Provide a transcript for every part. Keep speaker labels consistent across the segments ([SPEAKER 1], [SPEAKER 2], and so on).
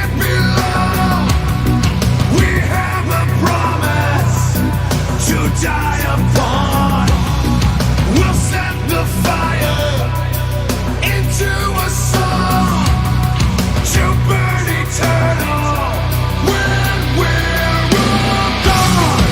[SPEAKER 1] it below. We have a promise to die upon. We'll set the fire into a song to burn eternal when we're all gone.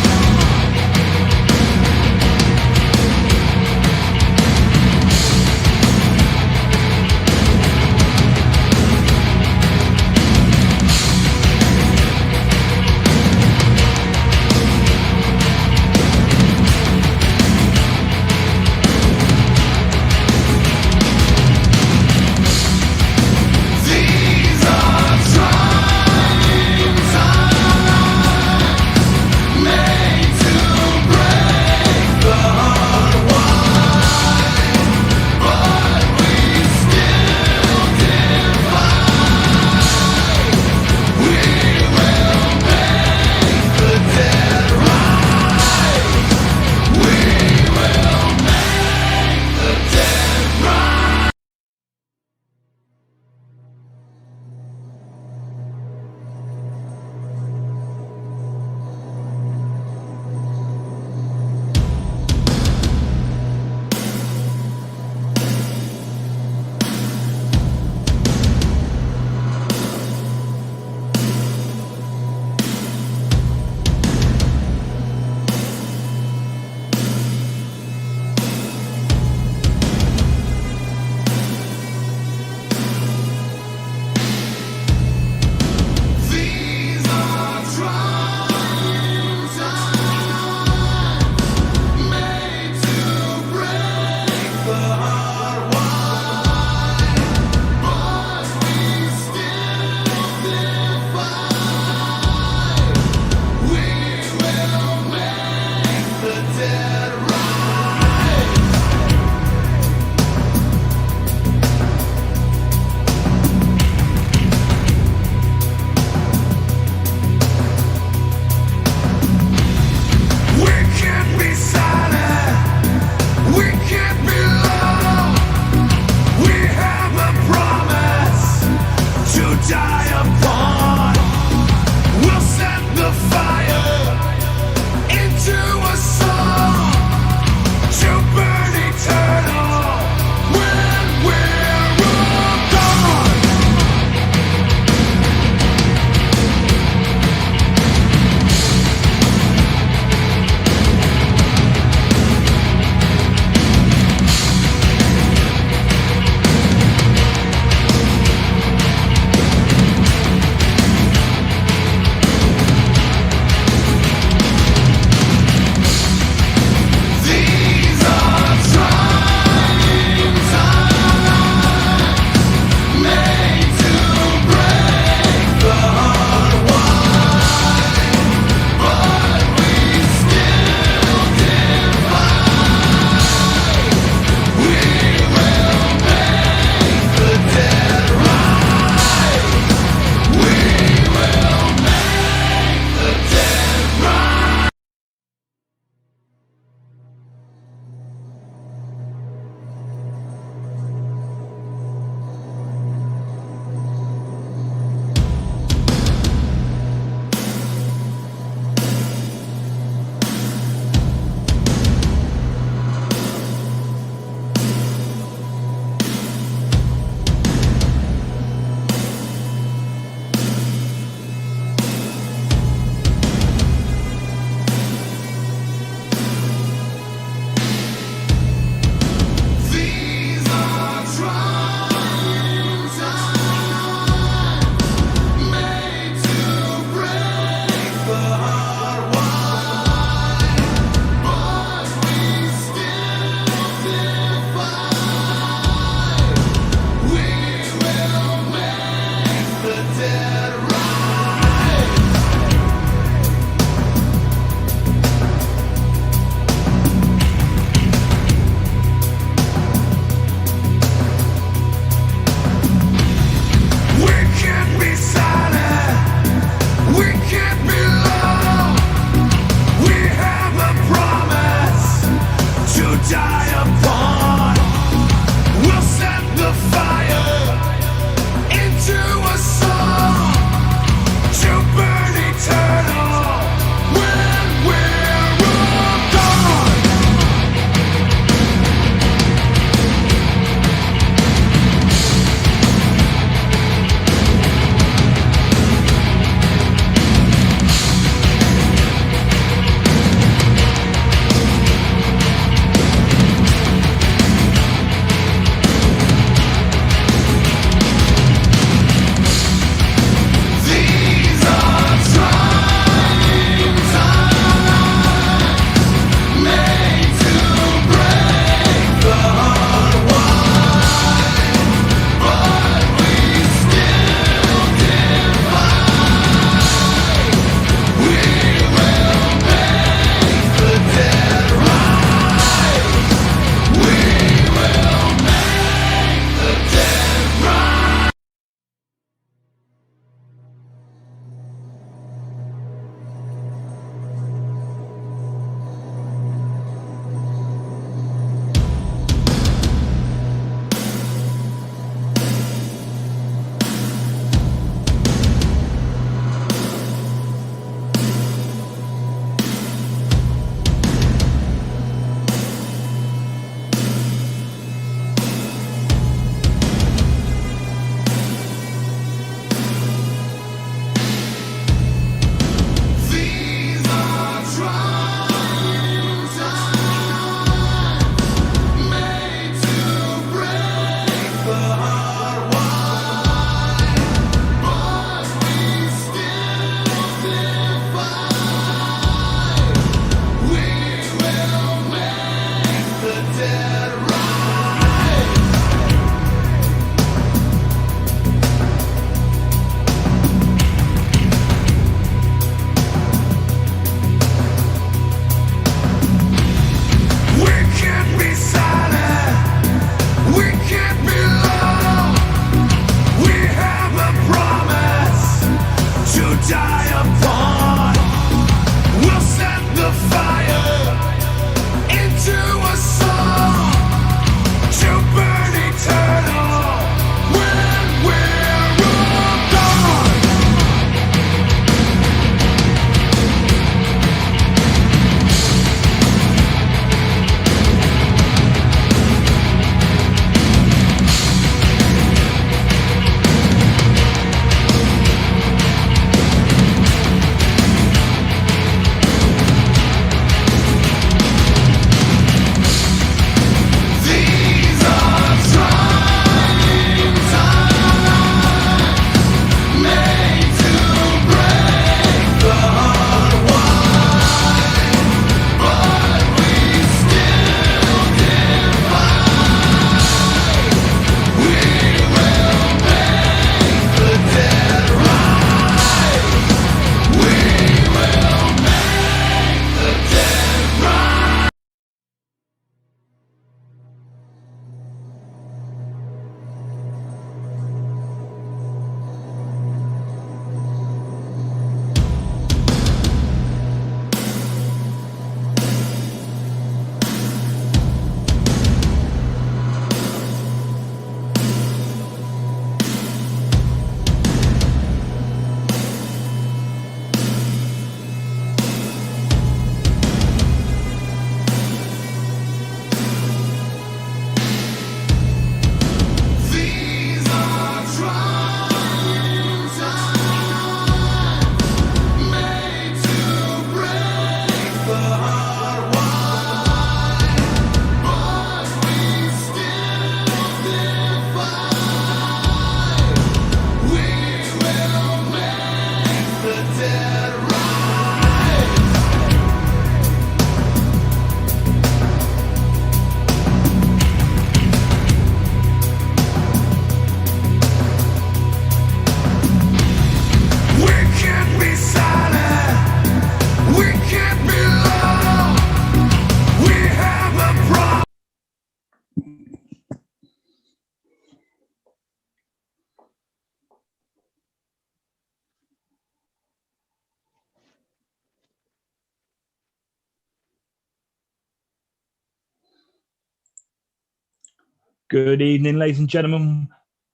[SPEAKER 2] Good evening, ladies and gentlemen.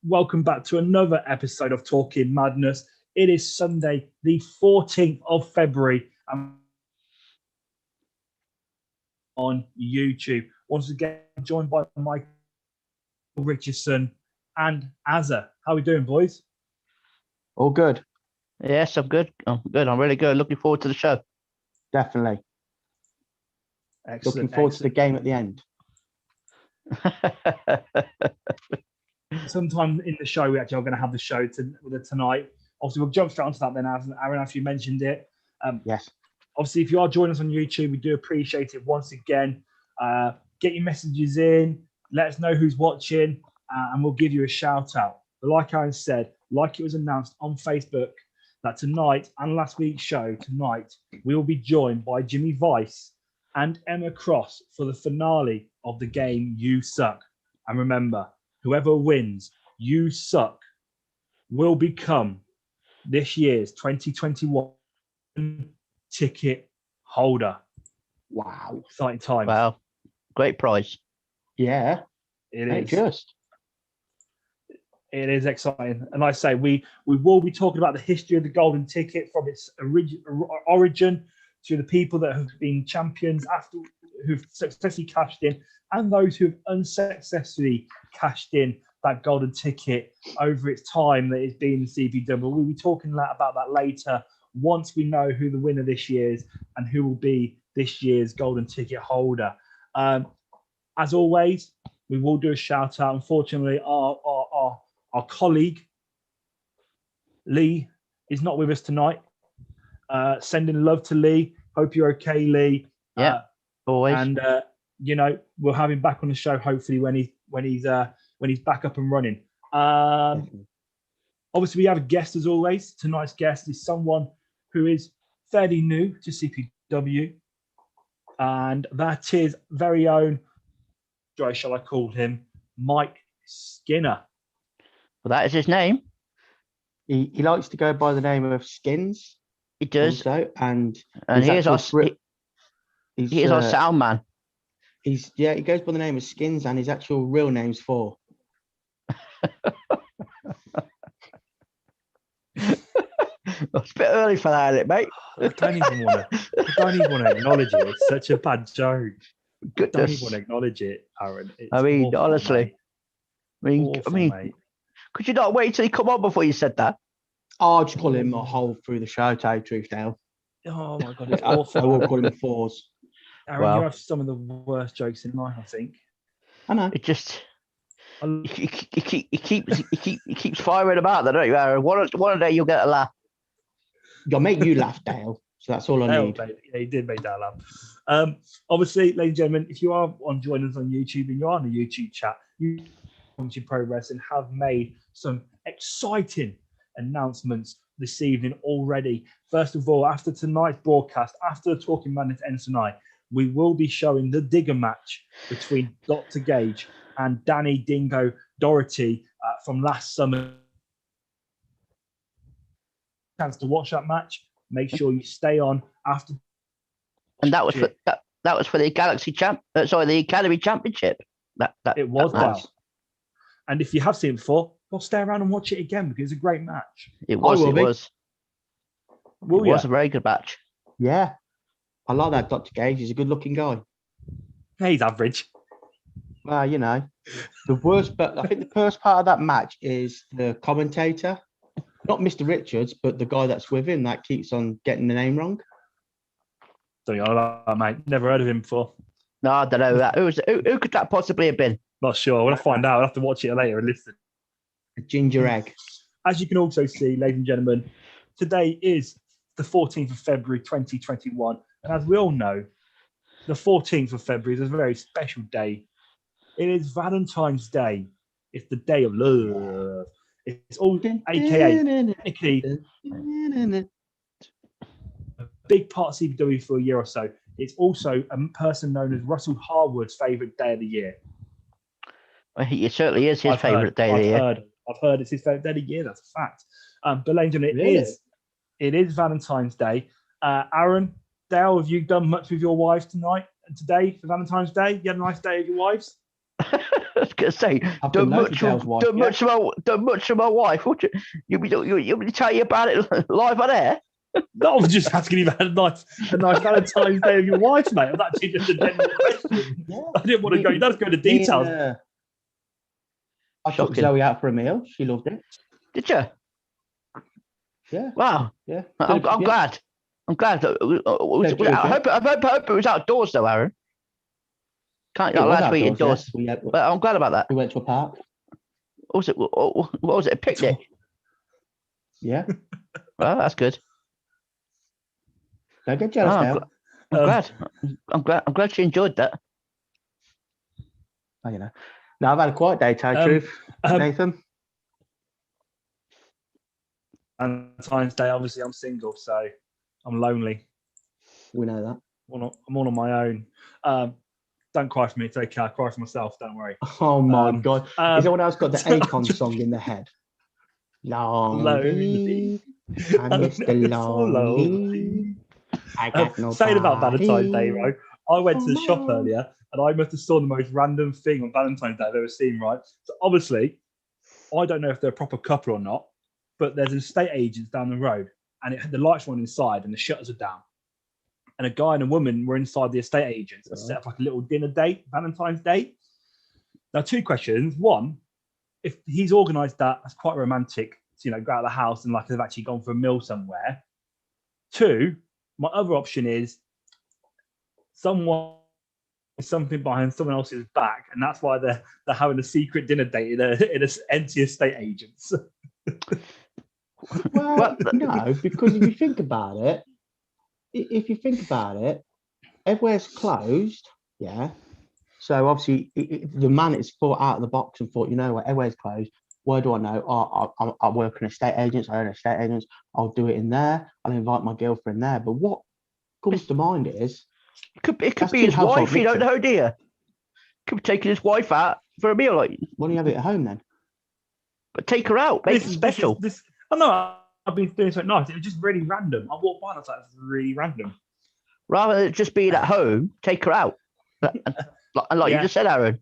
[SPEAKER 2] Welcome back to another episode of Talking Madness. It is Sunday, the 14th of February, and on YouTube. Once again, joined by Michael Richardson and Azza. How are we doing, boys?
[SPEAKER 3] All good.
[SPEAKER 4] Yes, I'm good. I'm good. I'm really good. Looking forward to the show.
[SPEAKER 3] Definitely.
[SPEAKER 2] Excellent.
[SPEAKER 3] Looking forward to the game at the end.
[SPEAKER 2] Sometime in the show, we actually are going to have the show tonight. Obviously, we'll jump straight onto that then, Aaron, after you mentioned it.
[SPEAKER 3] Yes.
[SPEAKER 2] Obviously, if you are joining us on YouTube, we do appreciate it once again. Get your messages in, let us know who's watching, and we'll give you a shout out. But like Aaron said, like it was announced on Facebook, that tonight and last week's show, tonight, we will be joined by Jimmy Vice and Emma Cross for the finale of the game You Suck. And remember, whoever wins You Suck will become this year's 2021 ticket holder.
[SPEAKER 3] Wow.
[SPEAKER 2] Exciting times.
[SPEAKER 4] Wow. Great prize.
[SPEAKER 3] Yeah.
[SPEAKER 2] It
[SPEAKER 3] Ain't
[SPEAKER 2] is.
[SPEAKER 3] just.
[SPEAKER 2] It is exciting. And like I say, we will be talking about the history of the golden ticket from its origin to the people that have been champions after who've successfully cashed in and those who've unsuccessfully cashed in that golden ticket over its time that it's been in CPW. We'll be talking about that later once we know who the winner this year is and who will be this year's golden ticket holder. As always, we will do a shout out. Unfortunately, our colleague Lee is not with us tonight. Sending love to Lee. Hope you're okay, Lee.
[SPEAKER 4] Yeah, always.
[SPEAKER 2] And we'll have him back on the show hopefully when he's back up and running. Obviously, we have a guest as always. Tonight's guest is someone who is fairly new to CPW, and that is very own, shall I call him, Mike Skinner.
[SPEAKER 4] Well, that is his name.
[SPEAKER 3] He likes to go by the name of Skins.
[SPEAKER 4] He does.
[SPEAKER 3] Also, and
[SPEAKER 4] he is our sound man.
[SPEAKER 3] He goes by the name of Skins, and his actual real name's Four.
[SPEAKER 4] It's a bit early for that, isn't it, mate?
[SPEAKER 2] I don't even want to acknowledge it. It's such a bad joke. I don't
[SPEAKER 4] Goodness.
[SPEAKER 2] even want to acknowledge it, Aaron. It's
[SPEAKER 4] I mean,
[SPEAKER 2] awful,
[SPEAKER 4] honestly.
[SPEAKER 2] mate.
[SPEAKER 4] Mate, could you not wait till he come on before you said that?
[SPEAKER 3] I'll just call him a whole through the show, tell you the truth, Dale.
[SPEAKER 2] Oh my god, it's
[SPEAKER 3] I
[SPEAKER 2] awful.
[SPEAKER 3] will call him Fours.
[SPEAKER 2] Aaron,
[SPEAKER 4] Wow.
[SPEAKER 2] you have some of the worst jokes in life, I think.
[SPEAKER 3] I know.
[SPEAKER 4] It just he keeps firing about that, don't you, Aaron? One day you'll get a laugh.
[SPEAKER 3] You'll make you laugh, Dale. So that's all I need.
[SPEAKER 2] Yeah, he did make that laugh. Obviously, ladies and gentlemen, if you are joining us on YouTube and you are on the YouTube chat, you Pro Wrestling have made some exciting announcements this evening already. First of all, after tonight's broadcast, after the Talking Madness ends tonight, we will be showing the Digger match between Dr. Gage and Danny Dingo Doherty from last summer. Chance to watch that match. Make sure you stay on after.
[SPEAKER 4] And that was for the Galaxy the Academy Championship.
[SPEAKER 2] It was
[SPEAKER 4] that match.
[SPEAKER 2] that. And if you have seen it before, go stay around and watch it again because it's a great match.
[SPEAKER 4] It was a very good match.
[SPEAKER 3] Yeah. I like that Dr. Gage. He's a good-looking guy.
[SPEAKER 2] He's average.
[SPEAKER 3] Well, the worst, but I think the first part of that match is the commentator, not Mr. Richards, but the guy that's with him that keeps on getting the name wrong.
[SPEAKER 2] Don't you know about that, mate? Never heard of him before.
[SPEAKER 4] No, I don't know that. Who could that possibly have been?
[SPEAKER 2] Not sure. We'll find out. I'll have to watch it later and listen.
[SPEAKER 3] A ginger egg.
[SPEAKER 2] As you can also see, ladies and gentlemen, today is the 14th of February, 2021. And as we all know, the 14th of February is a very special day. It is Valentine's Day. It's the day of love. It's all, aka, technically, a big part of CPW for a year or so. It's also a person known as Russell Harwood's favourite day of the year.
[SPEAKER 4] It certainly is his favourite day of the year.
[SPEAKER 2] I've heard it's his favourite day of the year. That's a fact. But ladies and gentlemen,
[SPEAKER 3] Really?
[SPEAKER 2] it is Valentine's Day. Aaron, Dale, have you done much with your wives today for Valentine's Day? You had a nice day with your wives?
[SPEAKER 4] I was gonna say,
[SPEAKER 3] I've
[SPEAKER 4] don't
[SPEAKER 3] done loads
[SPEAKER 4] much,
[SPEAKER 3] with Dale's wife,
[SPEAKER 4] don't
[SPEAKER 3] yeah.
[SPEAKER 4] much about, don't much of my wife. Would you? You want me to tell you about it live on air?
[SPEAKER 2] No, I was just asking you about a nice Valentine's Day of your wife, mate. That's actually just a general question.
[SPEAKER 3] Yeah.
[SPEAKER 2] I didn't want to go. You don't have to go into details.
[SPEAKER 3] I took
[SPEAKER 4] Shocking.
[SPEAKER 3] Zoe out for a meal. She loved it.
[SPEAKER 4] Did you?
[SPEAKER 3] Yeah,
[SPEAKER 4] Wow.
[SPEAKER 3] yeah.
[SPEAKER 4] I'm
[SPEAKER 3] Yeah.
[SPEAKER 4] glad. I'm glad. I hope it was outdoors though, Aaron. Can't
[SPEAKER 3] It was
[SPEAKER 4] last week
[SPEAKER 3] outdoors,
[SPEAKER 4] indoors.
[SPEAKER 3] yes.
[SPEAKER 4] But I'm glad about that.
[SPEAKER 3] We went to a park.
[SPEAKER 4] What was it? What was it? A picnic?
[SPEAKER 3] Yeah.
[SPEAKER 4] Well, that's good.
[SPEAKER 3] Don't get jealous,
[SPEAKER 4] Oh,
[SPEAKER 3] Dale.
[SPEAKER 4] I'm glad. I'm glad she enjoyed that.
[SPEAKER 3] Oh, you know. No, I've had a quiet day, tell you the truth. Nathan?
[SPEAKER 2] Valentine's Day, obviously, I'm single, so I'm lonely.
[SPEAKER 3] We know that.
[SPEAKER 2] I'm all on my own. Don't cry for me. It's okay. I cry for myself. Don't worry.
[SPEAKER 3] Oh, my God. Has anyone else got the
[SPEAKER 2] so-
[SPEAKER 3] Akon song in their head? Lonely.
[SPEAKER 2] Lonely.
[SPEAKER 3] I'm Mr.
[SPEAKER 2] I'm so
[SPEAKER 3] Lonely. I got no
[SPEAKER 2] Saying about Valentine's Day, right? I went to the shop
[SPEAKER 3] Oh.
[SPEAKER 2] earlier and I must have saw the most random thing on Valentine's Day I've ever seen, right? So obviously, I don't know if they're a proper couple or not, but there's an estate agents down the road and the lights were on inside and the shutters are down. And a guy and a woman were inside the estate agents and set up like a little dinner date, Valentine's Day. Now, two questions. One, if he's organised that, that's quite romantic to, go out of the house and like they've actually gone for a meal somewhere. Two, my other option is something behind someone else's back, and that's why they're having a secret dinner date in an empty estate agents.
[SPEAKER 3] Well, no, because if you think about it, everywhere's closed, yeah. So obviously, the man is thought out of the box and thought, you know what, everywhere's closed. Where do I know? Oh, I work in estate agents. I own estate agents. I'll do it in there. I'll invite my girlfriend there. But what comes to mind is
[SPEAKER 4] It could be
[SPEAKER 3] That's
[SPEAKER 4] his
[SPEAKER 3] too household
[SPEAKER 4] wife. You don't
[SPEAKER 3] mixing.
[SPEAKER 4] know, do you? Could be taking his wife out for a meal, like,
[SPEAKER 3] why don't you have it at home then?
[SPEAKER 4] but take her out, make it special.
[SPEAKER 2] I know I've been doing something nice. It was just really random. I walked by and I was like, "It's really random."
[SPEAKER 4] Rather than just being at home, take her out. And like you
[SPEAKER 2] Yeah.
[SPEAKER 4] just said, Aaron,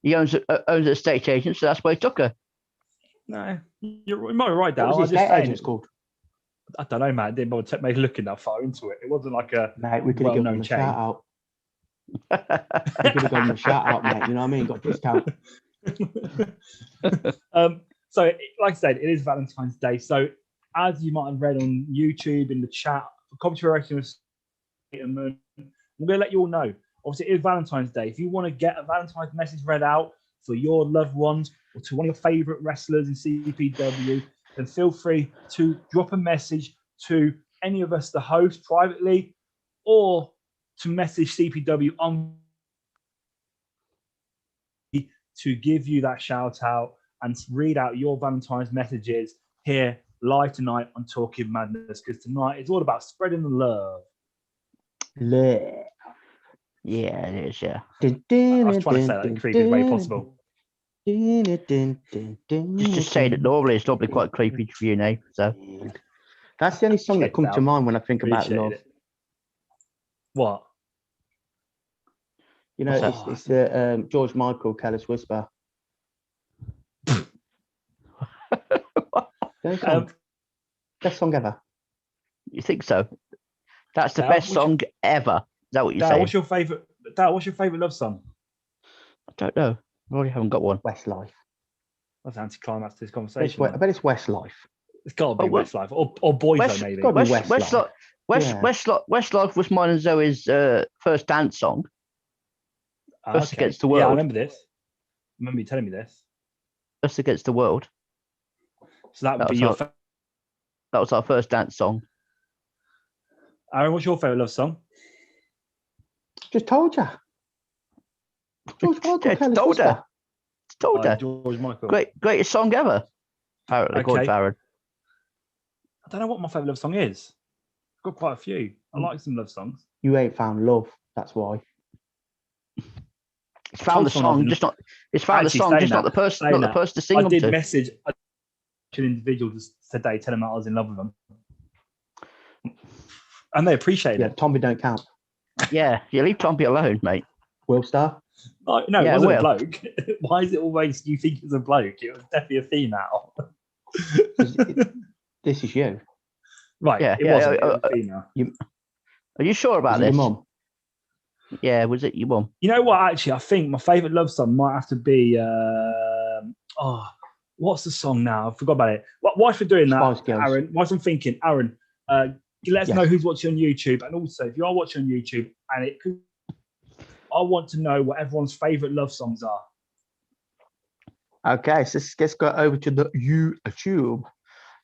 [SPEAKER 4] he owns an estate agent, so that's where he took her.
[SPEAKER 2] No, you might be right, Dal.
[SPEAKER 3] What
[SPEAKER 2] I
[SPEAKER 3] was
[SPEAKER 2] was
[SPEAKER 3] the
[SPEAKER 2] just
[SPEAKER 3] estate
[SPEAKER 2] saying,
[SPEAKER 3] agents called?
[SPEAKER 2] I don't know, man. I didn't bother to make looking that far into it. It wasn't like a
[SPEAKER 3] Mate, we could have given them
[SPEAKER 2] well-known
[SPEAKER 3] a
[SPEAKER 2] chain.
[SPEAKER 3] shout out. We could have given them a shout out, mate. You know what I mean? Got a discount.
[SPEAKER 2] So, like I said, it is Valentine's Day. So, as you might have read on YouTube in the chat, for copyright of I'm going to let you all know. Obviously, it is Valentine's Day. If you want to get a Valentine's message read out for your loved ones or to one of your favorite wrestlers in CPW, then feel free to drop a message to any of us, the host, privately, or to message CPW on to give you that shout out and read out your Valentine's messages here live tonight on Talking Madness, because tonight it's all about spreading the love.
[SPEAKER 4] Yeah, it is. Yeah.
[SPEAKER 2] I was trying to say that in the creepiest way possible.
[SPEAKER 4] Just saying it normally, it's normally quite creepy for you now. So
[SPEAKER 3] That's the only song that
[SPEAKER 2] Check
[SPEAKER 3] comes
[SPEAKER 2] it
[SPEAKER 3] to
[SPEAKER 2] out.
[SPEAKER 3] mind when I think about
[SPEAKER 2] Appreciate
[SPEAKER 3] love.
[SPEAKER 2] it. What?
[SPEAKER 3] You know,
[SPEAKER 2] Oh.
[SPEAKER 3] it's the George Michael, Careless Whisper. Best song ever.
[SPEAKER 4] you think so? That's the
[SPEAKER 2] Dal,
[SPEAKER 4] best
[SPEAKER 2] which-
[SPEAKER 4] song ever. Is that what you're
[SPEAKER 2] Dal,
[SPEAKER 4] saying?
[SPEAKER 2] what's your favorite? Dal, what's your favorite love song?
[SPEAKER 4] I don't know. I already haven't got one.
[SPEAKER 3] Westlife.
[SPEAKER 2] That's anticlimax to this
[SPEAKER 3] I
[SPEAKER 2] conversation.
[SPEAKER 3] bet it's Westlife.
[SPEAKER 2] It's got to be
[SPEAKER 4] Oh, well-
[SPEAKER 2] Westlife or Boyzone,
[SPEAKER 4] West-
[SPEAKER 2] maybe.
[SPEAKER 3] gotta be
[SPEAKER 4] Westlife. Westlife was mine and Zoe's first dance song. Us Against the
[SPEAKER 2] Yeah, I
[SPEAKER 4] World.
[SPEAKER 2] remember this. I remember you telling me this.
[SPEAKER 4] Us Against the World.
[SPEAKER 2] So that would
[SPEAKER 4] That
[SPEAKER 2] be
[SPEAKER 4] was
[SPEAKER 2] your.
[SPEAKER 4] our- That was our first dance song.
[SPEAKER 2] Aaron, what's your favorite love song?
[SPEAKER 3] Just told you. George Michael,
[SPEAKER 4] Yeah,
[SPEAKER 3] Careless
[SPEAKER 4] told her.
[SPEAKER 3] Whisper.
[SPEAKER 4] Told her.
[SPEAKER 2] George Michael.
[SPEAKER 4] Greatest song ever. Apparently, according to
[SPEAKER 2] Okay.
[SPEAKER 4] Aaron.
[SPEAKER 2] I don't know what my favorite love song is. I've got quite a few. I like some love songs.
[SPEAKER 3] You ain't found love. That's why.
[SPEAKER 4] It's found the
[SPEAKER 2] Whole song
[SPEAKER 4] song,
[SPEAKER 2] I've
[SPEAKER 4] just not. It's found the
[SPEAKER 2] Actually,
[SPEAKER 4] song,
[SPEAKER 2] saying
[SPEAKER 4] just not
[SPEAKER 2] that-
[SPEAKER 4] the person,
[SPEAKER 2] saying
[SPEAKER 4] not the
[SPEAKER 2] that,
[SPEAKER 4] person to sing
[SPEAKER 2] I
[SPEAKER 4] them
[SPEAKER 2] did
[SPEAKER 4] to.
[SPEAKER 2] message an individual today, telling them I was in love with them, and they appreciated
[SPEAKER 3] Yeah,
[SPEAKER 2] it.
[SPEAKER 3] Tommy don't count.
[SPEAKER 4] Yeah, you leave Tommy alone, mate.
[SPEAKER 3] Will Star.
[SPEAKER 2] No,
[SPEAKER 4] Yeah,
[SPEAKER 2] it wasn't a
[SPEAKER 4] Will.
[SPEAKER 2] bloke. Why is it always you think it's a bloke? It was definitely a female.
[SPEAKER 3] This is you.
[SPEAKER 2] Right,
[SPEAKER 4] Yeah,
[SPEAKER 2] it
[SPEAKER 4] yeah,
[SPEAKER 2] wasn't. It was a female.
[SPEAKER 4] Are you sure about
[SPEAKER 3] Was it your
[SPEAKER 4] this?
[SPEAKER 3] mum?
[SPEAKER 4] Yeah, was it your mum?
[SPEAKER 2] You know what? Actually, I think my favourite love song might have to be. What's the song now? I forgot about it. Whilst we're doing that,
[SPEAKER 3] Spice Girls.
[SPEAKER 2] Aaron, whilst I'm thinking, Aaron, let us
[SPEAKER 3] Yes.
[SPEAKER 2] know who's watching on YouTube, and also if you are watching on YouTube, and I want to know what everyone's favourite love songs are.
[SPEAKER 3] Okay, so let's go over to the YouTube.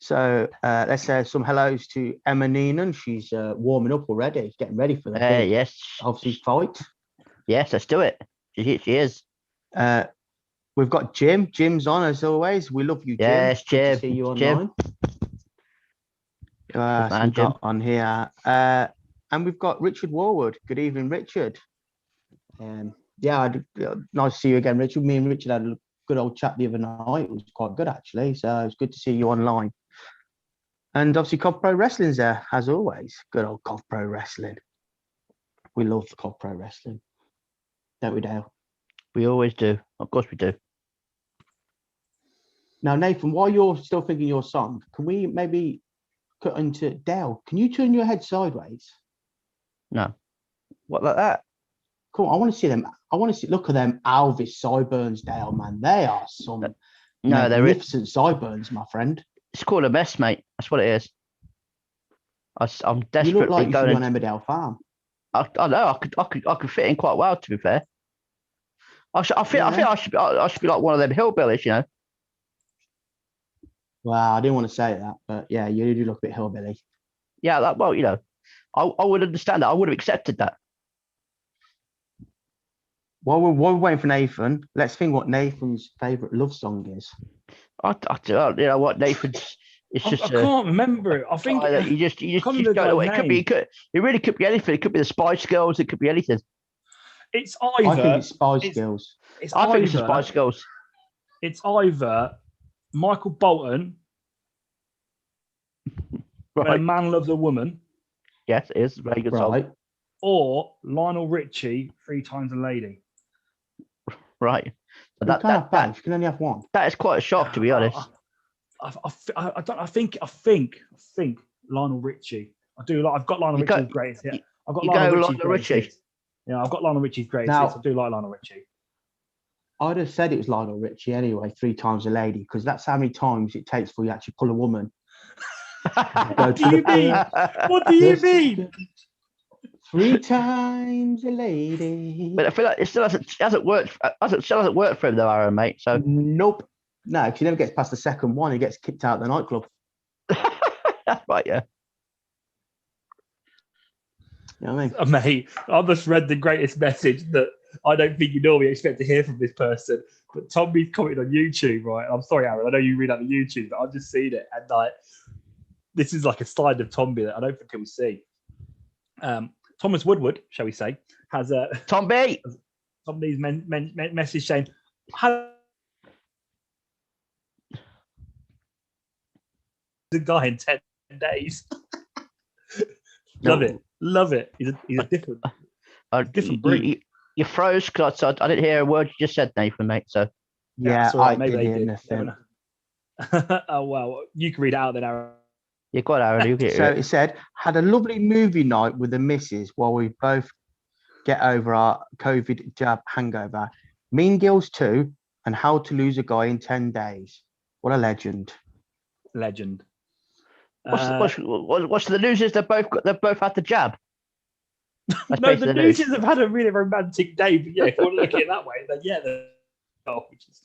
[SPEAKER 3] So let's say some hellos to Emma Neenan. She's warming up already, getting ready for the big,
[SPEAKER 4] Yes.
[SPEAKER 3] obviously, fight.
[SPEAKER 4] Yes, let's do it. She is.
[SPEAKER 3] We've got Jim. Jim's on as always. We love you, Jim.
[SPEAKER 4] Yes,
[SPEAKER 3] Good to
[SPEAKER 4] Jim.
[SPEAKER 3] see you
[SPEAKER 4] Jim.
[SPEAKER 3] online.
[SPEAKER 4] Good
[SPEAKER 3] So
[SPEAKER 4] man,
[SPEAKER 3] we've got on here. And we've got Richard Warwood. Good evening, Richard. Nice to see you again, Richard. Me and Richard had a good old chat the other night. It was quite good, actually. So it's good to see you online. And obviously, Cov Pro Wrestling's there, as always. Good old Cov Pro Wrestling. We love the Cov Pro Wrestling. Don't we, Dale?
[SPEAKER 4] We always do. Of course we do.
[SPEAKER 3] Now, Nathan, while you're still thinking your song, can we maybe cut into Dale? Can you turn your head sideways?
[SPEAKER 4] No. What like that?
[SPEAKER 3] Come on, I want to see them. I want to see. Look at them Alvis sideburns, Dale, man. They are some
[SPEAKER 4] No, they're
[SPEAKER 3] magnificent sideburns, my friend.
[SPEAKER 4] It's called a mess, mate. That's what it is. I'm
[SPEAKER 3] You
[SPEAKER 4] desperately
[SPEAKER 3] look like you should
[SPEAKER 4] going.
[SPEAKER 3] be on Emmerdale Farm.
[SPEAKER 4] I know. I could fit in quite well. To be fair, I think I should be like one of them hillbillies, you know.
[SPEAKER 3] Well, I didn't want to say that, but yeah, you do look a bit hillbilly.
[SPEAKER 4] Yeah, well, you know, I would understand that. I would have accepted that.
[SPEAKER 3] While we're waiting for Nathan, let's think what Nathan's favourite love song is.
[SPEAKER 4] You know what, Nathan's. It's
[SPEAKER 2] I
[SPEAKER 4] just.
[SPEAKER 2] can't remember it. I think
[SPEAKER 4] that you just
[SPEAKER 2] can't
[SPEAKER 4] don't
[SPEAKER 2] remember
[SPEAKER 4] know.
[SPEAKER 2] the
[SPEAKER 4] It could be. It really could be anything. It could be the Spice Girls. It could be anything.
[SPEAKER 2] it's
[SPEAKER 3] I think
[SPEAKER 2] either.
[SPEAKER 3] it's Spice Girls.
[SPEAKER 2] It's
[SPEAKER 4] I think it's the
[SPEAKER 2] either-
[SPEAKER 4] Spice Girls.
[SPEAKER 2] It's either Michael Bolton, When a
[SPEAKER 4] Right.
[SPEAKER 2] Man Loves a Woman,
[SPEAKER 4] Yes, it is a very good song.
[SPEAKER 3] Right.
[SPEAKER 2] or Lionel Richie, Three Times a Lady.
[SPEAKER 4] Right. But
[SPEAKER 3] You can't have both. You can only have one.
[SPEAKER 4] that is quite a shock, to be honest.
[SPEAKER 2] I think Lionel Richie. I do like. I've got Lionel
[SPEAKER 4] You go-
[SPEAKER 2] Richie's greatest hit. I've got
[SPEAKER 4] you
[SPEAKER 2] Lionel
[SPEAKER 4] go
[SPEAKER 2] Richie's
[SPEAKER 4] Lionel
[SPEAKER 2] greatest
[SPEAKER 4] Richie.
[SPEAKER 2] hits. Yeah, I've got Lionel Richie's greatest
[SPEAKER 3] Now-
[SPEAKER 2] hits. I do like Lionel Richie.
[SPEAKER 3] I'd have said it was Lionel Richie anyway, Three Times a Lady, because that's how many times it takes for you to actually pull a woman. Go
[SPEAKER 2] What
[SPEAKER 3] to
[SPEAKER 2] do you
[SPEAKER 3] the
[SPEAKER 2] mean?
[SPEAKER 3] pub.
[SPEAKER 2] What do you
[SPEAKER 3] Yes,
[SPEAKER 2] mean?
[SPEAKER 3] 3 times a lady.
[SPEAKER 4] But I feel like it still hasn't worked. Still hasn't worked for him though, Aaron, mate. So
[SPEAKER 3] Nope. No, because he never gets past the second one. He gets kicked out of the nightclub.
[SPEAKER 4] right, yeah.
[SPEAKER 3] You know what I mean?
[SPEAKER 2] Mate, I just read the greatest message that I don't think you normally expect to hear from this person. But Tommy's commented on YouTube, right? I'm sorry, Aaron. I know you read out the YouTube, but I've just seen it, and like, this is like a side of Tommy that I don't think he'll see. Thomas Woodward, shall we say, has
[SPEAKER 4] Tom B.
[SPEAKER 2] Tommy's message saying, "How the guy in 10 days." Love it. He's a different. Different breed.
[SPEAKER 4] You froze because I didn't hear a word you just said, Nathan, mate. So
[SPEAKER 3] Yeah,
[SPEAKER 2] that's all right.
[SPEAKER 3] I
[SPEAKER 2] Maybe
[SPEAKER 3] did
[SPEAKER 2] they
[SPEAKER 3] hear
[SPEAKER 2] did.
[SPEAKER 3] nothing.
[SPEAKER 2] Oh well, you can read it out then, Aaron.
[SPEAKER 4] you got Aaron. You get
[SPEAKER 3] So
[SPEAKER 4] it.
[SPEAKER 3] it said, had a lovely movie night with the missus while we both get over our COVID jab hangover. Mean Girls 2 and How to Lose a Guy in 10 Days. What a legend.
[SPEAKER 2] Legend.
[SPEAKER 4] What's the news? Is they've both had the jab. That's
[SPEAKER 2] No,
[SPEAKER 4] basically
[SPEAKER 2] the
[SPEAKER 4] news.
[SPEAKER 2] Nugents have had a really romantic day, but yeah, if you want to look at it that way, then yeah, which is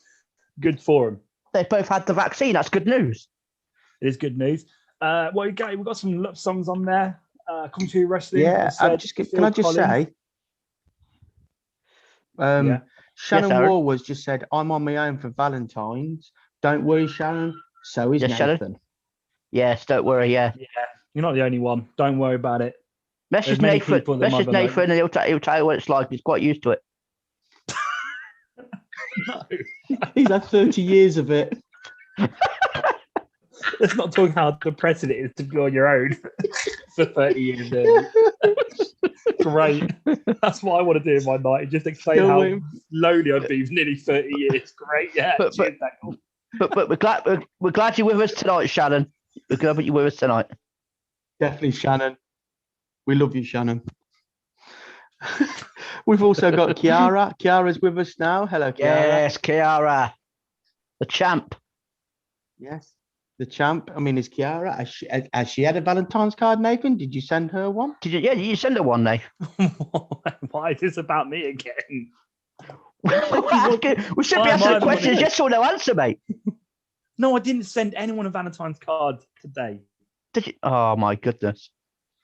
[SPEAKER 2] good for them.
[SPEAKER 4] They both had the vaccine. That's good news.
[SPEAKER 2] It is good news. Well, we've got some love songs on there. Come to wrestling.
[SPEAKER 3] Yeah,
[SPEAKER 2] as I said,
[SPEAKER 3] can
[SPEAKER 2] Phil
[SPEAKER 3] I just
[SPEAKER 2] Collins.
[SPEAKER 3] say,
[SPEAKER 2] Yeah.
[SPEAKER 3] Shannon
[SPEAKER 4] Aaron.
[SPEAKER 3] Warwood's just said, I'm on my own for Valentine's. Don't worry, Sharon. So is
[SPEAKER 4] Yes,
[SPEAKER 3] Nathan.
[SPEAKER 4] Shannon. Yes, don't worry. Yeah,
[SPEAKER 2] Yeah, you're not the only one. Don't worry about it.
[SPEAKER 4] message
[SPEAKER 2] There's many
[SPEAKER 4] Nathan.
[SPEAKER 2] people that
[SPEAKER 4] Message
[SPEAKER 2] might be like-
[SPEAKER 4] Nathan, and he'll tell you what it's like. He's quite used to it.
[SPEAKER 2] No,
[SPEAKER 3] He's had 30 years of it.
[SPEAKER 2] let's not talk how depressing it is to be on your own. for 30 years. Nearly. Great. That's what I want to do in my night. Just explain
[SPEAKER 3] Still
[SPEAKER 2] how
[SPEAKER 3] waiting.
[SPEAKER 2] lonely I'd be for nearly 30 years. Great. Yeah.
[SPEAKER 4] But-
[SPEAKER 2] cheers, Daniel.
[SPEAKER 4] But we're glad you're with us tonight, Shannon. We're glad that you're with us tonight.
[SPEAKER 3] Definitely, Shannon. We love you, Shannon. We've also got Kiara. Kiara's with us now. Hello, Kiara.
[SPEAKER 4] Yes, Kiara, the champ.
[SPEAKER 3] Yes, the champ. I mean, is Kiara? Has she had a Valentine's card, Nathan? Did you send her one?
[SPEAKER 4] Did you? Yeah, you send her one, Nate.
[SPEAKER 2] Why is this about me again?
[SPEAKER 4] We should be
[SPEAKER 2] Why am I
[SPEAKER 4] asking
[SPEAKER 2] the
[SPEAKER 4] questions,
[SPEAKER 2] one-
[SPEAKER 4] yes or no answer, mate.
[SPEAKER 2] No, I didn't send anyone a Valentine's card today.
[SPEAKER 4] Did you? Oh my goodness.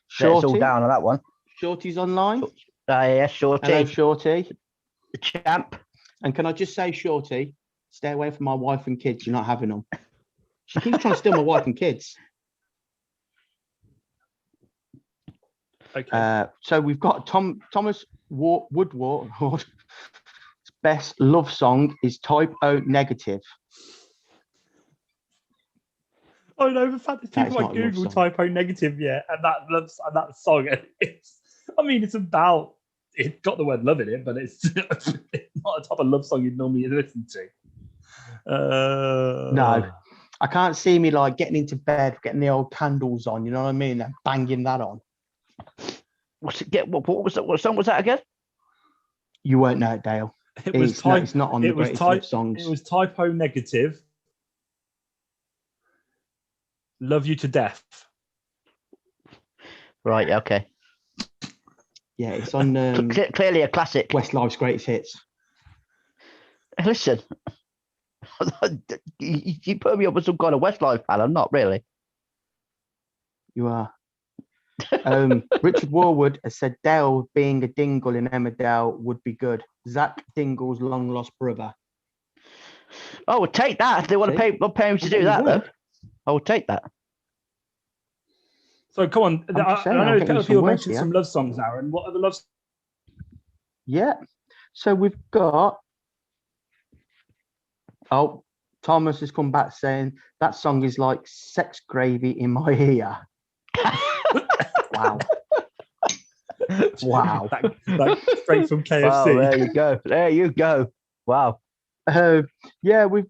[SPEAKER 4] It's all
[SPEAKER 3] Shorty.
[SPEAKER 4] down on that one.
[SPEAKER 3] Shorty's online.
[SPEAKER 4] Yes, Shorty,
[SPEAKER 3] Hello, Shorty.
[SPEAKER 4] the champ.
[SPEAKER 3] And can I just say, Shorty, stay away from my wife and kids. You're not having them. She keeps trying to steal my wife and kids.
[SPEAKER 2] Okay.
[SPEAKER 3] So we've got Thomas Woodward's best love song is Type O Negative.
[SPEAKER 2] Oh no, the fact that
[SPEAKER 3] That is
[SPEAKER 2] people
[SPEAKER 3] not
[SPEAKER 2] like
[SPEAKER 3] a love
[SPEAKER 2] Google
[SPEAKER 3] song.
[SPEAKER 2] typo negative, yeah, and that song, and it's about, it's got the word love in it, but it's not a type of love song you'd normally listen to.
[SPEAKER 3] No. I can't see me like getting into bed, getting the old candles on, you know what I mean? And banging that on.
[SPEAKER 4] What's it? What was that? What song was that again?
[SPEAKER 3] You won't know it, Dale.
[SPEAKER 2] It was
[SPEAKER 3] It's not on the
[SPEAKER 2] it was
[SPEAKER 3] greatest
[SPEAKER 2] type-
[SPEAKER 3] love songs.
[SPEAKER 2] It was typo negative. Love you to death.
[SPEAKER 4] Right. Okay.
[SPEAKER 3] Yeah, it's on
[SPEAKER 4] Clearly a classic.
[SPEAKER 3] Westlife's greatest hits.
[SPEAKER 4] Listen, you put me up with some kind of Westlife fan. I'm not really.
[SPEAKER 3] You are. Richard Warwood has said Dale being a dingle in Emmerdale would be good. Zach Dingle's long lost brother.
[SPEAKER 4] I would take that. If they want to
[SPEAKER 3] See?
[SPEAKER 4] pay, not pay me to
[SPEAKER 3] I
[SPEAKER 4] do
[SPEAKER 3] thought
[SPEAKER 4] that,
[SPEAKER 3] you
[SPEAKER 4] though.
[SPEAKER 3] would.
[SPEAKER 4] I would take that.
[SPEAKER 2] So come on,
[SPEAKER 3] I'm just saying,
[SPEAKER 2] I
[SPEAKER 3] I'll
[SPEAKER 2] know a
[SPEAKER 3] get
[SPEAKER 2] couple
[SPEAKER 3] you
[SPEAKER 2] of
[SPEAKER 3] some
[SPEAKER 2] people
[SPEAKER 3] words
[SPEAKER 2] mentioned
[SPEAKER 3] here.
[SPEAKER 2] some love songs, Aaron. What are the love songs?
[SPEAKER 3] Yeah. So we've got. Oh, Thomas has come back saying that song is like sex gravy in my ear. Wow. Wow.
[SPEAKER 2] Like straight from KFC.
[SPEAKER 4] Wow, there you go. There you go. Wow.
[SPEAKER 3] Yeah, we've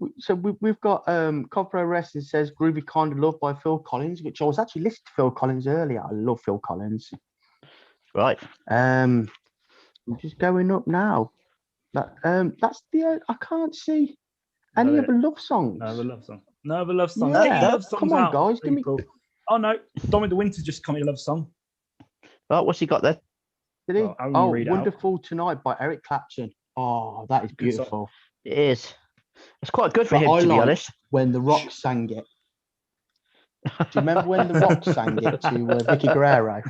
[SPEAKER 3] got Copro Wrestling says Groovy Kind of Love by Phil Collins, which I was actually listening to Phil Collins earlier. I love Phil Collins.
[SPEAKER 4] Right.
[SPEAKER 3] I'm just going up now. That's the I can't see any
[SPEAKER 2] No,
[SPEAKER 3] other love songs.
[SPEAKER 2] No other love song. No other love song.
[SPEAKER 3] Yeah.
[SPEAKER 2] Get your love songs
[SPEAKER 3] Come on,
[SPEAKER 2] out,
[SPEAKER 3] guys, give me-
[SPEAKER 2] people. Oh no, Dominic the Winter's just come your love song.
[SPEAKER 4] Well, what's he got there?
[SPEAKER 3] Did he?
[SPEAKER 2] Well, I'm gonna read it out.
[SPEAKER 3] Wonderful Tonight by Eric Clapton. Oh, that is
[SPEAKER 2] Good song.
[SPEAKER 3] beautiful.
[SPEAKER 4] It is. It's quite good for
[SPEAKER 3] But
[SPEAKER 4] him,
[SPEAKER 3] I
[SPEAKER 4] to be
[SPEAKER 3] like-
[SPEAKER 4] honest.
[SPEAKER 3] When The Rock sang it. Do you remember when The Rock sang it to Vicky Guerrero?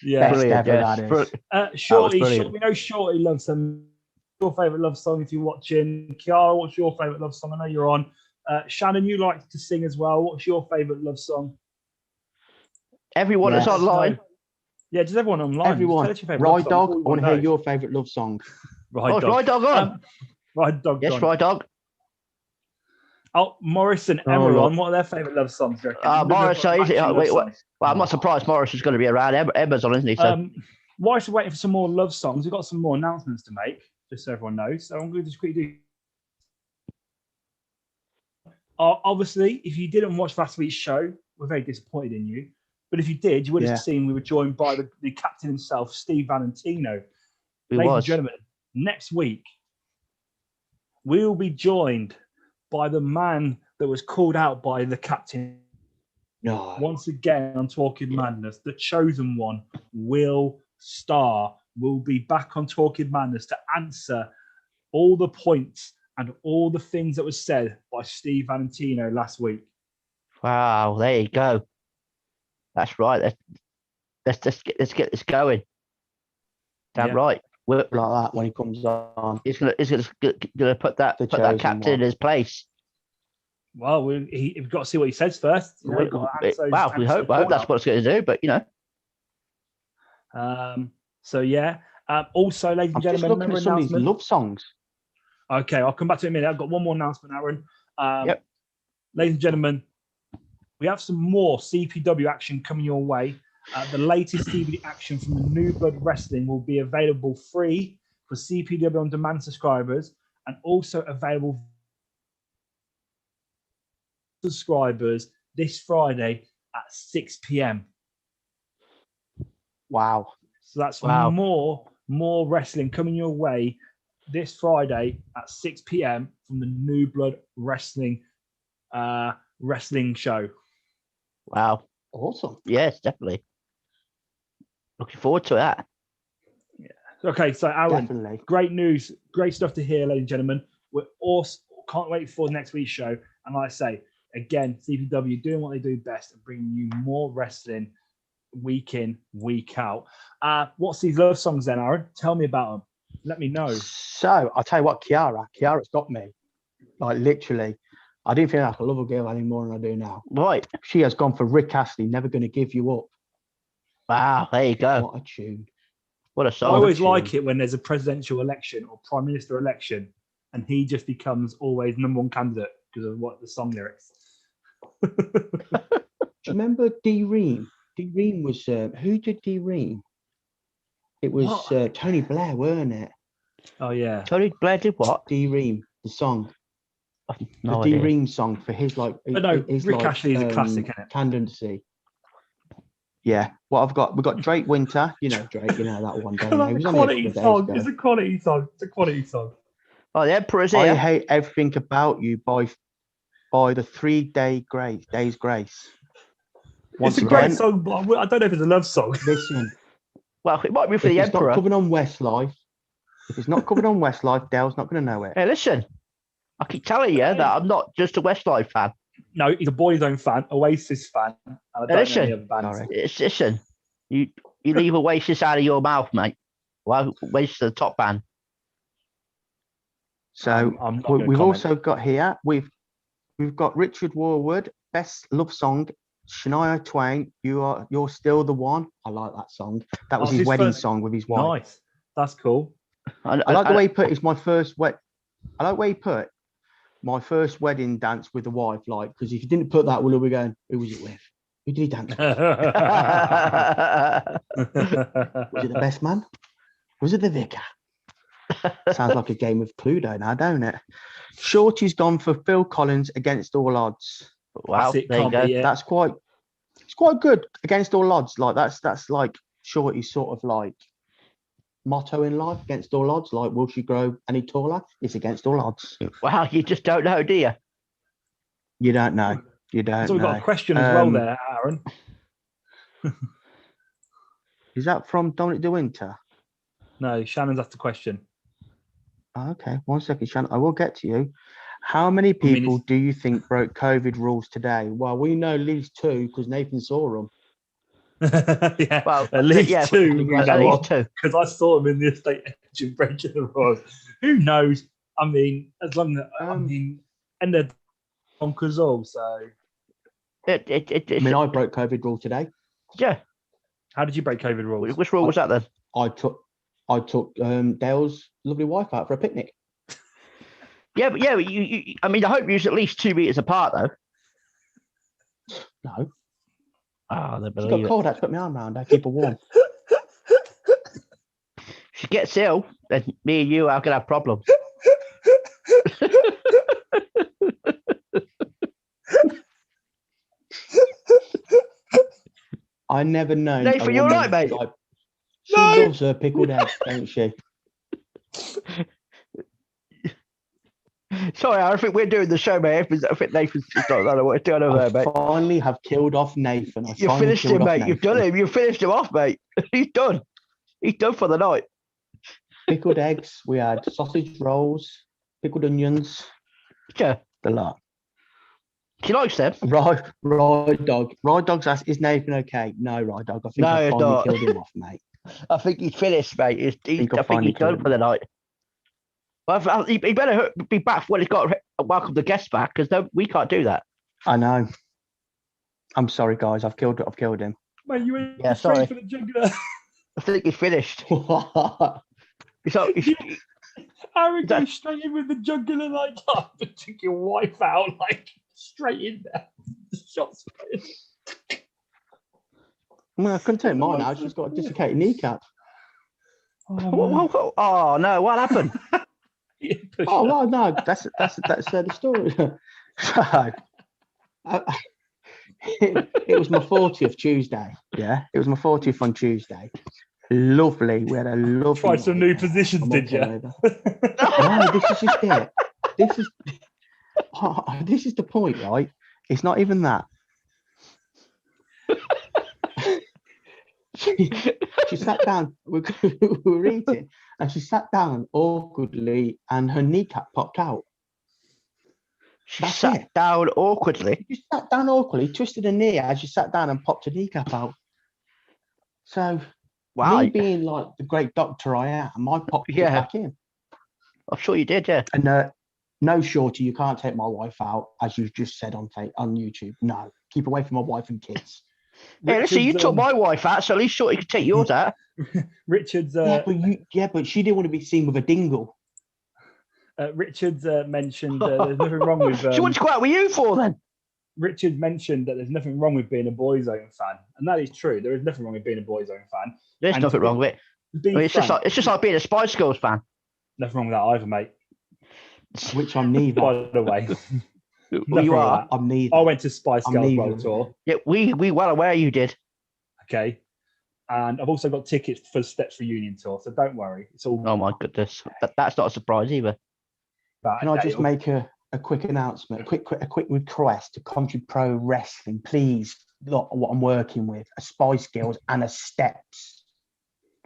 [SPEAKER 2] Yeah.
[SPEAKER 3] Best
[SPEAKER 4] Brilliant,
[SPEAKER 3] ever,
[SPEAKER 4] yes.
[SPEAKER 3] that is.
[SPEAKER 2] Shorty,
[SPEAKER 4] brilliant.
[SPEAKER 2] we know Shorty loves some. Your favourite love song if you're watching. Kiara, what's your favourite love song? I know you're on. Shannon, you like to sing as well. What's your favourite love song?
[SPEAKER 4] Everyone that's
[SPEAKER 3] Yes.
[SPEAKER 4] online.
[SPEAKER 2] Yeah, just everyone online. Just
[SPEAKER 3] Everyone.
[SPEAKER 2] tell us your favourite love
[SPEAKER 3] Ride
[SPEAKER 2] song.
[SPEAKER 3] Dog,
[SPEAKER 2] That's all
[SPEAKER 3] I
[SPEAKER 2] we
[SPEAKER 3] want to
[SPEAKER 2] wanna
[SPEAKER 3] hear
[SPEAKER 2] know.
[SPEAKER 3] your favourite love song.
[SPEAKER 2] Ride
[SPEAKER 4] Oh,
[SPEAKER 2] Dog.
[SPEAKER 4] Ride Dog on.
[SPEAKER 2] Ride Dog.
[SPEAKER 4] Yes,
[SPEAKER 2] gone.
[SPEAKER 4] Ride Dog.
[SPEAKER 2] Oh, Morris and
[SPEAKER 4] Oh,
[SPEAKER 2] Emma
[SPEAKER 4] Lord.
[SPEAKER 2] on. What are their favourite love songs? do you reckon?
[SPEAKER 4] Morris,
[SPEAKER 2] They've got
[SPEAKER 4] is it?
[SPEAKER 2] matching
[SPEAKER 4] Wait,
[SPEAKER 2] love
[SPEAKER 4] what?
[SPEAKER 2] songs.
[SPEAKER 4] Well, I'm not surprised Morris is going to be around. Emma's on, isn't he? So,
[SPEAKER 2] Whilst we're waiting for some more love songs, we've got some more announcements to make, just so everyone knows. So I'm going to just quickly do. Obviously, if you didn't watch last week's show, we're very disappointed in you. But if you did, you would have
[SPEAKER 3] Yeah.
[SPEAKER 2] seen we were joined by the captain himself, Steve Valentino.
[SPEAKER 4] he
[SPEAKER 2] Ladies
[SPEAKER 4] was.
[SPEAKER 2] and gentlemen, next week, we'll be joined by the man that was called out by the captain
[SPEAKER 3] No.
[SPEAKER 2] once again on Talking Madness. The chosen one, Will Starr, will be back on Talking Madness to answer all the points and all the things that was said by Steve Valentino last week.
[SPEAKER 4] Wow, there you go. That's right. Let's get this going. Damn
[SPEAKER 2] Yeah.
[SPEAKER 4] right. We're,
[SPEAKER 3] Like that when he comes on.
[SPEAKER 4] he's gonna put that
[SPEAKER 3] The
[SPEAKER 4] put that
[SPEAKER 3] chosen
[SPEAKER 4] captain in
[SPEAKER 3] one.
[SPEAKER 4] his place.
[SPEAKER 2] Well, we've got to see what he says first. You know,
[SPEAKER 4] We-
[SPEAKER 2] got to answer-
[SPEAKER 4] Wow, we
[SPEAKER 2] answer
[SPEAKER 4] hope
[SPEAKER 2] the
[SPEAKER 4] I hope that's
[SPEAKER 2] call
[SPEAKER 4] what it's going to do. But you know,
[SPEAKER 2] out. So yeah. Also, ladies
[SPEAKER 3] I'm
[SPEAKER 2] and
[SPEAKER 3] just
[SPEAKER 2] gentlemen,
[SPEAKER 3] looking
[SPEAKER 2] remember
[SPEAKER 3] at some of these
[SPEAKER 2] announcement.
[SPEAKER 3] love songs.
[SPEAKER 2] Okay, I'll come back to it in a minute. I've got one more announcement, Aaron.
[SPEAKER 4] Yep.
[SPEAKER 2] Ladies and gentlemen, we have some more CPW action coming your way. The latest DVD action from the New Blood Wrestling will be available free for CPW on demand subscribers and also available subscribers this Friday at 6 p.m.
[SPEAKER 3] Wow.
[SPEAKER 2] So that's
[SPEAKER 4] Wow.
[SPEAKER 2] more wrestling coming your way this Friday at 6 p.m. from the New Blood Wrestling wrestling show.
[SPEAKER 4] Wow.
[SPEAKER 3] Awesome.
[SPEAKER 4] Yes, definitely. Looking forward to that.
[SPEAKER 2] Okay, so Aaron,
[SPEAKER 3] Definitely.
[SPEAKER 2] great news, great stuff to hear, ladies and gentlemen. We're also can't wait for next week's show. And like I say, again, CPW doing what they do best and bringing you more wrestling week in, week out. What's these love songs then, Aaron? Tell me about them. Let me know.
[SPEAKER 3] So I'll tell you what, Kiara's got me. Like literally, I didn't feel like I love a girl any more than I do now.
[SPEAKER 4] Right.
[SPEAKER 3] She has gone for Rick Astley, Never Gonna Give You Up.
[SPEAKER 4] Wow. There you go.
[SPEAKER 3] What a tune.
[SPEAKER 4] What a
[SPEAKER 2] I
[SPEAKER 4] song.
[SPEAKER 2] always
[SPEAKER 3] tune.
[SPEAKER 2] like it when there's a presidential election or prime minister election and he just becomes always number one candidate because of what the song lyrics.
[SPEAKER 3] Do you remember D Ream? D Ream was who did D Ream? It was
[SPEAKER 2] What?
[SPEAKER 3] Tony Blair, weren't it?
[SPEAKER 2] Oh yeah.
[SPEAKER 4] Tony Blair did what?
[SPEAKER 3] D Ream, the song,
[SPEAKER 4] No
[SPEAKER 3] the D
[SPEAKER 4] idea.
[SPEAKER 3] Ream song for his like.
[SPEAKER 2] But no,
[SPEAKER 3] his,
[SPEAKER 2] Rick
[SPEAKER 3] like,
[SPEAKER 2] Astley is a classic, isn't it?
[SPEAKER 3] Candidacy. Yeah. What I've got, we've got Drake Winter. You know Drake. You know that one. Don't you? He was on here a couple of days ago.
[SPEAKER 2] It's a quality song. It's a quality song.
[SPEAKER 4] Oh, the Emperor's
[SPEAKER 3] I
[SPEAKER 4] here.
[SPEAKER 3] Hate Everything About You by the 3 Days Grace. Once
[SPEAKER 2] It's a great
[SPEAKER 3] again,
[SPEAKER 2] song, but I don't know if it's a love song.
[SPEAKER 3] listen.
[SPEAKER 4] Well, it might be for
[SPEAKER 3] If
[SPEAKER 4] the
[SPEAKER 3] it's not
[SPEAKER 4] Emperor.
[SPEAKER 3] covered on Westlife, Dale's not going to know it.
[SPEAKER 4] Hey, listen. I keep telling you that I'm not just a Westlife fan.
[SPEAKER 2] No, he's a Boyzone fan, Oasis fan, and I don't know
[SPEAKER 4] listen.
[SPEAKER 2] any other bands.
[SPEAKER 3] Sorry.
[SPEAKER 4] Listen. You leave Oasis out of your mouth, mate. Well, Oasis the top band.
[SPEAKER 3] So
[SPEAKER 2] I'm not gonna
[SPEAKER 3] we've
[SPEAKER 2] comment.
[SPEAKER 3] also got here, we've got Richard Warwood, Best Love Song, Shania Twain, You're Still the One. I like that song. That was
[SPEAKER 2] Oh,
[SPEAKER 3] his
[SPEAKER 2] his
[SPEAKER 3] wedding
[SPEAKER 2] first-
[SPEAKER 3] song with his wife.
[SPEAKER 2] Nice. That's cool.
[SPEAKER 3] I like the way he put it's my first I like the way he put my first wedding dance with the wife, like, because if you didn't put that, we'll be going, who was it with? Who did he dance with? Was it the best man? Was it the vicar? Sounds like a game of Cluedo now, don't it? Shorty's gone for Phil Collins, Against All Odds.
[SPEAKER 4] Wow,
[SPEAKER 2] That's it,
[SPEAKER 4] there you
[SPEAKER 2] can't
[SPEAKER 4] go.
[SPEAKER 2] be it.
[SPEAKER 3] That's it's quite good. Against All Odds, like that's like Shorty's sort of like motto in life. Against all odds, like, will she grow any taller? It's against all odds.
[SPEAKER 4] Wow, you just don't know, do you?
[SPEAKER 3] You don't know. You don't
[SPEAKER 2] So we've
[SPEAKER 3] know.
[SPEAKER 2] got a question as well
[SPEAKER 3] Um,
[SPEAKER 2] there, Aaron.
[SPEAKER 3] Is that from Dominic De Winter?
[SPEAKER 2] No, Shannon's asked a question.
[SPEAKER 3] Oh, okay, 1 second, Shannon. I will get to you. How many
[SPEAKER 2] mean,
[SPEAKER 3] people
[SPEAKER 2] it's-
[SPEAKER 3] do you think broke COVID rules today? Well, we know at least 2 because Nathan saw them.
[SPEAKER 2] Yeah,
[SPEAKER 4] Well,
[SPEAKER 2] at least
[SPEAKER 4] yeah,
[SPEAKER 2] two we
[SPEAKER 4] at
[SPEAKER 2] know
[SPEAKER 4] least
[SPEAKER 2] of,
[SPEAKER 4] two.
[SPEAKER 2] because I saw him in the estate agent breaking the rules. Who knows? I mean, as long as and they're bonkers all. So,
[SPEAKER 3] I mean, I broke COVID rule today.
[SPEAKER 4] yeah.
[SPEAKER 2] how did you break COVID rules?
[SPEAKER 4] Which rule was that then?
[SPEAKER 3] I took Dale's lovely wife out for a picnic.
[SPEAKER 4] Yeah, but you I mean, I hope you was at least 2 meters apart though.
[SPEAKER 3] No,
[SPEAKER 4] Oh, they
[SPEAKER 3] she
[SPEAKER 4] believe
[SPEAKER 3] got
[SPEAKER 4] it.
[SPEAKER 3] cold. I had to put my arm around her, keep her warm.
[SPEAKER 4] If she gets ill, then me and you are gonna have problems.
[SPEAKER 3] I never known.
[SPEAKER 4] Nathan,
[SPEAKER 3] a
[SPEAKER 4] you all
[SPEAKER 3] woman
[SPEAKER 4] right, mate?
[SPEAKER 3] like- She
[SPEAKER 2] No.
[SPEAKER 3] loves her pickled eggs, don't she?
[SPEAKER 4] Sorry, I think we're doing the show, mate. I think Nathan's just not know what he's doing over
[SPEAKER 3] I
[SPEAKER 4] there, mate.
[SPEAKER 3] finally have killed off Nathan.
[SPEAKER 4] You finished him, mate. You've done him. You finished him off, mate. He's done. He's done for the night.
[SPEAKER 3] Pickled eggs. We had sausage rolls, pickled onions,
[SPEAKER 4] Yeah.
[SPEAKER 3] the lot.
[SPEAKER 4] She likes them.
[SPEAKER 3] Ride dog. Ride dog's asked, is Nathan okay? No, Ride dog. I think
[SPEAKER 4] No,
[SPEAKER 3] I
[SPEAKER 4] he's
[SPEAKER 3] finally
[SPEAKER 4] not.
[SPEAKER 3] killed him off, mate.
[SPEAKER 4] I think he's finished, mate. I think
[SPEAKER 3] finally
[SPEAKER 4] he's done
[SPEAKER 3] killed
[SPEAKER 4] for the night. Well, he better be back when he's got welcome the guests back, because we can't do that.
[SPEAKER 3] I know. I'm sorry, guys. I've killed him.
[SPEAKER 2] Mate, you went
[SPEAKER 4] Yeah,
[SPEAKER 2] straight
[SPEAKER 4] sorry.
[SPEAKER 2] for the jugular.
[SPEAKER 4] I think he's finished.
[SPEAKER 3] What?
[SPEAKER 4] So,
[SPEAKER 2] Aaron
[SPEAKER 4] That-
[SPEAKER 2] goes straight in with the jugular like that, but took your wife out like straight in there. Shots fired.
[SPEAKER 3] I mean, I couldn't take mine out. She's got a dislocated kneecap.
[SPEAKER 4] Oh, no, what happened?
[SPEAKER 3] Oh well, no, that's the story. So, it was my 40th Tuesday. Yeah, it was my 40th on Tuesday. Lovely. We had a lovely.
[SPEAKER 2] Tried some new
[SPEAKER 3] night.
[SPEAKER 2] positions,
[SPEAKER 3] I'm
[SPEAKER 2] did
[SPEAKER 3] okay
[SPEAKER 2] you?
[SPEAKER 3] over. No, this is just it. This is the point, right? It's not even that. She sat down. We were eating, and she sat down awkwardly, and her kneecap popped out.
[SPEAKER 4] She
[SPEAKER 3] That's
[SPEAKER 4] sat
[SPEAKER 3] it.
[SPEAKER 4] down awkwardly.
[SPEAKER 3] She sat down awkwardly, twisted her knee as she sat down, and popped her kneecap out. So,
[SPEAKER 4] Wow.
[SPEAKER 3] me being like the great doctor I am, I popped it
[SPEAKER 4] Yeah.
[SPEAKER 3] back in.
[SPEAKER 4] I'm sure you did, yeah.
[SPEAKER 3] And no, Shorty, you can't take my wife out, as you've just said on YouTube. No, keep away from my wife and kids.
[SPEAKER 4] Hey, listen, you took my wife out, so at least Shorty could take yours out.
[SPEAKER 2] Richard's
[SPEAKER 3] but she didn't want to be seen with a dingle.
[SPEAKER 2] Richard's mentioned there's nothing wrong with.
[SPEAKER 4] She wanted to go out with you for then.
[SPEAKER 2] Richard mentioned that there's nothing wrong with being a Boyzone fan, and that is true. There is nothing wrong with being a Boyzone fan.
[SPEAKER 4] There's
[SPEAKER 2] And
[SPEAKER 4] nothing
[SPEAKER 2] to
[SPEAKER 4] wrong with it.
[SPEAKER 2] be
[SPEAKER 4] I mean, it's
[SPEAKER 2] frank,
[SPEAKER 4] just like being a Spice Girls fan.
[SPEAKER 2] nothing wrong with that either, mate.
[SPEAKER 3] Which I'm neither.
[SPEAKER 2] By the way,
[SPEAKER 4] Well,
[SPEAKER 2] nothing
[SPEAKER 4] you
[SPEAKER 2] wrong with
[SPEAKER 4] are.
[SPEAKER 2] that.
[SPEAKER 3] I'm neither.
[SPEAKER 2] I went to Spice
[SPEAKER 3] I'm
[SPEAKER 2] Girls
[SPEAKER 3] neither.
[SPEAKER 2] World Tour.
[SPEAKER 4] Yeah, we well aware you did.
[SPEAKER 2] Okay, and I've also got tickets for Steps Reunion Tour, so don't worry. It's all.
[SPEAKER 4] Oh my goodness, that's not a surprise either.
[SPEAKER 2] about
[SPEAKER 3] Can I just
[SPEAKER 2] Dale.
[SPEAKER 3] make a quick announcement, a quick request to Country Pro Wrestling? Please, look what I'm working with: a Spice Girls and a Steps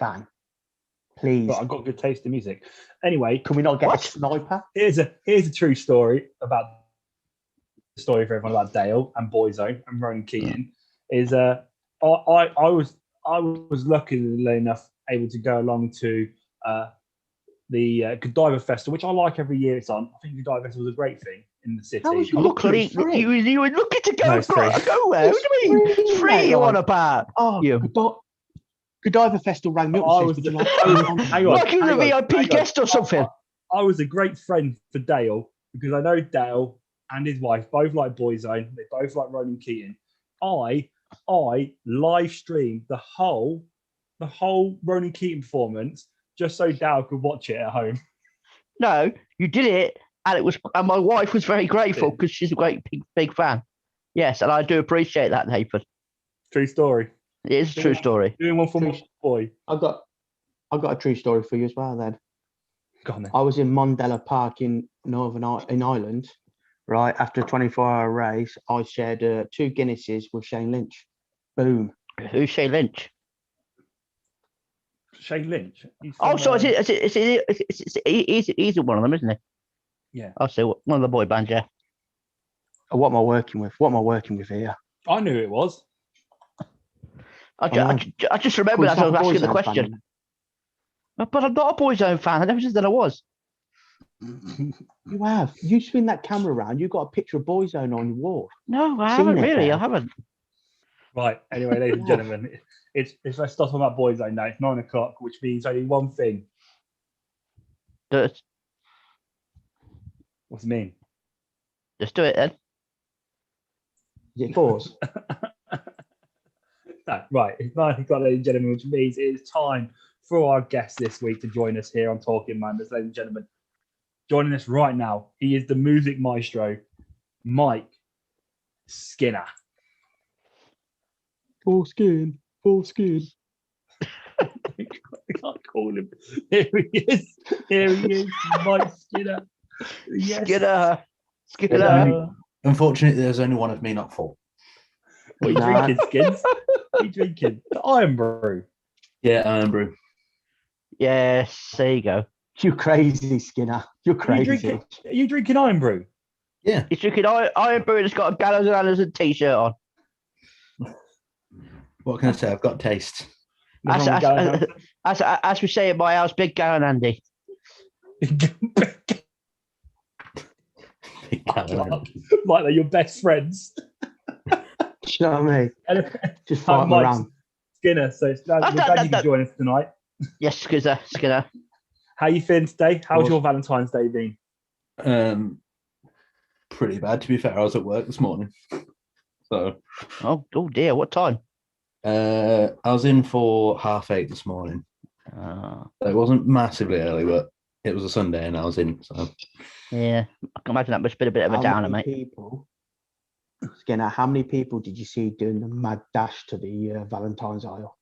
[SPEAKER 3] fan. Please,
[SPEAKER 2] But I've got good taste in music. Anyway,
[SPEAKER 3] can we not get
[SPEAKER 4] What?
[SPEAKER 3] a sniper?
[SPEAKER 2] here's a true story about the story for everyone about Dale and Boyzone and Ronan Keating. Is I was luckily enough able to go along to the Godiva Festival, which I like every year. It's on. I think Godiva Festival was a great thing in the city.
[SPEAKER 3] How was your-
[SPEAKER 4] Luckily,
[SPEAKER 3] free.
[SPEAKER 4] you were looking to go,
[SPEAKER 2] No, it's free.
[SPEAKER 4] go there. What do you mean?
[SPEAKER 3] It's
[SPEAKER 4] It's
[SPEAKER 3] free,
[SPEAKER 4] free. You
[SPEAKER 3] mate,
[SPEAKER 4] on about?
[SPEAKER 3] Oh,
[SPEAKER 4] Yeah.
[SPEAKER 3] Godiva Festival rang me up
[SPEAKER 2] I
[SPEAKER 3] and
[SPEAKER 2] was
[SPEAKER 3] says,
[SPEAKER 2] the-
[SPEAKER 3] "Would you
[SPEAKER 2] I was-
[SPEAKER 3] like to come
[SPEAKER 2] hang on.
[SPEAKER 4] Like you was a
[SPEAKER 2] hang on,
[SPEAKER 4] VIP
[SPEAKER 2] hang on.
[SPEAKER 4] guest or something.
[SPEAKER 2] I was a great friend for Dale because I know Dale and his wife both like Boyzone. They both like Ronan Keating. I live streamed the whole Ronan Keating performance just so Dale could watch it at home.
[SPEAKER 4] No, you did it, and my wife was very grateful because she's a great big fan. Yes, and I do appreciate that, Nathan.
[SPEAKER 2] True story.
[SPEAKER 4] It is a true story.
[SPEAKER 2] Doing one for my boy.
[SPEAKER 3] I've got a true story for you as well. Then
[SPEAKER 2] Go on then.
[SPEAKER 3] I was in Mondella Park in Ireland, right after a 24-hour race. I shared 2 Guinnesses with Shane Lynch. Boom.
[SPEAKER 4] Who's Shane Lynch?
[SPEAKER 2] Shane Lynch. He's
[SPEAKER 4] Oh,
[SPEAKER 2] from,
[SPEAKER 4] so he's one of them, isn't he?
[SPEAKER 2] Yeah.
[SPEAKER 4] I'll say one of the boy bands, yeah.
[SPEAKER 3] What am I working with? What am I working with here?
[SPEAKER 2] I knew who it was.
[SPEAKER 4] I just remembered as I was asking the question. But I'm not a Boyzone fan. I never said that I was.
[SPEAKER 3] You have. You spin that camera around. You've got a picture of Boyzone on your wall.
[SPEAKER 4] No, I
[SPEAKER 3] Seen
[SPEAKER 4] haven't
[SPEAKER 3] it,
[SPEAKER 4] really.
[SPEAKER 3] Dale.
[SPEAKER 4] I haven't.
[SPEAKER 2] Right. Anyway, ladies and gentlemen, it's let's stop talking about Boyzone now. It's 9 o'clock, which means only one thing.
[SPEAKER 4] Just
[SPEAKER 2] What's it mean?
[SPEAKER 4] do it then.
[SPEAKER 3] Is it pause?
[SPEAKER 2] No, right, it's 9 o'clock, ladies and gentlemen, which means it is time for our guest this week to join us here on Talking Madness, ladies and gentlemen. Joining us right now, he is the music maestro, Mike Skinner.
[SPEAKER 3] Full skin.
[SPEAKER 2] I can't call him. Here he is. Here he is, Mike Skinner. Yes.
[SPEAKER 4] Skinner.
[SPEAKER 5] Unfortunately, there's only one of me, not full.
[SPEAKER 2] What are you
[SPEAKER 3] Nah.
[SPEAKER 2] drinking, Skins? What are you drinking? The Iron Brew.
[SPEAKER 5] Yeah, Iron Brew.
[SPEAKER 4] Yes, there you go.
[SPEAKER 3] You're crazy, Skinner. You're
[SPEAKER 2] Are you
[SPEAKER 3] crazy.
[SPEAKER 2] drinking Iron Brew?
[SPEAKER 5] Yeah.
[SPEAKER 4] He's drinking Iron Brew that's got a Gallows and Anderson t-shirt on.
[SPEAKER 5] What can I say? I've got taste.
[SPEAKER 2] Nothing wrong with Gallagher.
[SPEAKER 4] As we say at my house, Big Gary and Andy.
[SPEAKER 2] Like they're your best friends.
[SPEAKER 3] Do you know what I mean?
[SPEAKER 2] Anyway,
[SPEAKER 3] Just fight
[SPEAKER 2] Mike
[SPEAKER 3] around.
[SPEAKER 2] Skinner. So it's glad, we're glad you could join us tonight.
[SPEAKER 4] Yes, Skinner.
[SPEAKER 2] How you feeling today? How's
[SPEAKER 5] Awesome.
[SPEAKER 2] your Valentine's Day been?
[SPEAKER 5] Pretty bad, to be fair. I was at work this morning. So
[SPEAKER 4] Oh dear, what time?
[SPEAKER 5] I was in for 8:30 this morning.
[SPEAKER 4] Uh,
[SPEAKER 5] So it wasn't massively early, but it was a Sunday and I was in. So
[SPEAKER 4] yeah, I can imagine that must have been a bit of a
[SPEAKER 3] How
[SPEAKER 4] downer,
[SPEAKER 3] many
[SPEAKER 4] mate.
[SPEAKER 3] people? Skinner, how many people did you see doing the mad dash to the Valentine's aisle?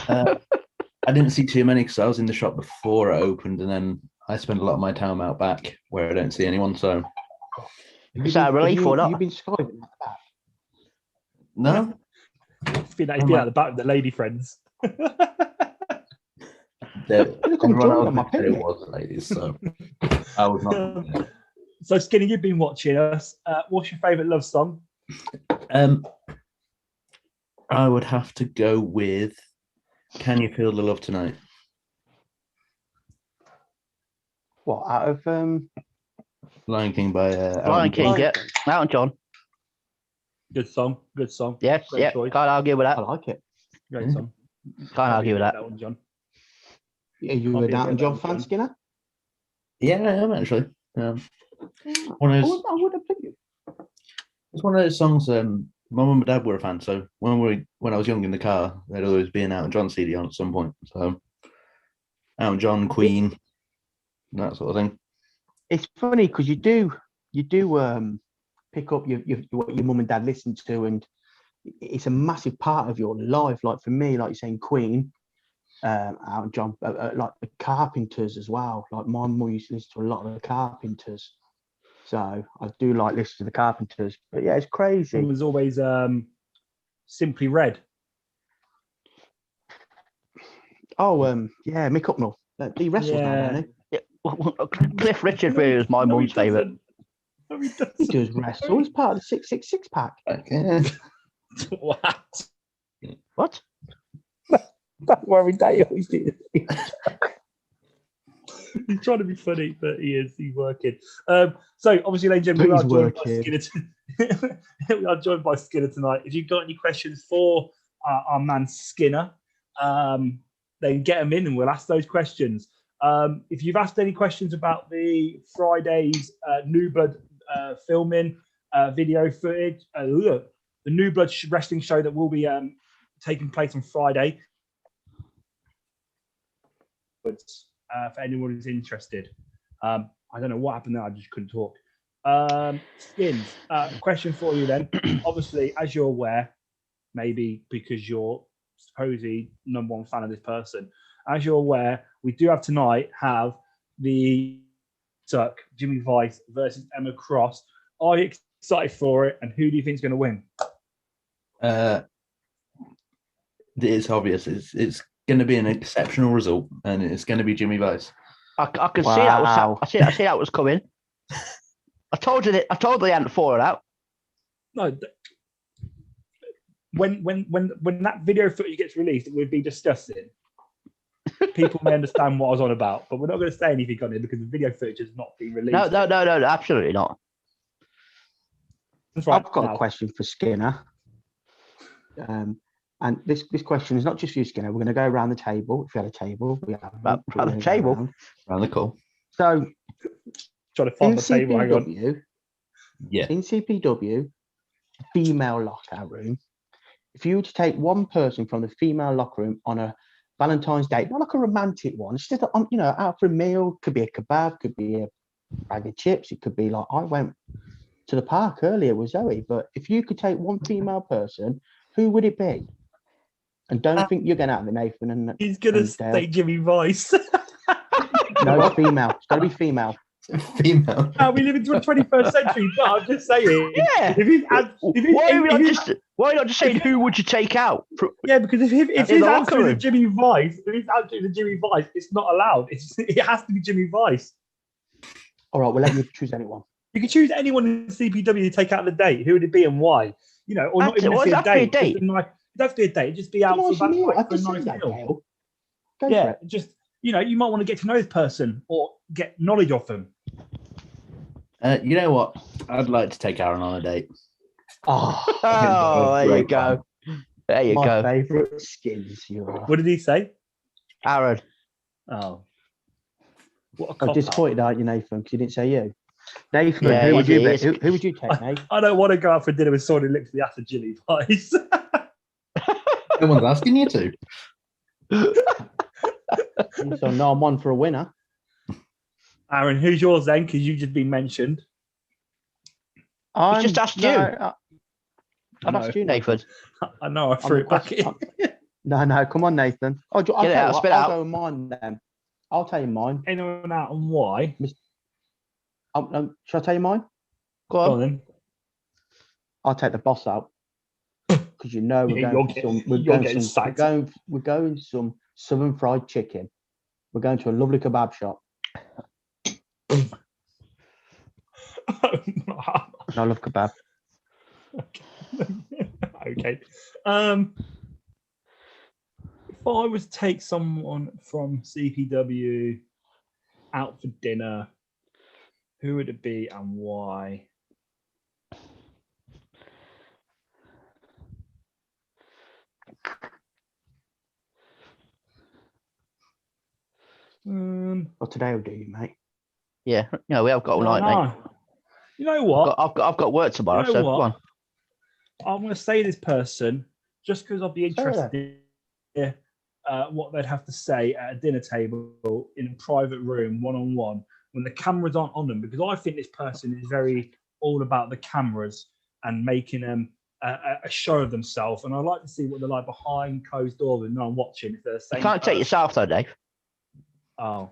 [SPEAKER 5] I didn't see too many because I was in the shop before it opened, and then I spend a lot of my time out back where I don't see anyone. So
[SPEAKER 3] Have
[SPEAKER 4] Is that a relief or not?
[SPEAKER 3] You've been skiving at the back.
[SPEAKER 5] no,
[SPEAKER 2] It's been out the back with the lady friends.
[SPEAKER 3] Look, I'm
[SPEAKER 5] everyone
[SPEAKER 3] joining
[SPEAKER 5] else
[SPEAKER 3] my
[SPEAKER 5] said it
[SPEAKER 3] picnic.
[SPEAKER 5] was ladies, so I was not.
[SPEAKER 2] So, Skinny, you've been watching us. What's your favourite love song?
[SPEAKER 5] I would have to go with "Can You Feel the Love Tonight."
[SPEAKER 3] What out of
[SPEAKER 5] Lion King by
[SPEAKER 4] Lion
[SPEAKER 5] Elton
[SPEAKER 4] King,
[SPEAKER 5] John.
[SPEAKER 4] yeah. Elton John.
[SPEAKER 2] Good song. Good song.
[SPEAKER 4] Yes,
[SPEAKER 2] Great
[SPEAKER 4] yeah.
[SPEAKER 2] choice.
[SPEAKER 4] Can't argue with
[SPEAKER 3] I
[SPEAKER 4] that.
[SPEAKER 3] like it.
[SPEAKER 2] Great song.
[SPEAKER 4] Can't argue with that.
[SPEAKER 2] That one, John.
[SPEAKER 3] Are you
[SPEAKER 2] Can't
[SPEAKER 3] an
[SPEAKER 2] be a
[SPEAKER 3] Elton
[SPEAKER 2] bit
[SPEAKER 3] John
[SPEAKER 2] of
[SPEAKER 3] fan,
[SPEAKER 2] Elton John.
[SPEAKER 3] Skinner?
[SPEAKER 5] Yeah, I am actually. One
[SPEAKER 3] I
[SPEAKER 5] of those,
[SPEAKER 3] would have picked you.
[SPEAKER 5] it's one of those songs. My mum and dad were a fan, so when I was young in the car, there'd always be an Elton John CD on at some point. So Elton John, Queen, that sort of thing.
[SPEAKER 3] It's funny because you do pick up what your mum and dad listen to, and it's a massive part of your life. Like for me, like you're saying, Queen, Elton John, like the Carpenters as well. Like my mum used to listen to a lot of the Carpenters, so I do like listening to the Carpenters. But yeah, it's
[SPEAKER 2] It
[SPEAKER 3] crazy.
[SPEAKER 2] was always Simply Red.
[SPEAKER 3] Oh, yeah, Mick Hucknall. He wrestles now,
[SPEAKER 2] Yeah.
[SPEAKER 3] doesn't he?
[SPEAKER 4] Cliff Richard really was my
[SPEAKER 2] No, he
[SPEAKER 4] mum's favourite.
[SPEAKER 2] doesn't. No, he
[SPEAKER 3] He
[SPEAKER 2] doesn't.
[SPEAKER 3] does wrestle. He's part of the 666 pack.
[SPEAKER 5] Yeah.
[SPEAKER 2] What?
[SPEAKER 4] What?
[SPEAKER 3] Don't worry, Dale. He's
[SPEAKER 2] He's trying to be funny, but he is. He's working. So obviously, ladies and gentlemen,
[SPEAKER 3] He's
[SPEAKER 2] we are joined by
[SPEAKER 3] working.
[SPEAKER 2] Skinner. We are joined by Skinner tonight. If you've got any questions for our man Skinner, then get them in, and we'll ask those questions. If you've asked any questions about the Friday's New Blood filming video footage, the New Blood wrestling show that will be taking place on Friday. For anyone who's interested. I don't know what happened there. I just couldn't talk. Skins, question for you then. Obviously, as you're aware, maybe because you're supposedly number one fan of this person, as you're aware, we do have tonight the Tuck, Jimmy Vice versus Emma Cross. Are you excited for it? And who do you think is going to win?
[SPEAKER 5] It's obvious. It's going to be an exceptional result, and it's going to be Jimmy Vice.
[SPEAKER 4] I can see that was.
[SPEAKER 3] Wow.
[SPEAKER 4] I see that was coming. I told you that. I told you they hadn't fallen out.
[SPEAKER 2] No. When that video footage gets released, it would be disgusting. People may understand what I was on about, but we're not going to say anything on it because the video footage has not been released.
[SPEAKER 4] No, absolutely not.
[SPEAKER 2] That's right.
[SPEAKER 3] I've got
[SPEAKER 2] now.
[SPEAKER 3] a question for Skinner. And this question is not just for you, Skinner. We're going to go around the table. If we had a table, we have
[SPEAKER 4] Around the table?
[SPEAKER 5] Around the call.
[SPEAKER 3] So
[SPEAKER 2] Trying to
[SPEAKER 3] in
[SPEAKER 2] find the table. Hang on.
[SPEAKER 3] CPW,
[SPEAKER 5] Yeah.
[SPEAKER 3] in CPW, female lockout room. If you were to take one person from the female locker room on a Valentine's date, not like a romantic one, just out for a meal, could be a kebab, could be a bag of chips, it could be like I went to the park earlier with Zoe. But if you could take one female person, who would it be? And don't think you're going out of it, Nathan. And
[SPEAKER 2] He's going to
[SPEAKER 3] and Dale.
[SPEAKER 2] say Jimmy Vice.
[SPEAKER 3] No, it's female. It's got to be female.
[SPEAKER 5] Female.
[SPEAKER 2] We live into the 21st century, but I'm just saying.
[SPEAKER 4] Yeah. Why not just saying who would you take out?
[SPEAKER 2] Yeah, because if
[SPEAKER 4] In
[SPEAKER 2] his
[SPEAKER 4] the locker
[SPEAKER 2] answer is a
[SPEAKER 4] room.
[SPEAKER 2] Jimmy Vice, it's not allowed. It has to be Jimmy Vice.
[SPEAKER 3] All right, we'll let you choose anyone.
[SPEAKER 2] You can choose anyone in CPW to take out on the date. Who would it be and why? Or not even
[SPEAKER 4] Why does
[SPEAKER 2] necessarily
[SPEAKER 4] it have to be a
[SPEAKER 2] Just a nice, it does have to be a date. Just be out
[SPEAKER 3] Nice
[SPEAKER 2] for
[SPEAKER 3] meal.
[SPEAKER 2] a
[SPEAKER 3] I've just
[SPEAKER 2] nice
[SPEAKER 3] said that,
[SPEAKER 2] meal.
[SPEAKER 3] Dale. Go for
[SPEAKER 2] Yeah,
[SPEAKER 3] it.
[SPEAKER 2] just you might want to get to know this person or get knowledge of them.
[SPEAKER 5] You know what? I'd like to take Aaron on a date.
[SPEAKER 3] Oh,
[SPEAKER 4] Oh, there you
[SPEAKER 5] Great
[SPEAKER 4] go. There you
[SPEAKER 3] my
[SPEAKER 4] go.
[SPEAKER 3] favourite skins. You are.
[SPEAKER 2] What did he say?
[SPEAKER 4] Aaron.
[SPEAKER 2] Oh, what a
[SPEAKER 3] I'm
[SPEAKER 2] cop-out.
[SPEAKER 3] disappointed, aren't you, Nathan? Because you didn't say you. Nathan,
[SPEAKER 4] Yeah,
[SPEAKER 3] who would
[SPEAKER 4] he
[SPEAKER 3] you be?
[SPEAKER 4] is.
[SPEAKER 3] Who would you take, Nathan?
[SPEAKER 2] I don't want to go out for dinner with someone who licks the ass of Jimmy Vice.
[SPEAKER 5] No one's asking you to.
[SPEAKER 3] So no, I'm on for a winner.
[SPEAKER 2] Aaron, who's yours then? Because you've just been mentioned.
[SPEAKER 3] I'm,
[SPEAKER 4] just asked you.
[SPEAKER 3] I've asked you,
[SPEAKER 4] Nathan.
[SPEAKER 2] I know, I threw it back in.
[SPEAKER 3] No, come on, Nathan. I'll
[SPEAKER 4] Get it out, spit
[SPEAKER 3] I'll
[SPEAKER 4] out.
[SPEAKER 3] go with mine then. I'll tell you mine.
[SPEAKER 2] Anyone out and why?
[SPEAKER 3] Shall I tell you mine?
[SPEAKER 4] Go
[SPEAKER 2] Go on
[SPEAKER 4] on.
[SPEAKER 2] then.
[SPEAKER 3] I'll take the boss out because you know we're
[SPEAKER 2] Yeah,
[SPEAKER 3] going
[SPEAKER 2] you're
[SPEAKER 3] for some.
[SPEAKER 2] getting-
[SPEAKER 3] We're
[SPEAKER 2] you're
[SPEAKER 3] going
[SPEAKER 2] getting
[SPEAKER 3] some.
[SPEAKER 2] sacked.
[SPEAKER 3] We're going some southern fried chicken. We're going to a lovely kebab shop. And I love kebab.
[SPEAKER 2] Okay. If I was to take someone from CPW out for dinner, who would it be and why?
[SPEAKER 3] Well, today will do you, mate.
[SPEAKER 4] Yeah, we have got all
[SPEAKER 2] I
[SPEAKER 4] night, mate.
[SPEAKER 2] know. You know what?
[SPEAKER 4] I've got work tomorrow,
[SPEAKER 2] You know
[SPEAKER 4] so
[SPEAKER 2] what?
[SPEAKER 4] go on.
[SPEAKER 2] I'm going to say this person just because I'd be
[SPEAKER 3] Say that.
[SPEAKER 2] interested in what they'd have to say at a dinner table in a private room, one-on-one, when the cameras aren't on them, because I think this person is very all about the cameras and making them a show of themselves. And I'd like to see what they're like behind closed doors when no one watching. If they're the same
[SPEAKER 4] You can't take
[SPEAKER 2] person.
[SPEAKER 4] yourself, though, Dave.
[SPEAKER 2] Oh.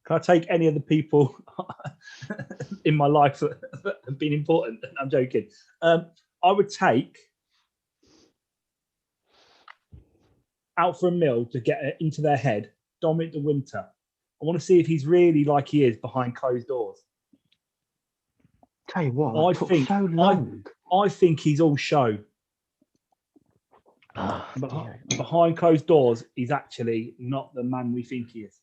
[SPEAKER 2] Can I take any of the people in my life that have been important? I'm joking. I would take out for a meal to get it into their head, Dominic de Winter. I want to see if he's really like he is behind closed doors.
[SPEAKER 3] Tell you what,
[SPEAKER 2] I
[SPEAKER 3] that took
[SPEAKER 2] think-
[SPEAKER 3] so long.
[SPEAKER 2] I think he's all show.
[SPEAKER 4] Oh,
[SPEAKER 2] Behind closed doors, he's actually not the man we think he is.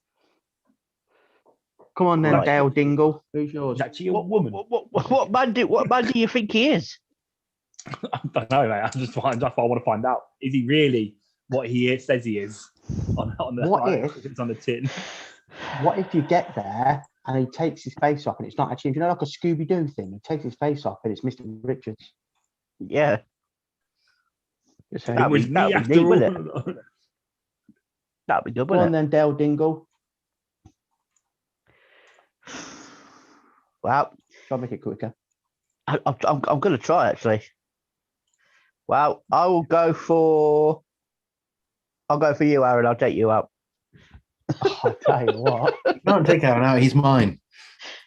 [SPEAKER 3] Come on then,
[SPEAKER 4] Right.
[SPEAKER 3] Dale Dingle. Who's yours?
[SPEAKER 2] He's actually a
[SPEAKER 4] what,
[SPEAKER 2] woman.
[SPEAKER 4] what man do you think he is?
[SPEAKER 2] I don't know, mate. That's what I want to find out. Is he really what he says he is on the
[SPEAKER 3] What
[SPEAKER 2] like,
[SPEAKER 3] if-
[SPEAKER 2] it's on the tin?
[SPEAKER 3] What if you get there and he takes his face off and it's not actually, you know, like a Scooby Doo thing? He takes his face off and it's Mr. Richards.
[SPEAKER 4] Yeah.
[SPEAKER 3] Just say,
[SPEAKER 4] That'd
[SPEAKER 2] It was
[SPEAKER 4] be-
[SPEAKER 2] me
[SPEAKER 4] that'd be
[SPEAKER 2] after
[SPEAKER 4] neat,
[SPEAKER 2] all.
[SPEAKER 4] wouldn't That'd be good,
[SPEAKER 3] Come on
[SPEAKER 4] wouldn't it?
[SPEAKER 3] then, Dale Dingle.
[SPEAKER 4] Wow.
[SPEAKER 3] Try to make it quicker.
[SPEAKER 4] I'm going to try, actually. Well, I'll go for you, Aaron. I'll take you out.
[SPEAKER 3] I'll tell you what.
[SPEAKER 5] Don't take Aaron out. He's mine.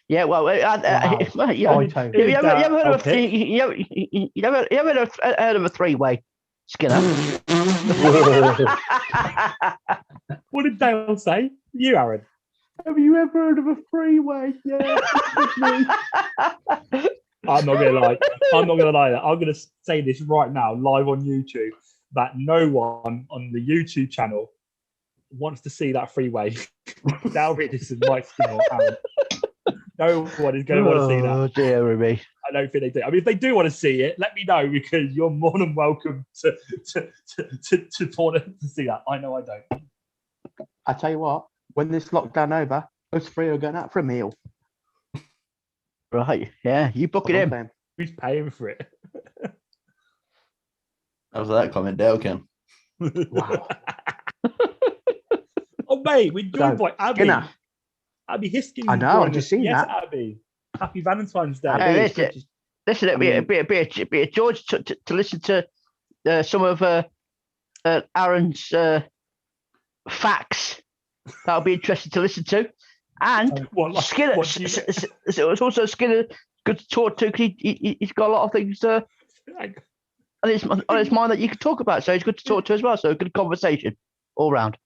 [SPEAKER 4] Yeah, well,
[SPEAKER 3] Wow.
[SPEAKER 4] you
[SPEAKER 3] I tell you.
[SPEAKER 4] you ever heard of
[SPEAKER 2] Okay.
[SPEAKER 4] you ever heard of a three-way, Skinner?
[SPEAKER 2] What did Dale say? You, Aaron.
[SPEAKER 3] Have you ever heard of a freeway? Yeah.
[SPEAKER 2] I'm not gonna lie. I'm not gonna lie. I'm gonna say this right now, live on YouTube, that no one on the YouTube channel wants to see that freeway. Dale Richardson, Mike Skinner, Aaron. No one is going to want to see that.
[SPEAKER 4] Oh, dear me.
[SPEAKER 2] I don't think they do. I mean, if they do want to see it, let me know because you're more than welcome to want to see that. I know I don't.
[SPEAKER 3] I tell you what, when this lockdown over, us three are going out for a meal.
[SPEAKER 4] Right, yeah, you book it in.
[SPEAKER 3] Then.
[SPEAKER 2] Who's paying for it?
[SPEAKER 5] After that comment, Dale can.
[SPEAKER 3] Wow.
[SPEAKER 2] Oh, mate, we're
[SPEAKER 3] So,
[SPEAKER 2] joined by Abby.
[SPEAKER 3] Skinner.
[SPEAKER 2] Abby Hiskins.
[SPEAKER 3] I know, I've
[SPEAKER 2] joined
[SPEAKER 3] just
[SPEAKER 2] us.
[SPEAKER 3] seen
[SPEAKER 2] yes,
[SPEAKER 3] that.
[SPEAKER 2] Abby. Happy Valentine's Day.
[SPEAKER 3] Abby,
[SPEAKER 4] Yeah,
[SPEAKER 3] it's good
[SPEAKER 4] it's Listen, it'd be a George to listen to some of Aaron's facts. That'll be interesting to listen to. And
[SPEAKER 2] What, like,
[SPEAKER 4] Skinner,
[SPEAKER 2] what do you-
[SPEAKER 4] it was also Skinner good to talk to because he's got a lot of things on his mind that you can talk about. So he's good to talk to as well. So good conversation all round.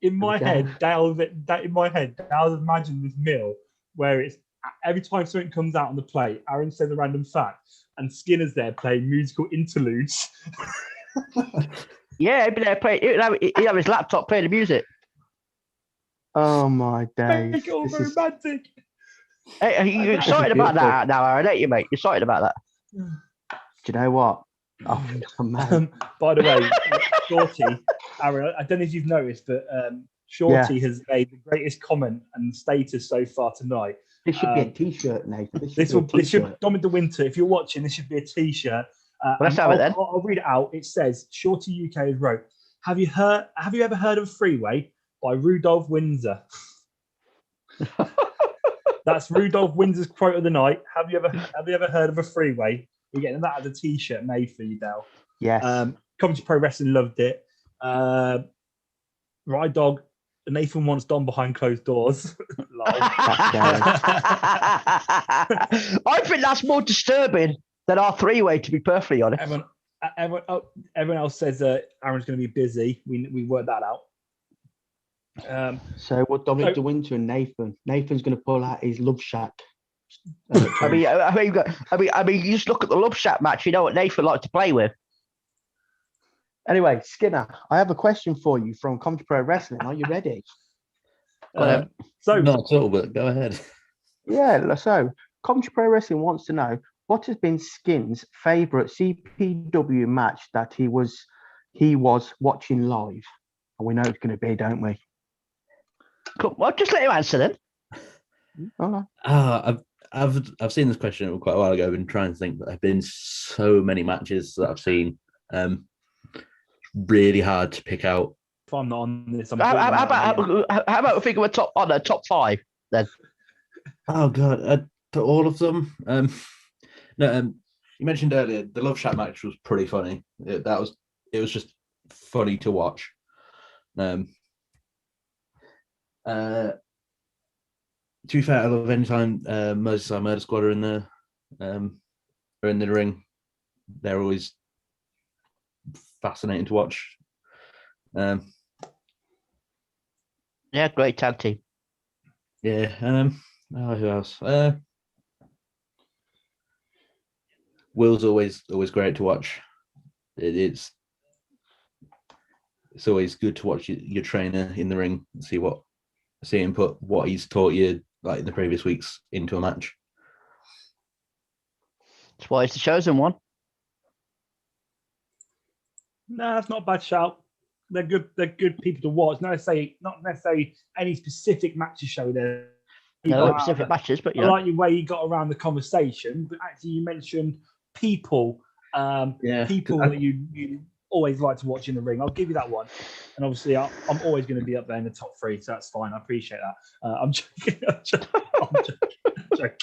[SPEAKER 2] in my
[SPEAKER 3] There we
[SPEAKER 2] head, Dale's imagined this meal where it's every time something comes out on the plate, Aaron says a random fact, and Skinner's there playing musical interludes.
[SPEAKER 4] Yeah, he'd be there playing. He'd have his laptop playing the music.
[SPEAKER 3] Oh my days.
[SPEAKER 2] Make it all
[SPEAKER 3] This is-
[SPEAKER 2] romantic.
[SPEAKER 4] Hey, are you excited about that now, Aaron? Ain't you, mate? You're excited about that?
[SPEAKER 3] Do you know what? Oh, man.
[SPEAKER 2] By the way, Shorty, Aaron, I don't know if you've noticed, but Shorty has made the greatest comment and status so far tonight
[SPEAKER 3] This should be a T-shirt, Nathan. This
[SPEAKER 2] This
[SPEAKER 3] should
[SPEAKER 2] will
[SPEAKER 3] be a
[SPEAKER 2] this should
[SPEAKER 3] T-shirt.
[SPEAKER 2] Dominic de Winter. If you're watching, this should be a T-shirt.
[SPEAKER 4] let's
[SPEAKER 2] And
[SPEAKER 4] have it then.
[SPEAKER 2] I'll read it out. It says, "Shorty UK has wrote, Have you ever heard of Freeway by Rudolph Windsor?" That's Rudolph Windsor's quote of the night. Have you ever heard of a freeway? You're getting that as a T-shirt made for you, Dale.
[SPEAKER 3] Yes.
[SPEAKER 2] Commentary Pro Wrestling loved it. Ride Dog, Nathan wants Don behind closed doors. Lol.
[SPEAKER 4] I think that's more disturbing than our three-way, to be perfectly honest.
[SPEAKER 2] Everyone else says Aaron's going to be busy. We worked that out.
[SPEAKER 3] So what Dominic de Winter and Nathan? Nathan's going to pull out his Love Shack.
[SPEAKER 4] I mean, you just look at the Love Shack match. You know what Nathan liked to play with.
[SPEAKER 3] Anyway, Skinner, I have a question for you from Comedy Pro Wrestling. Are you ready?
[SPEAKER 2] So
[SPEAKER 5] Not at all, but go ahead.
[SPEAKER 3] Yeah. So Comedy Pro Wrestling wants to know what has been Skin's favourite CPW match that he was watching live. And we know it's going to be, don't we?
[SPEAKER 4] Cool. Well, just let him answer then.
[SPEAKER 3] Oh, no.
[SPEAKER 5] I've seen this question quite a while ago. I've been trying to think, but there have been so many matches that I've seen. Really hard to pick out.
[SPEAKER 2] if I'm not on this, I'm
[SPEAKER 4] How
[SPEAKER 2] doing that.
[SPEAKER 4] about we think of a top five then?
[SPEAKER 5] Oh god, to all of them. You mentioned earlier the Love Shack match was pretty funny. It was just funny to watch. To be fair, I love any time Merseyside Murder Squad are in the ring. They're always fascinating to watch.
[SPEAKER 4] Yeah, great tag team.
[SPEAKER 5] Yeah. Who else? Will's always great to watch. It's always good to watch your trainer in the ring and see him put what he's taught you like in the previous weeks into a match.
[SPEAKER 4] That's why it's the chosen one.
[SPEAKER 2] No, that's not a bad shout. They're good. They're good people to watch. Not necessarily any specific matches show there.
[SPEAKER 4] No specific matches, but
[SPEAKER 2] I like your way you got around the conversation. But actually, you mentioned people. People that you always like to watch in the ring. I'll give you that one. And obviously, I'm always going to be up there in the top three, so that's fine. I appreciate that. I'm joking. I'm joking.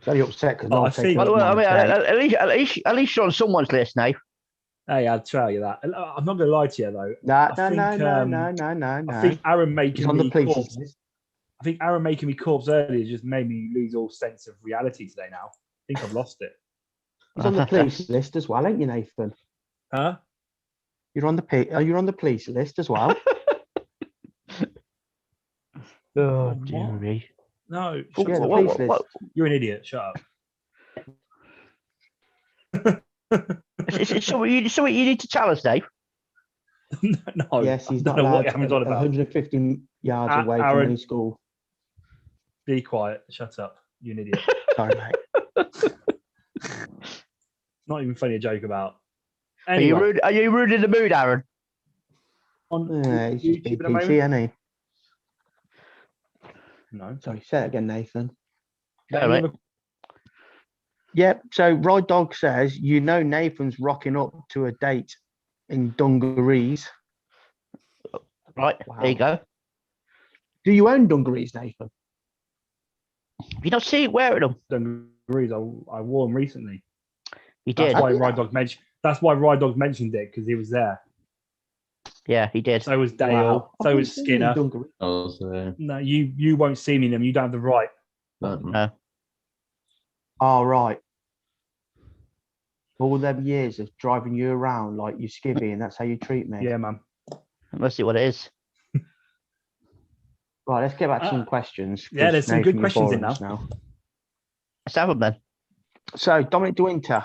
[SPEAKER 3] Very upset because
[SPEAKER 2] Oh, I think-
[SPEAKER 4] Well, I mean, at least you're on someone's list now.
[SPEAKER 2] Hey, I'll tell you that. I'm not going to lie to you though.
[SPEAKER 3] No.
[SPEAKER 2] I think Aaron making
[SPEAKER 3] He's on the
[SPEAKER 2] me
[SPEAKER 3] police
[SPEAKER 2] corpse.
[SPEAKER 3] list.
[SPEAKER 2] I think Aaron making me corpse earlier just made me lose all sense of reality today. Now I think I've lost it.
[SPEAKER 3] He's on the police list as well, ain't you, Nathan?
[SPEAKER 2] Huh?
[SPEAKER 3] You're on the police list as well.
[SPEAKER 4] Oh,
[SPEAKER 2] dear
[SPEAKER 4] me.
[SPEAKER 2] No,
[SPEAKER 3] Yeah, the police list.
[SPEAKER 2] you're an idiot. Shut up.
[SPEAKER 4] It's something you need to tell us, Dave.
[SPEAKER 2] No.
[SPEAKER 3] Yes, he's
[SPEAKER 2] I
[SPEAKER 3] not
[SPEAKER 2] don't know what
[SPEAKER 3] allowed
[SPEAKER 2] Aaron's on about.
[SPEAKER 3] 150 yards away from
[SPEAKER 2] Aaron.
[SPEAKER 3] any school.
[SPEAKER 2] Be quiet. Shut up. You're an idiot.
[SPEAKER 3] Sorry, mate.
[SPEAKER 2] Not even funny to joke about.
[SPEAKER 4] Are
[SPEAKER 2] Anyway,
[SPEAKER 4] you rude in the mood, Aaron?
[SPEAKER 2] on
[SPEAKER 3] Yeah, he's just
[SPEAKER 2] YouTube
[SPEAKER 3] being
[SPEAKER 2] at the
[SPEAKER 3] PC,
[SPEAKER 2] moment.
[SPEAKER 3] ain't he?
[SPEAKER 2] No.
[SPEAKER 3] Sorry, say it again, Nathan.
[SPEAKER 4] Yeah, right.
[SPEAKER 3] Yep. So Ride Dog says, you know, Nathan's rocking up to a date in dungarees.
[SPEAKER 4] Right,
[SPEAKER 3] Wow.
[SPEAKER 4] there you go.
[SPEAKER 3] Do you own dungarees, Nathan?
[SPEAKER 4] Have you not seen it wearing them?
[SPEAKER 2] Dungarees. I wore them recently.
[SPEAKER 4] He did.
[SPEAKER 2] That's why Ride Dog mentioned. That's why Ride Dog mentioned it because he was there.
[SPEAKER 4] Yeah, he did.
[SPEAKER 2] So was Dale.
[SPEAKER 3] Wow.
[SPEAKER 2] So
[SPEAKER 3] I've
[SPEAKER 2] was
[SPEAKER 3] seen you in
[SPEAKER 2] Skinner.
[SPEAKER 3] dungarees.
[SPEAKER 2] No, you won't see me in them. You don't have the right.
[SPEAKER 4] No.
[SPEAKER 3] Oh, right. All them years of driving you around like you skivvy, and that's how you treat me.
[SPEAKER 2] Yeah, man.
[SPEAKER 4] Let's see what it is.
[SPEAKER 3] Right, let's get back to some questions.
[SPEAKER 2] yeah,
[SPEAKER 3] 'cause
[SPEAKER 2] there's some good
[SPEAKER 3] Nathan, you're
[SPEAKER 2] questions in
[SPEAKER 3] boring us now.
[SPEAKER 4] Let's have them then.
[SPEAKER 3] So, Dominic De Winter.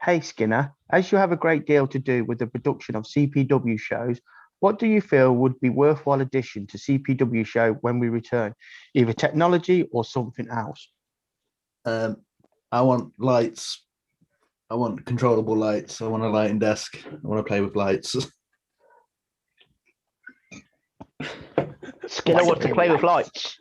[SPEAKER 3] Hey, Skinner. As you have a great deal to do with the production of CPW shows, what do you feel would be worthwhile addition to CPW show when we return? Either technology or something else?
[SPEAKER 5] I want lights. I want controllable lights. I want a lighting desk. I want to play with lights.
[SPEAKER 4] Skinner wants to play with lights.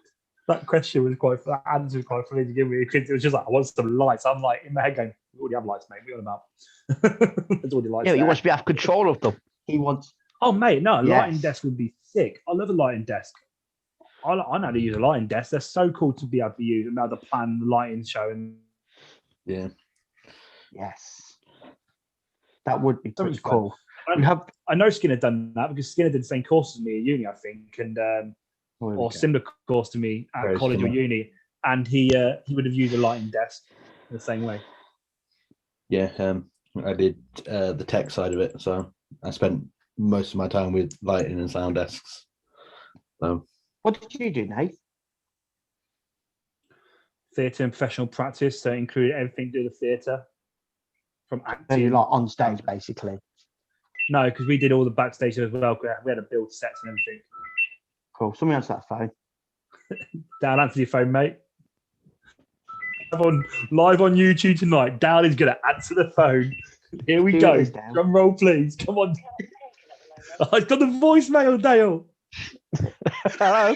[SPEAKER 2] That question was that answer was quite funny to give me. It was just like, I want some lights. I'm like, in my head going, we already have lights, mate. What are you on about? There's already lights
[SPEAKER 4] Yeah, he
[SPEAKER 2] there.
[SPEAKER 4] wants to have control of them.
[SPEAKER 3] He wants.
[SPEAKER 2] Oh, mate, no, a lighting
[SPEAKER 3] Yes.
[SPEAKER 2] desk would be sick. I love a lighting desk. I know how to use a lighting desk. They're so cool to be able to use and be able to plan the lighting show. And
[SPEAKER 5] Yeah.
[SPEAKER 3] Yes. That would be pretty
[SPEAKER 2] Something's fun.
[SPEAKER 3] cool. We have.
[SPEAKER 2] I know Skinner done that because Skinner did the same course as me at uni, I think, and
[SPEAKER 3] Oh, here we
[SPEAKER 2] or
[SPEAKER 3] go.
[SPEAKER 2] similar course to me at
[SPEAKER 5] Very
[SPEAKER 2] college or
[SPEAKER 5] similar.
[SPEAKER 2] uni. And he would have used a lighting desk in the same way.
[SPEAKER 5] Yeah. I did the tech side of it, so I spent most of my time with lighting and sound desks. So
[SPEAKER 3] What did you do, Nate?
[SPEAKER 2] Theatre and professional practice, so it included everything to do with theatre, from
[SPEAKER 3] So
[SPEAKER 2] acting.
[SPEAKER 3] you're like on stage, basically.
[SPEAKER 2] No, because we did all the backstage as well. We had to build sets and everything.
[SPEAKER 3] Cool. Somebody answer that phone.
[SPEAKER 2] Dan, answer your phone, mate. Live on YouTube tonight. Dal is going to answer the phone. Here we
[SPEAKER 3] Here
[SPEAKER 2] go.
[SPEAKER 3] it is, Dal.
[SPEAKER 2] Drum roll, please. Come on. Oh, it's got the voicemail, Dale.
[SPEAKER 4] Hello.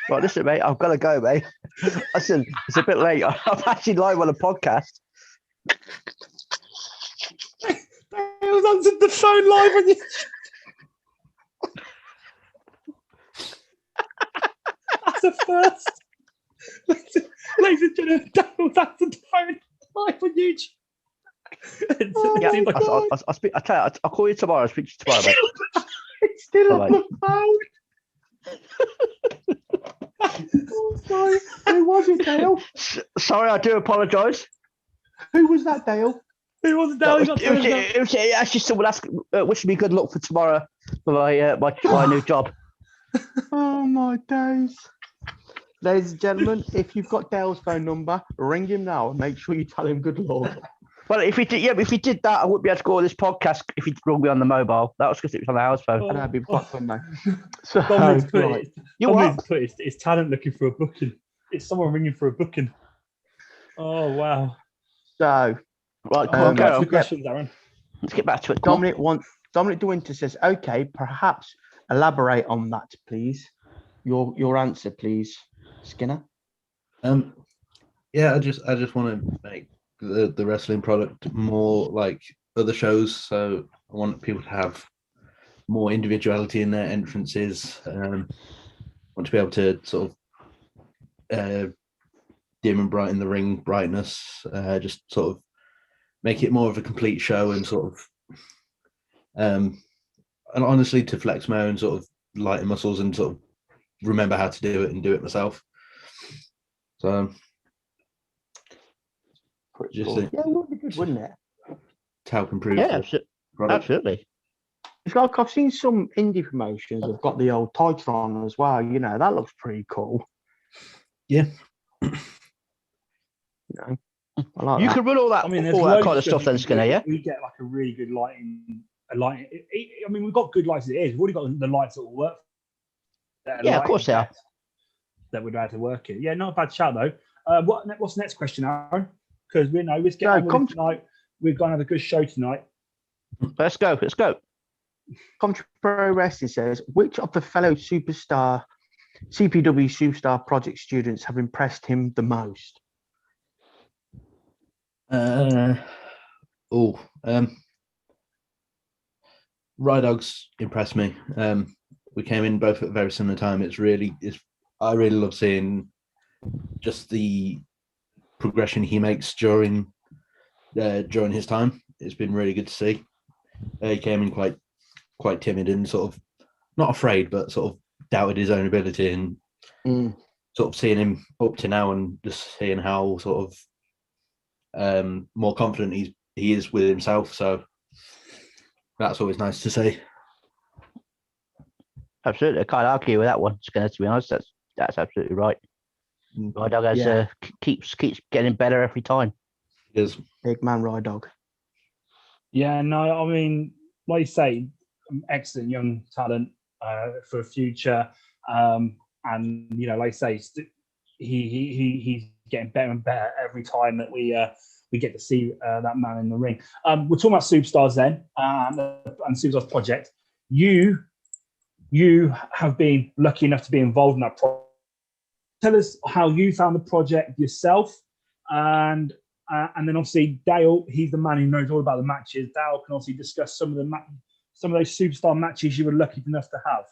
[SPEAKER 4] Right, listen, mate. I've got to go, mate. Listen, it's a bit late. I'm actually live on a podcast.
[SPEAKER 2] Dale's answered the phone live on YouTube. That's a first. Ladies and gentlemen, Dale's answered the phone live on YouTube.
[SPEAKER 4] Yeah,
[SPEAKER 2] Seems like-
[SPEAKER 4] I'll speak. I tell you, I'll call you tomorrow. I'll speak to you tomorrow, mate.
[SPEAKER 3] It's still
[SPEAKER 4] Bye-bye.
[SPEAKER 3] on the phone. Oh, sorry. Who was it, Dale?
[SPEAKER 4] Sorry, I do apologise.
[SPEAKER 3] Who was that, Dale?
[SPEAKER 2] Who was it, Dale? He got turned up.
[SPEAKER 4] It was actually someone wishing me good luck for tomorrow for my new job.
[SPEAKER 3] Oh my days. Ladies and gentlemen, if you've got Dale's phone number, ring him now and make sure you tell him good luck.
[SPEAKER 4] Well, if he did that, I wouldn't be able to go on this podcast if he rung me on the mobile. That was because it was on the house phone.
[SPEAKER 3] And that'd be quite fun, though. So,
[SPEAKER 2] Dominic's put,
[SPEAKER 3] right.
[SPEAKER 4] You
[SPEAKER 2] Dominic's
[SPEAKER 4] what?
[SPEAKER 2] put his talent looking for a booking. It's someone ringing for a booking. Oh, wow.
[SPEAKER 3] So
[SPEAKER 4] Right, come
[SPEAKER 3] Um,
[SPEAKER 4] on, carry
[SPEAKER 2] Two
[SPEAKER 4] on.
[SPEAKER 2] questions, Aaron.
[SPEAKER 4] Let's get back to it. Come on.
[SPEAKER 3] Dominic De Winter says, okay, perhaps elaborate on that, please. Your answer, please, Skinner.
[SPEAKER 5] yeah, I just want to make the wrestling product more like other shows. So I want people to have more individuality in their entrances. Want to be able to sort of dim and brighten the ring brightness. Just sort of make it more of a complete show and sort of and honestly to flex my own sort of lighter muscles and sort of remember how to do it and do it myself. So
[SPEAKER 3] Pretty
[SPEAKER 5] Just
[SPEAKER 3] cool.
[SPEAKER 5] a-
[SPEAKER 3] Yeah, it would be good, wouldn't it?
[SPEAKER 5] to help improve
[SPEAKER 4] Yeah,
[SPEAKER 5] the product.
[SPEAKER 4] absolutely.
[SPEAKER 3] It's like I've seen some indie promotions have got the old title on as well. You know, that looks pretty cool.
[SPEAKER 5] Yeah.
[SPEAKER 3] You know, I like
[SPEAKER 4] You
[SPEAKER 3] that.
[SPEAKER 4] can run all that,
[SPEAKER 2] I mean, there's
[SPEAKER 4] all that
[SPEAKER 2] loads
[SPEAKER 4] kind of stuff
[SPEAKER 2] we
[SPEAKER 4] then,
[SPEAKER 2] can
[SPEAKER 4] Skinner,
[SPEAKER 2] do.
[SPEAKER 4] yeah?
[SPEAKER 2] We get like a really good lighting. I mean, we've got good lights as it is. We've already got the lights that will work.
[SPEAKER 4] Yeah, of course they are.
[SPEAKER 2] That we'd be able to work it. Yeah, not a bad shout though. What's the next question, Aaron? Because we know let's get
[SPEAKER 3] No,
[SPEAKER 2] on with it tonight. We're going to have a good show tonight.
[SPEAKER 4] Let's go.
[SPEAKER 3] Country Pro Wrestling says, which of the fellow CPW Superstar Project students have impressed him the most?
[SPEAKER 5] Rydog's impressed me. We came in both at a very similar time. I really love seeing just the progression he makes during his time. It's been really good to see. He came in quite timid and sort of not afraid, but sort of doubted his own ability, and sort of seeing him up to now and just seeing how sort of more confident he is with himself. So that's always nice to see.
[SPEAKER 4] Absolutely. I can't argue with that one, Skinner, to be honest. That's absolutely right. Rydog has
[SPEAKER 3] Yeah.
[SPEAKER 4] keeps getting better every time.
[SPEAKER 5] Because
[SPEAKER 3] Big man Rydog.
[SPEAKER 2] Yeah, no, I mean, like you say, excellent young talent for the future. And you know, like I say, he's getting better and better every time that we get to see that man in the ring. We're talking about Superstars then, and Superstars project. You have been lucky enough to be involved in that tell us how you found the project yourself, and then obviously Dale, he's the man who knows all about the matches. Dale can obviously discuss some of those superstar matches you were lucky enough to have.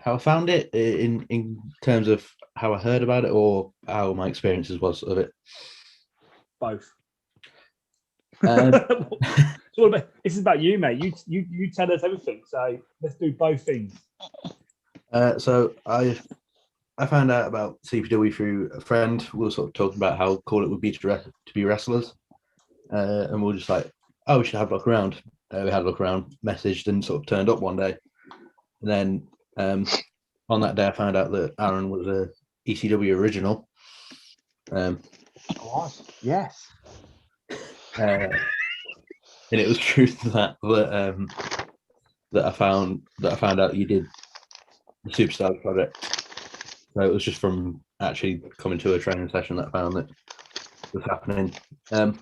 [SPEAKER 5] How I found it in terms of how I heard about it, or how my experiences was of it.
[SPEAKER 2] Both.
[SPEAKER 5] Um,
[SPEAKER 2] It's all about, this is about you, mate. You tell us everything. So let's do both things.
[SPEAKER 5] So I found out about CPW through a friend. We were sort of talking about how cool it would be to be wrestlers, and we were just like, "Oh, we should have a look around." We had a look around, messaged, and sort of turned up one day. And then on that day, I found out that Aaron was a ECW original.
[SPEAKER 3] Yes.
[SPEAKER 5] And it was true that I found out you did the Superstars project. So it was just from actually coming to a training session that I found that was happening. Then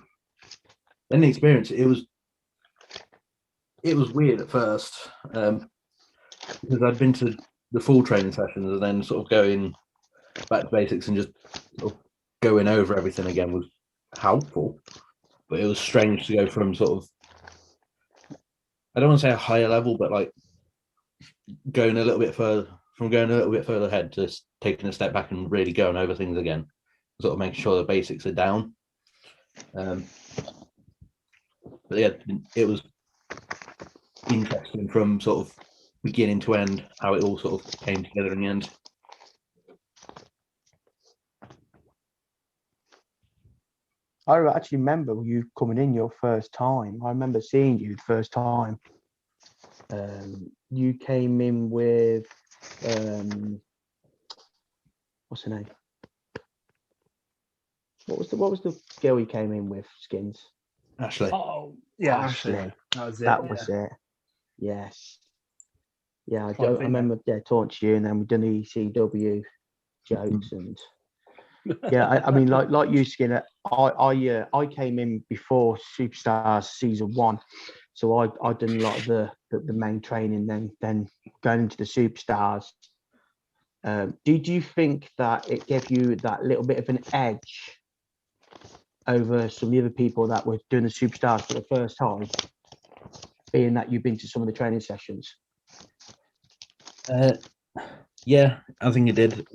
[SPEAKER 5] the experience, it was weird at first, because I'd been to the full training sessions, and then sort of going back to basics and just sort of going over everything again was helpful. But it was strange to go from sort of, I don't want to say a higher level, but like going a little bit further ahead to taking a step back and really going over things again, sort of making sure the basics are down. But yeah, it was interesting from sort of beginning to end, how it all sort of came together in the end.
[SPEAKER 3] I actually remember you coming in your first time. I remember seeing you the first time. You came in with what's her name? What was the girl you came in with? Skins.
[SPEAKER 5] Ashley.
[SPEAKER 2] Oh, yeah,
[SPEAKER 3] Ashley.
[SPEAKER 2] That was it.
[SPEAKER 3] That was it. Yes. Yeah, I
[SPEAKER 2] Quite
[SPEAKER 3] remember talking to you, and then we done the ECW jokes, and yeah, I mean, like you, Skinner. I came in before Superstars season 1, so I done a lot of the main training. Then going into the Superstars. Did you think that it gave you that little bit of an edge over some of the other people that were doing the Superstars for the first time, being that you've been to some of the training sessions?
[SPEAKER 5] Yeah, I think it did.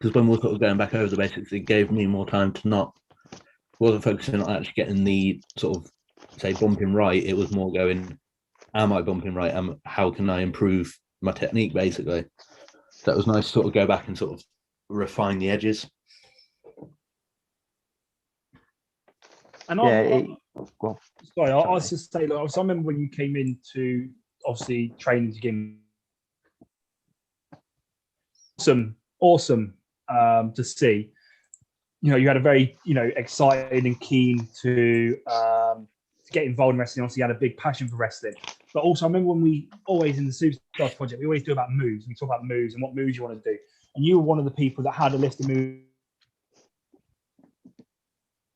[SPEAKER 5] Because when we were sort of going back over the basics, it gave me more time to wasn't focusing on actually getting the sort of, say, bumping right. It was more going, am I bumping right? How can I improve my technique, basically? That was nice to sort of go back and sort of refine the edges.
[SPEAKER 2] And sorry, I was just saying, I remember when you came into obviously training to begin. Awesome to see. You know, you had a very, excited and keen to get involved in wrestling. Obviously, you had a big passion for wrestling. But also, I remember when we always in the Superstars project, we always do about moves. We talk about moves and what moves you want to do. And you were one of the people that had a list of moves,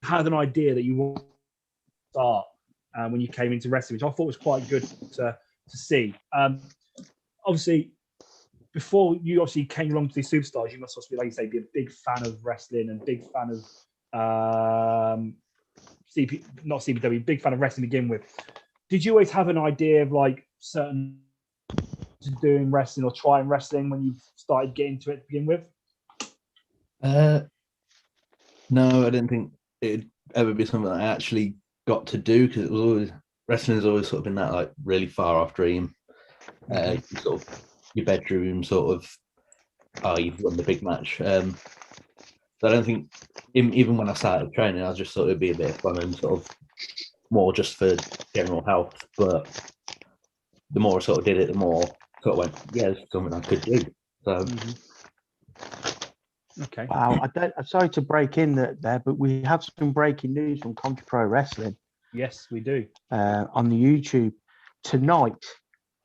[SPEAKER 2] had an idea that you want to start when you came into wrestling, which I thought was quite good to see. Obviously, before you obviously came along to the Superstars, you must also be, like you say, be a big fan of wrestling and big fan of not CPW, big fan of wrestling to begin with. Did you always have an idea of like certain doing wrestling or trying wrestling when you started getting into it to begin with?
[SPEAKER 5] No, I didn't think it'd ever be something I actually got to do, because it was always, wrestling has always sort of been that like really far off dream. Sort of your bedroom sort of, you've won the big match. So I don't think, even when I started training, I just thought it'd be a bit of fun and sort of more just for general health. But the more I sort of did it, the more sort of went, yeah, it's something I could do. So.
[SPEAKER 2] Okay.
[SPEAKER 3] Wow, I'm sorry to break in there, but we have some breaking news from Contra Pro Wrestling.
[SPEAKER 2] Yes, we do.
[SPEAKER 3] On the YouTube tonight,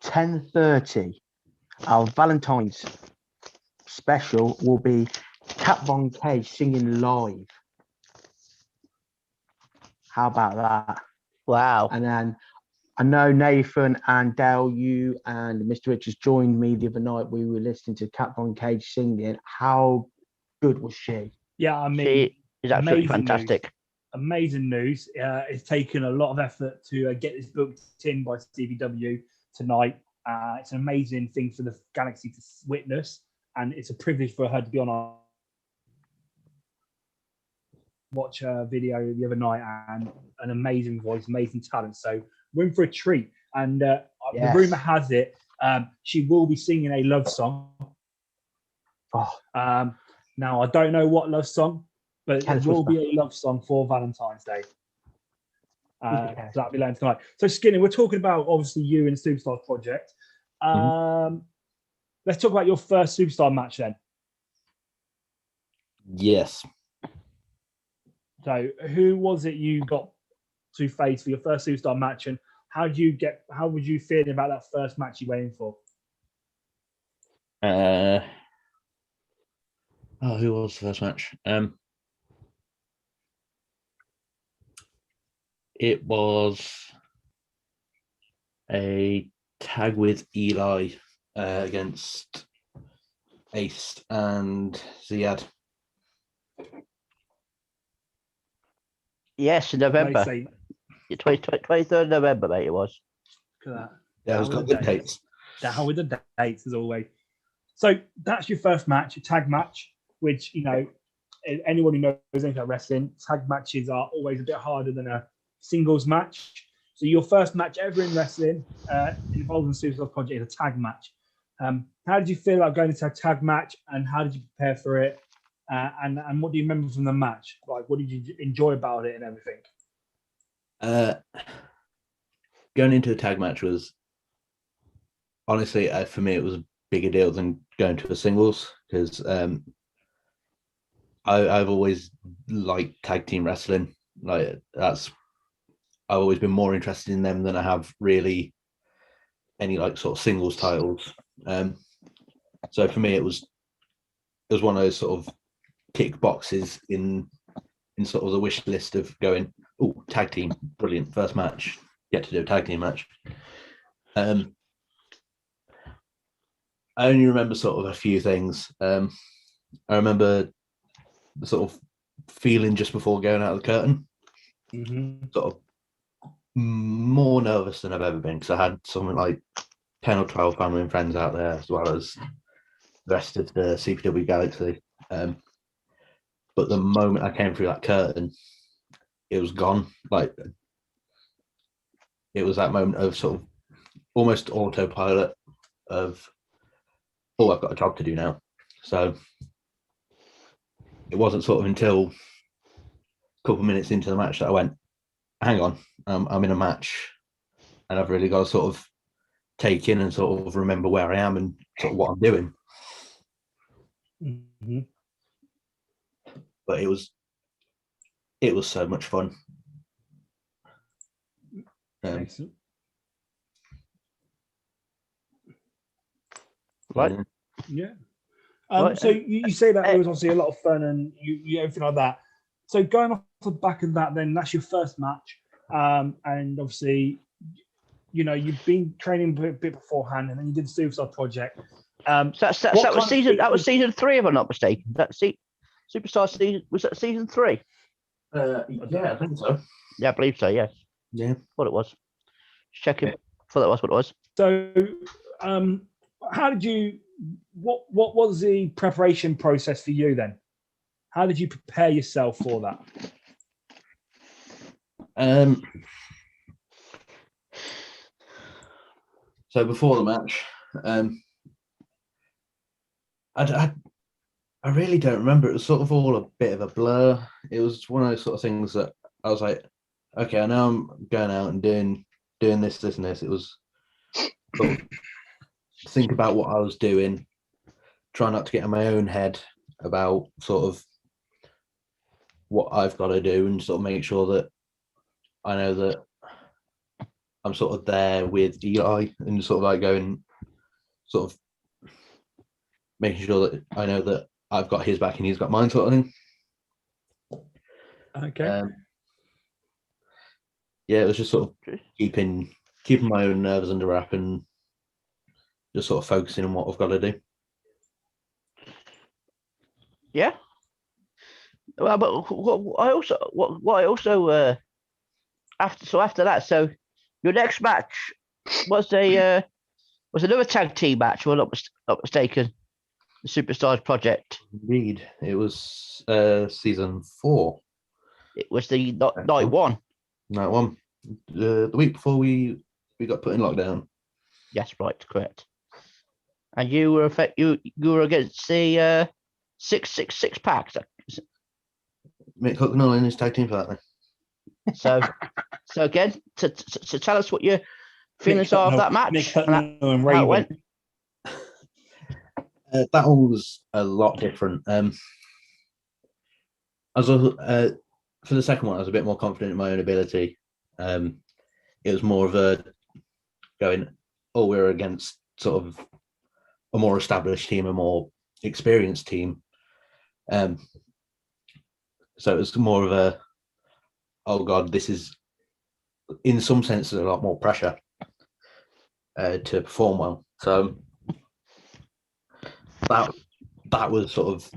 [SPEAKER 3] 10:30. Our Valentine's special will be Cat Von K singing live. How about that?
[SPEAKER 4] Wow.
[SPEAKER 3] And then I know Nathan and Dale, you and Mr. Richards joined me the other night. We were listening to Cat Von Cage singing. How good was she?
[SPEAKER 2] Yeah, I mean,
[SPEAKER 4] She is absolutely
[SPEAKER 2] amazing news.
[SPEAKER 4] fantastic.
[SPEAKER 2] Amazing news. It's taken a lot of effort to get this booked in by CBW tonight. It's an amazing thing for the Galaxy to witness, and it's a privilege for her to be on our watch her video the other night, and an amazing voice, amazing talent. So we're in for a treat. And the
[SPEAKER 3] Yes.
[SPEAKER 2] rumor has it she will be singing a love song.
[SPEAKER 3] Oh,
[SPEAKER 2] Now, I don't know what love song, but
[SPEAKER 3] Tell
[SPEAKER 2] it
[SPEAKER 3] us
[SPEAKER 2] will
[SPEAKER 3] what's
[SPEAKER 2] be a love song for Valentine's Day.
[SPEAKER 3] Okay.
[SPEAKER 2] So that'll be later tonight. So Skinny, we're talking about obviously you and the Superstars project. Let's talk about your first Superstar match then.
[SPEAKER 5] Yes.
[SPEAKER 2] So who was it you got to face for your first Superstar match, and how would you feel about that first match you went in for?
[SPEAKER 5] Who was the first match? It was a tag with Eli against Ace and Ziad.
[SPEAKER 4] Yes, in November.
[SPEAKER 2] Say,
[SPEAKER 4] 23rd of November, mate, it was.
[SPEAKER 2] look at that.
[SPEAKER 5] Yeah, it was
[SPEAKER 2] Down
[SPEAKER 5] got
[SPEAKER 2] with
[SPEAKER 5] good
[SPEAKER 2] the
[SPEAKER 5] dates.
[SPEAKER 2] Down with the dates as always. So that's your first match, a tag match, which, you know, anyone who knows anything about wrestling, tag matches are always a bit harder than a singles match. So your first match ever in wrestling involving the Superstar Project is a tag match. How did you feel about going into a tag match, and how did you prepare for it? And what do you remember from the match? Like, what did you enjoy about it and everything?
[SPEAKER 5] Going into a tag match was honestly, for me, it was a bigger deal than going to a singles, because I've always liked tag team wrestling. Like, I've always been more interested in them than I have really any like sort of singles titles. So for me, it was one of those sort of tick boxes in sort of the wish list of going, oh, tag team, brilliant, first match, get to do a tag team match. I only remember sort of a few things. I remember the sort of feeling just before going out of the curtain, sort of more nervous than I've ever been, because I had something like 10 or 12 family and friends out there, as well as the rest of the CPW Galaxy. But the moment I came through that curtain, it was gone. Like, it was that moment of sort of almost autopilot of, oh, I've got a job to do now. So it wasn't sort of until a couple of minutes into the match that I went, hang on, I'm in a match, and I've really got to sort of take in and sort of remember where I am and sort of what I'm doing. But it was so much fun.
[SPEAKER 2] Excellent.
[SPEAKER 4] Right.
[SPEAKER 2] Yeah.
[SPEAKER 4] Right,
[SPEAKER 2] So you say that it was obviously a lot of fun and you everything like that. So going off the back of that, then that's your first match, and obviously, you know, you've been training a bit beforehand, and then you did the Superstar Project.
[SPEAKER 4] So that was season 3, if I'm not mistaken. Superstar season, was that season 3?
[SPEAKER 5] Yeah, I think so.
[SPEAKER 4] Yeah, I believe so. Yes.
[SPEAKER 5] Yeah.
[SPEAKER 4] What it was. Just checking. Thought that was what it was.
[SPEAKER 2] So, how did you? What was the preparation process for you then? How did you prepare yourself for that?
[SPEAKER 5] So before the match, I really don't remember. It was sort of all a bit of a blur. It was one of those sort of things that I was like, okay, I know I'm going out and doing this, and this. It was sort of think about what I was doing, try not to get in my own head about sort of what I've got to do, and sort of make sure that I know that I'm sort of there with Eli, and sort of like going, sort of making sure that I know that I've got his back and he's got mine, sort of thing.
[SPEAKER 2] Okay.
[SPEAKER 5] Yeah, it was just sort of keeping keeping my own nerves under wrap and just sort of focusing on what I've got to do.
[SPEAKER 4] Yeah. Well, but what I also after that, so your next match was another tag team match, if I'm not mistaken, the Superstars Project.
[SPEAKER 5] Indeed, it was season 4.
[SPEAKER 4] It was the night one.
[SPEAKER 5] Night 1, the week before we got put in lockdown.
[SPEAKER 4] Yes, right, correct. And you were you were against the 666 packs.
[SPEAKER 5] Mick Hucknall and his tag team partner.
[SPEAKER 4] So again, to tell us what your feelings are of that match.
[SPEAKER 2] Mick
[SPEAKER 4] and
[SPEAKER 2] Hucknall and
[SPEAKER 4] how it
[SPEAKER 2] Raven.
[SPEAKER 4] went.
[SPEAKER 5] That one was a lot different. For the second one, I was a bit more confident in my own ability. It was more of a going, oh, we're against sort of a more established team, a more experienced team. So it was more of a, oh God, this is in some sense a lot more pressure to perform well. So that was sort of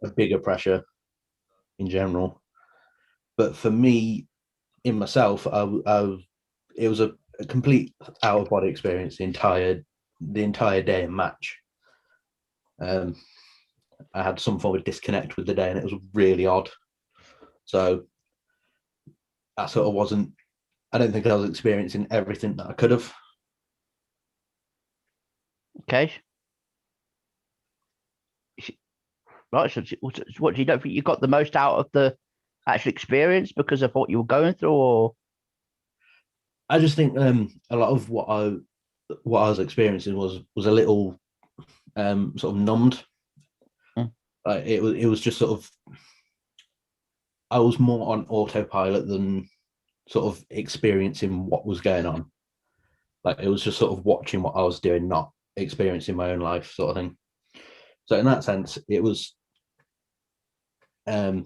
[SPEAKER 5] a bigger pressure in general. But for me, in myself, it was a complete out of body experience the entire day and match. I had some form of disconnect with the day, and it was really odd. So that sort of wasn't. I don't think I was experiencing everything that I could have.
[SPEAKER 4] Okay. Right. So what do you don't think you got the most out of the actual experience because of what you were going through, or?
[SPEAKER 5] I just think a lot of what I was experiencing was a little sort of numbed. It was just sort of, I was more on autopilot than sort of experiencing what was going on. Like it was just sort of watching what I was doing, not experiencing my own life, sort of thing. So in that sense, it was. I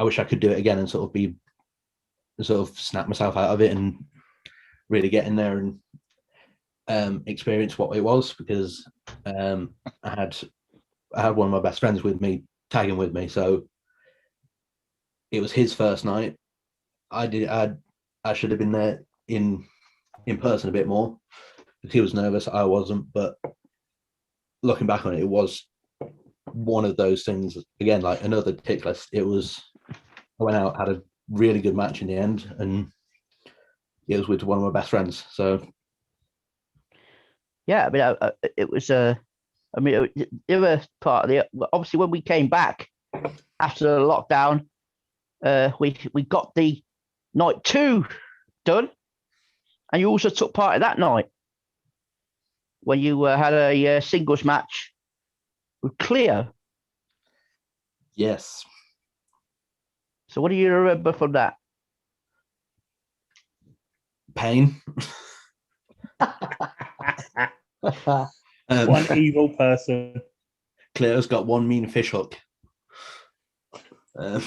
[SPEAKER 5] wish I could do it again and sort of snap myself out of it and really get in there and experience what it was, because I had one of my best friends with me, tagging with me, so it was his first night. I should have been there in person a bit more, because he was nervous, I wasn't. But looking back on it, it was one of those things, again, like another tick list. It was, I went out, had a really good match in the end, and it was with one of my best friends. So
[SPEAKER 4] Yeah, I mean, it was the other part of the, obviously when we came back after the lockdown, we got the night 2 done, and you also took part in that night when you had a singles match with Cleo.
[SPEAKER 5] yes,
[SPEAKER 4] So what do you remember from that?
[SPEAKER 5] pain.
[SPEAKER 2] One evil person.
[SPEAKER 5] Cleo's got one mean fish hook. No,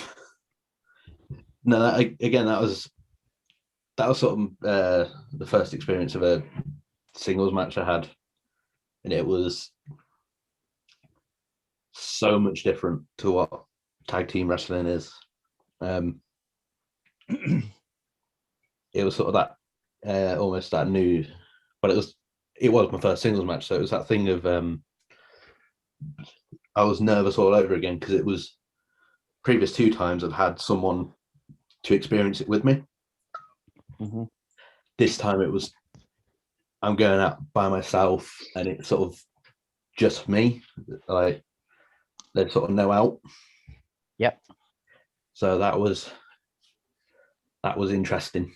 [SPEAKER 5] that was sort of the first experience of a singles match I had, and it was so much different to what tag team wrestling is. It was sort of that almost that new, but it was my first singles match, so it was that thing of I was nervous all over again, because it was previous 2 times I've had someone to experience it with me.
[SPEAKER 4] Mm-hmm.
[SPEAKER 5] This time it was, I'm going out by myself, and it's sort of just me. Like there's sort of no out.
[SPEAKER 4] Yep.
[SPEAKER 5] So that was interesting.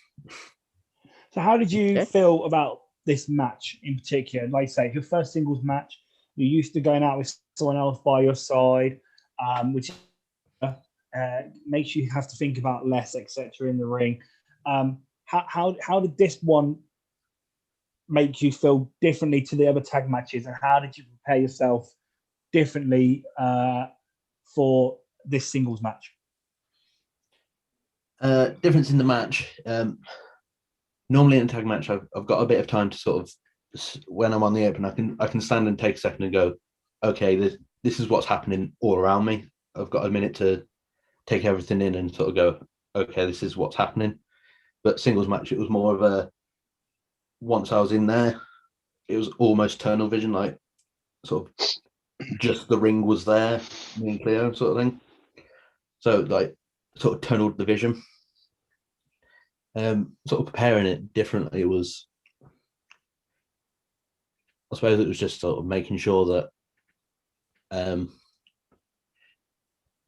[SPEAKER 2] So how did you
[SPEAKER 4] Okay.
[SPEAKER 2] feel about this match in particular? Like I say, your first singles match, you're used to going out with someone else by your side, which makes you have to think about less, etc. in the ring. How did this one make you feel differently to the other tag matches, and how did you prepare yourself differently for this singles match?
[SPEAKER 5] Difference in the match. normally in a tag match, I've got a bit of time to sort of, when I'm on the apron, I can stand and take a second and go, okay, this is what's happening all around me. I've got a minute to take everything in and sort of go, okay, this is what's happening. But singles match, it was more of a, once I was in there, it was almost tunnel vision, like sort of just the ring was there, me and Cleo sort of thing. So like sort of tunneled the vision. Sort of preparing it differently was, I suppose it was just sort of making sure that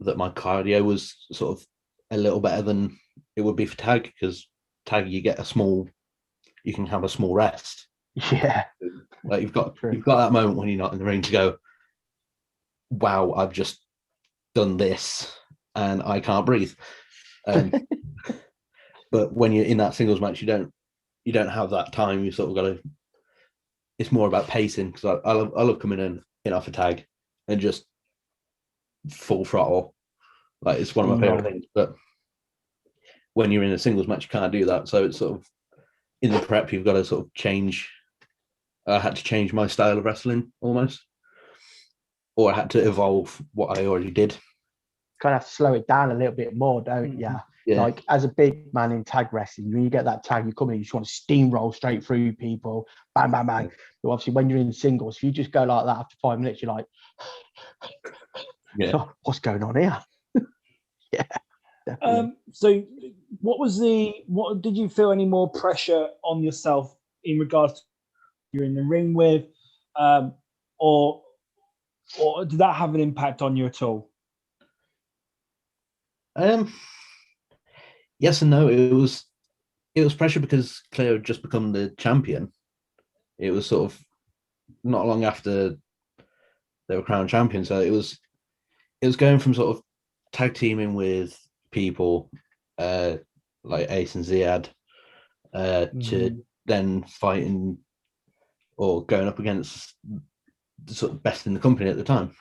[SPEAKER 5] that my cardio was sort of a little better than it would be for tag, because tag you can have a small rest.
[SPEAKER 3] Yeah.
[SPEAKER 5] Like you've got
[SPEAKER 3] True.
[SPEAKER 5] that moment when you're not in the ring to go, wow, I've just done this and I can't breathe. But when you're in that singles match, you don't have that time. You sort of got to. It's more about pacing, because I love coming in off a tag and just full throttle. Like it's one of my favorite things. But when you're in a singles match, you can't do that. So it's sort of in the prep, you've got to sort of change. I had to change my style of wrestling almost, or I had to evolve what I already did.
[SPEAKER 3] Kind of have to slow it down a little bit more, don't you?
[SPEAKER 5] Yeah.
[SPEAKER 3] Like as a big man in tag wrestling, when you get that tag, you come in, you just want to steamroll straight through people, bang, bang, bang. But obviously, when you're in singles, if you just go like that after 5 minutes, you're like, oh, what's going on here? Yeah. Definitely.
[SPEAKER 2] So what did you feel any more pressure on yourself in regards to you're in the ring with, or did that have an impact on you at all?
[SPEAKER 5] Yes and no. It was pressure because Cleo had just become the champion. It was sort of not long after they were crowned champion, so it was going from sort of tag teaming with people like Ace and Ziad to then fighting or going up against the sort of best in the company at the time,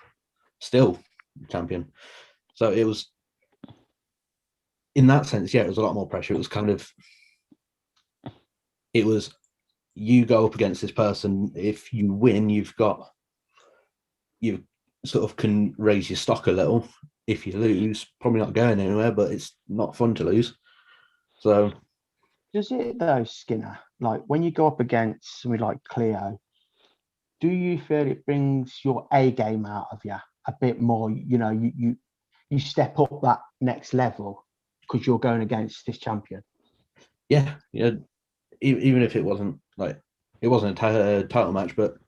[SPEAKER 5] still champion. So it was, in that sense, yeah, it was a lot more pressure. It was kind of, you go up against this person. If you win, you sort of can raise your stock a little. If you lose, probably not going anywhere, but it's not fun to lose. So
[SPEAKER 3] does it though, Skinner? Like when you go up against somebody like Cleo, do you feel it brings your A game out of you a bit more? You know, you step up that next level because you're going against this champion.
[SPEAKER 5] Yeah. Even if it wasn't a title match, but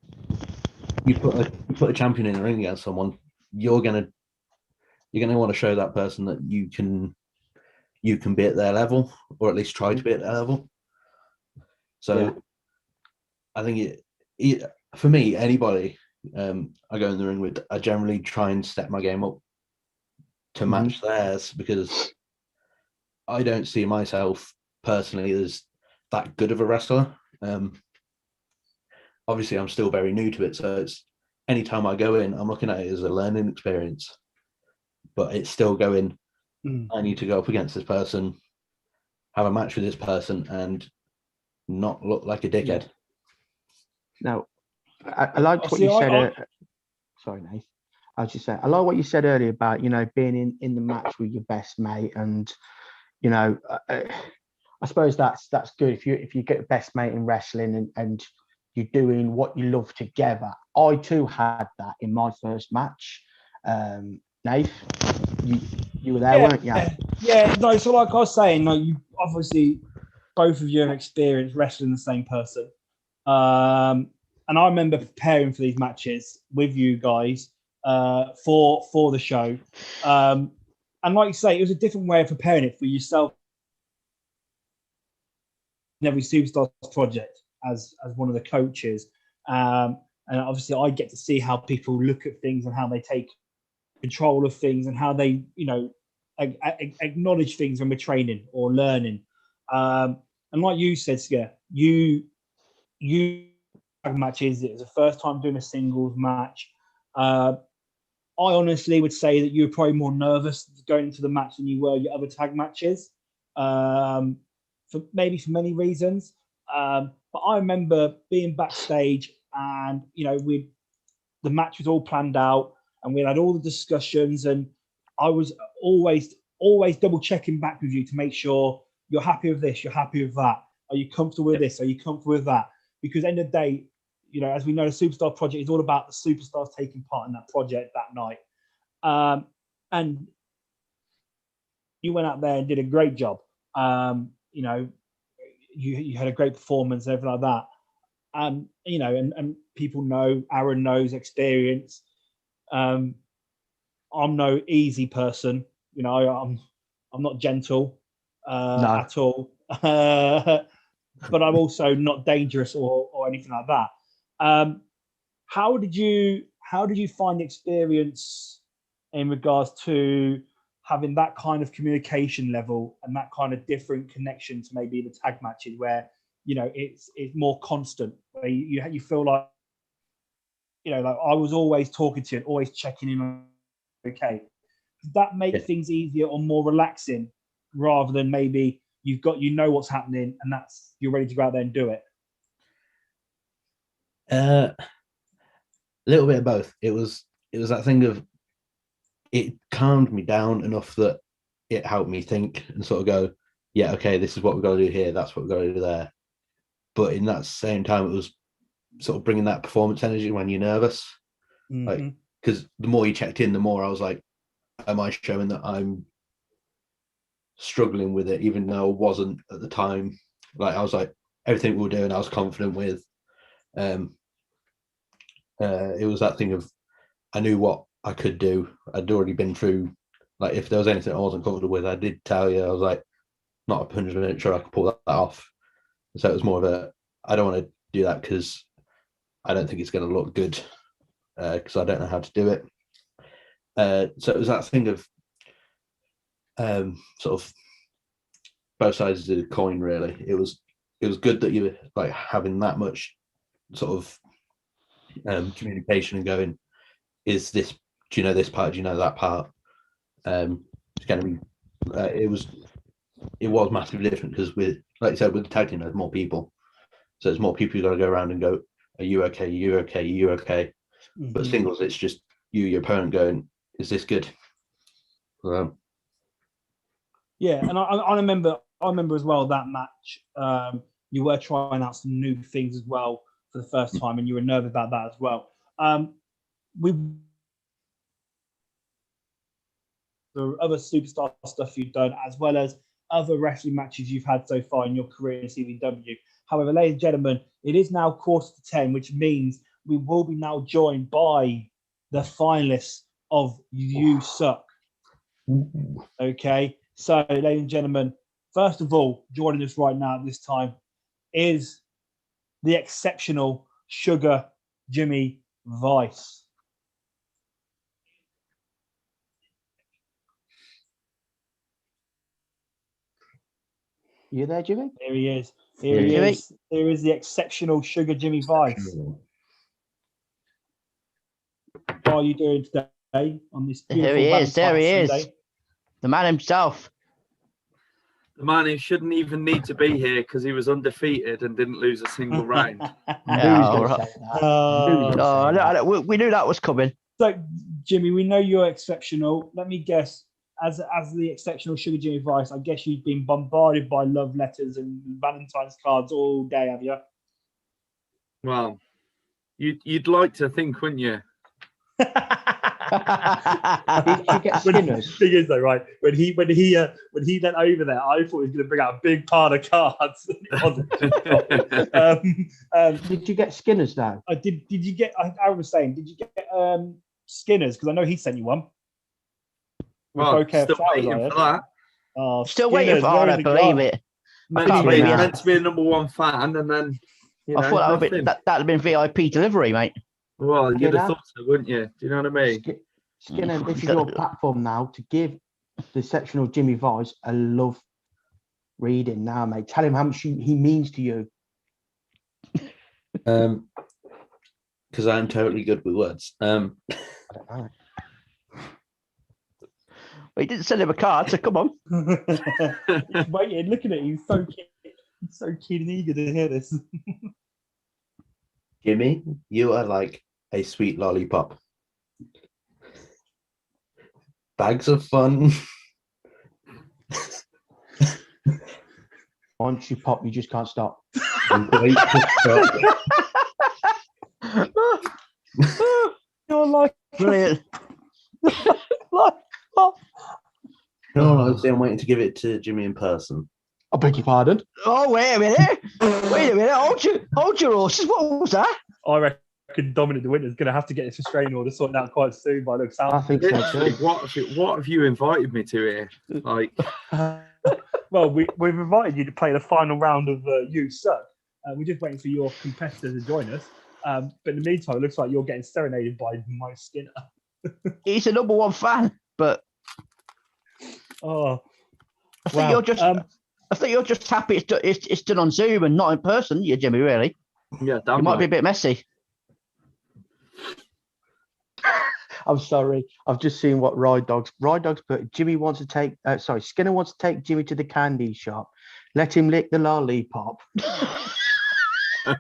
[SPEAKER 5] you put a champion in the ring against someone, you're gonna want to show that person that you can be at their level, or at least try to be at their level. So I think for me, anybody I go in the ring with, I generally try and step my game up to match theirs, because I don't see myself personally as that good of a wrestler. Obviously, I'm still very new to it, so it's anytime I go in, I'm looking at it as a learning experience. But it's still going, I need to go up against this person, have a match with this person, and not look like a dickhead.
[SPEAKER 3] Now, I liked what you said. Sorry, Nate. I was just saying, I like what you said earlier about, being in the match with your best mate, and I suppose that's good if you get a best mate in wrestling and you're doing what you love together. I too had that in my first match. Nate, you were there, weren't you?
[SPEAKER 2] Yeah, no. So like I was saying, you obviously both of you have experienced wrestling the same person, and I remember preparing for these matches with you guys for the show, and like you say, it was a different way of preparing it for yourself. In every Superstars project as one of the coaches, and obviously I get to see how people look at things and how they take control of things and how they acknowledge things when we're training or learning, and like you said, Scare, you matches, it was the first time doing a singles match. I honestly would say that you were probably more nervous going into the match than you were your other tag matches, for many reasons. But I remember being backstage, and the match was all planned out, and we had all the discussions, and I was always double checking back with you to make sure you're happy with this, you're happy with that. Are you comfortable with this? Are you comfortable with that? Because end of the day, as we know, the Superstar Project is all about the superstars taking part in that project that night. And you went out there and did a great job. You had a great performance and everything like that. And people know, Aaron knows experience. I'm no easy person. I'm not gentle at all. But I'm also not dangerous or anything like that. How did you find the experience in regards to having that kind of communication level and that kind of different connection to maybe the tag matches where it's more constant, where you feel like like I was always talking to you and always checking in on okay? Does that make things easier or more relaxing rather than maybe you've got what's happening and that's you're ready to go out there and do it?
[SPEAKER 5] A little bit of both. It was that thing of it calmed me down enough that it helped me think and sort of go, yeah, okay, this is what we've got to do here. That's what we've got to do there. But in that same time, it was sort of bringing that performance energy when you're nervous.
[SPEAKER 2] Mm-hmm.
[SPEAKER 5] Like, because the more you checked in, the more I was like, am I showing that I'm struggling with it, even though I wasn't at the time? Like, I was like, everything we were doing, I was confident with. It was that thing of, I knew what I could do. I'd already been through, like, if there was anything I wasn't comfortable with, I did tell you. I was like, not 100% sure I could pull that off. So it was more of a, I don't want to do that because I don't think it's going to look good because I don't know how to do it. So it was that thing of sort of both sides of the coin, really. It was good that you were like having that much sort of communication and going, is this, do you know this part, do you know that part? It's going to be it was massively different because with, like you said, with the tag team there's more people, so there's more people you got to go around and go, are you okay, you okay, you okay? Mm-hmm. But singles, it's just you, your opponent going, is this good?
[SPEAKER 2] Yeah, and I remember as well that match. You were trying out some new things as well for the first time, and you were nervous about that as well. The other superstar stuff you've done, as well as other wrestling matches you've had so far in your career in CVW. However, ladies and gentlemen, it is now 9:45, which means we will be now joined by the finalists of You Suck. Okay, so ladies and gentlemen, first of all, joining us right now at this time is the exceptional Sugar Jimmy Vice.
[SPEAKER 3] You there, Jimmy?
[SPEAKER 2] Here he is. Here he is. Here is the exceptional Sugar Jimmy Vice. How are you doing today on this beautiful Valentine's
[SPEAKER 4] There he is.
[SPEAKER 2] Sunday?
[SPEAKER 4] The man himself.
[SPEAKER 6] The man who shouldn't even need to be here because he was undefeated and didn't lose a single round.
[SPEAKER 4] We knew that was coming.
[SPEAKER 2] So, Jimmy, we know you're exceptional. Let me guess, as the exceptional Sugar Jimmy Vice, I guess you've been bombarded by love letters and Valentine's cards all day, have you?
[SPEAKER 6] Well, you'd like to think, wouldn't you?
[SPEAKER 3] Did you get Skinners?
[SPEAKER 2] Thing is, though, right? When he went over there, I thought he was going to bring out a big pile of cards.
[SPEAKER 3] Did you get Skinners now?
[SPEAKER 2] Did you get? I was saying, did you get Skinners? Because I know he sent you one.
[SPEAKER 6] Well, still waiting for that.
[SPEAKER 2] Oh,
[SPEAKER 4] still waiting for it. I believe it.
[SPEAKER 6] Meant to be a number one fan, and then
[SPEAKER 4] I thought that'd have been VIP delivery, mate.
[SPEAKER 6] Well, you'd have thought so, wouldn't you? Do you know what I mean?
[SPEAKER 3] Skinner, this is your platform now to give the exceptional Jimmy Vice a love reading now, mate. Tell him how much he means to you.
[SPEAKER 5] Because I'm totally good with words.
[SPEAKER 3] I don't know.
[SPEAKER 4] Well, he didn't send him a card, so come on.
[SPEAKER 2] He's waiting, looking at you, so cute. So keen and eager to hear this.
[SPEAKER 5] Jimmy, you are like a sweet lollipop. Bags of fun.
[SPEAKER 3] Once you pop, you just can't stop.
[SPEAKER 5] and great to stop.
[SPEAKER 2] You're like,
[SPEAKER 4] Brilliant.
[SPEAKER 5] No, honestly, I'm waiting to give it to Jimmy in person.
[SPEAKER 3] I beg your pardon.
[SPEAKER 4] Oh, wait a minute. Wait a minute. Hold your horses. What was that?
[SPEAKER 2] I reckon Dominic the Winter's going to have to get his restraining order sorted out quite soon by the looks
[SPEAKER 3] I
[SPEAKER 2] out.
[SPEAKER 3] think so
[SPEAKER 6] Literally,
[SPEAKER 3] too.
[SPEAKER 6] what have you invited me to here? Like,
[SPEAKER 2] Well, we've invited you to play the final round of You Suck. We're just waiting for your competitor to join us. But in the meantime, it looks like you're getting serenaded by Mike Skinner.
[SPEAKER 4] He's a number one fan, but
[SPEAKER 2] Oh,
[SPEAKER 4] I think
[SPEAKER 2] wow.
[SPEAKER 4] you're just. I think you're just happy it's done on Zoom and not in person. You, Jimmy, really.
[SPEAKER 6] yeah,
[SPEAKER 4] It
[SPEAKER 6] damn
[SPEAKER 4] might be a
[SPEAKER 6] right.
[SPEAKER 4] bit messy.
[SPEAKER 3] I'm sorry. I've just seen what Ride Dogs put. Jimmy wants to take. Skinner wants to take Jimmy to the candy shop. Let him lick the lollipop.
[SPEAKER 2] I'm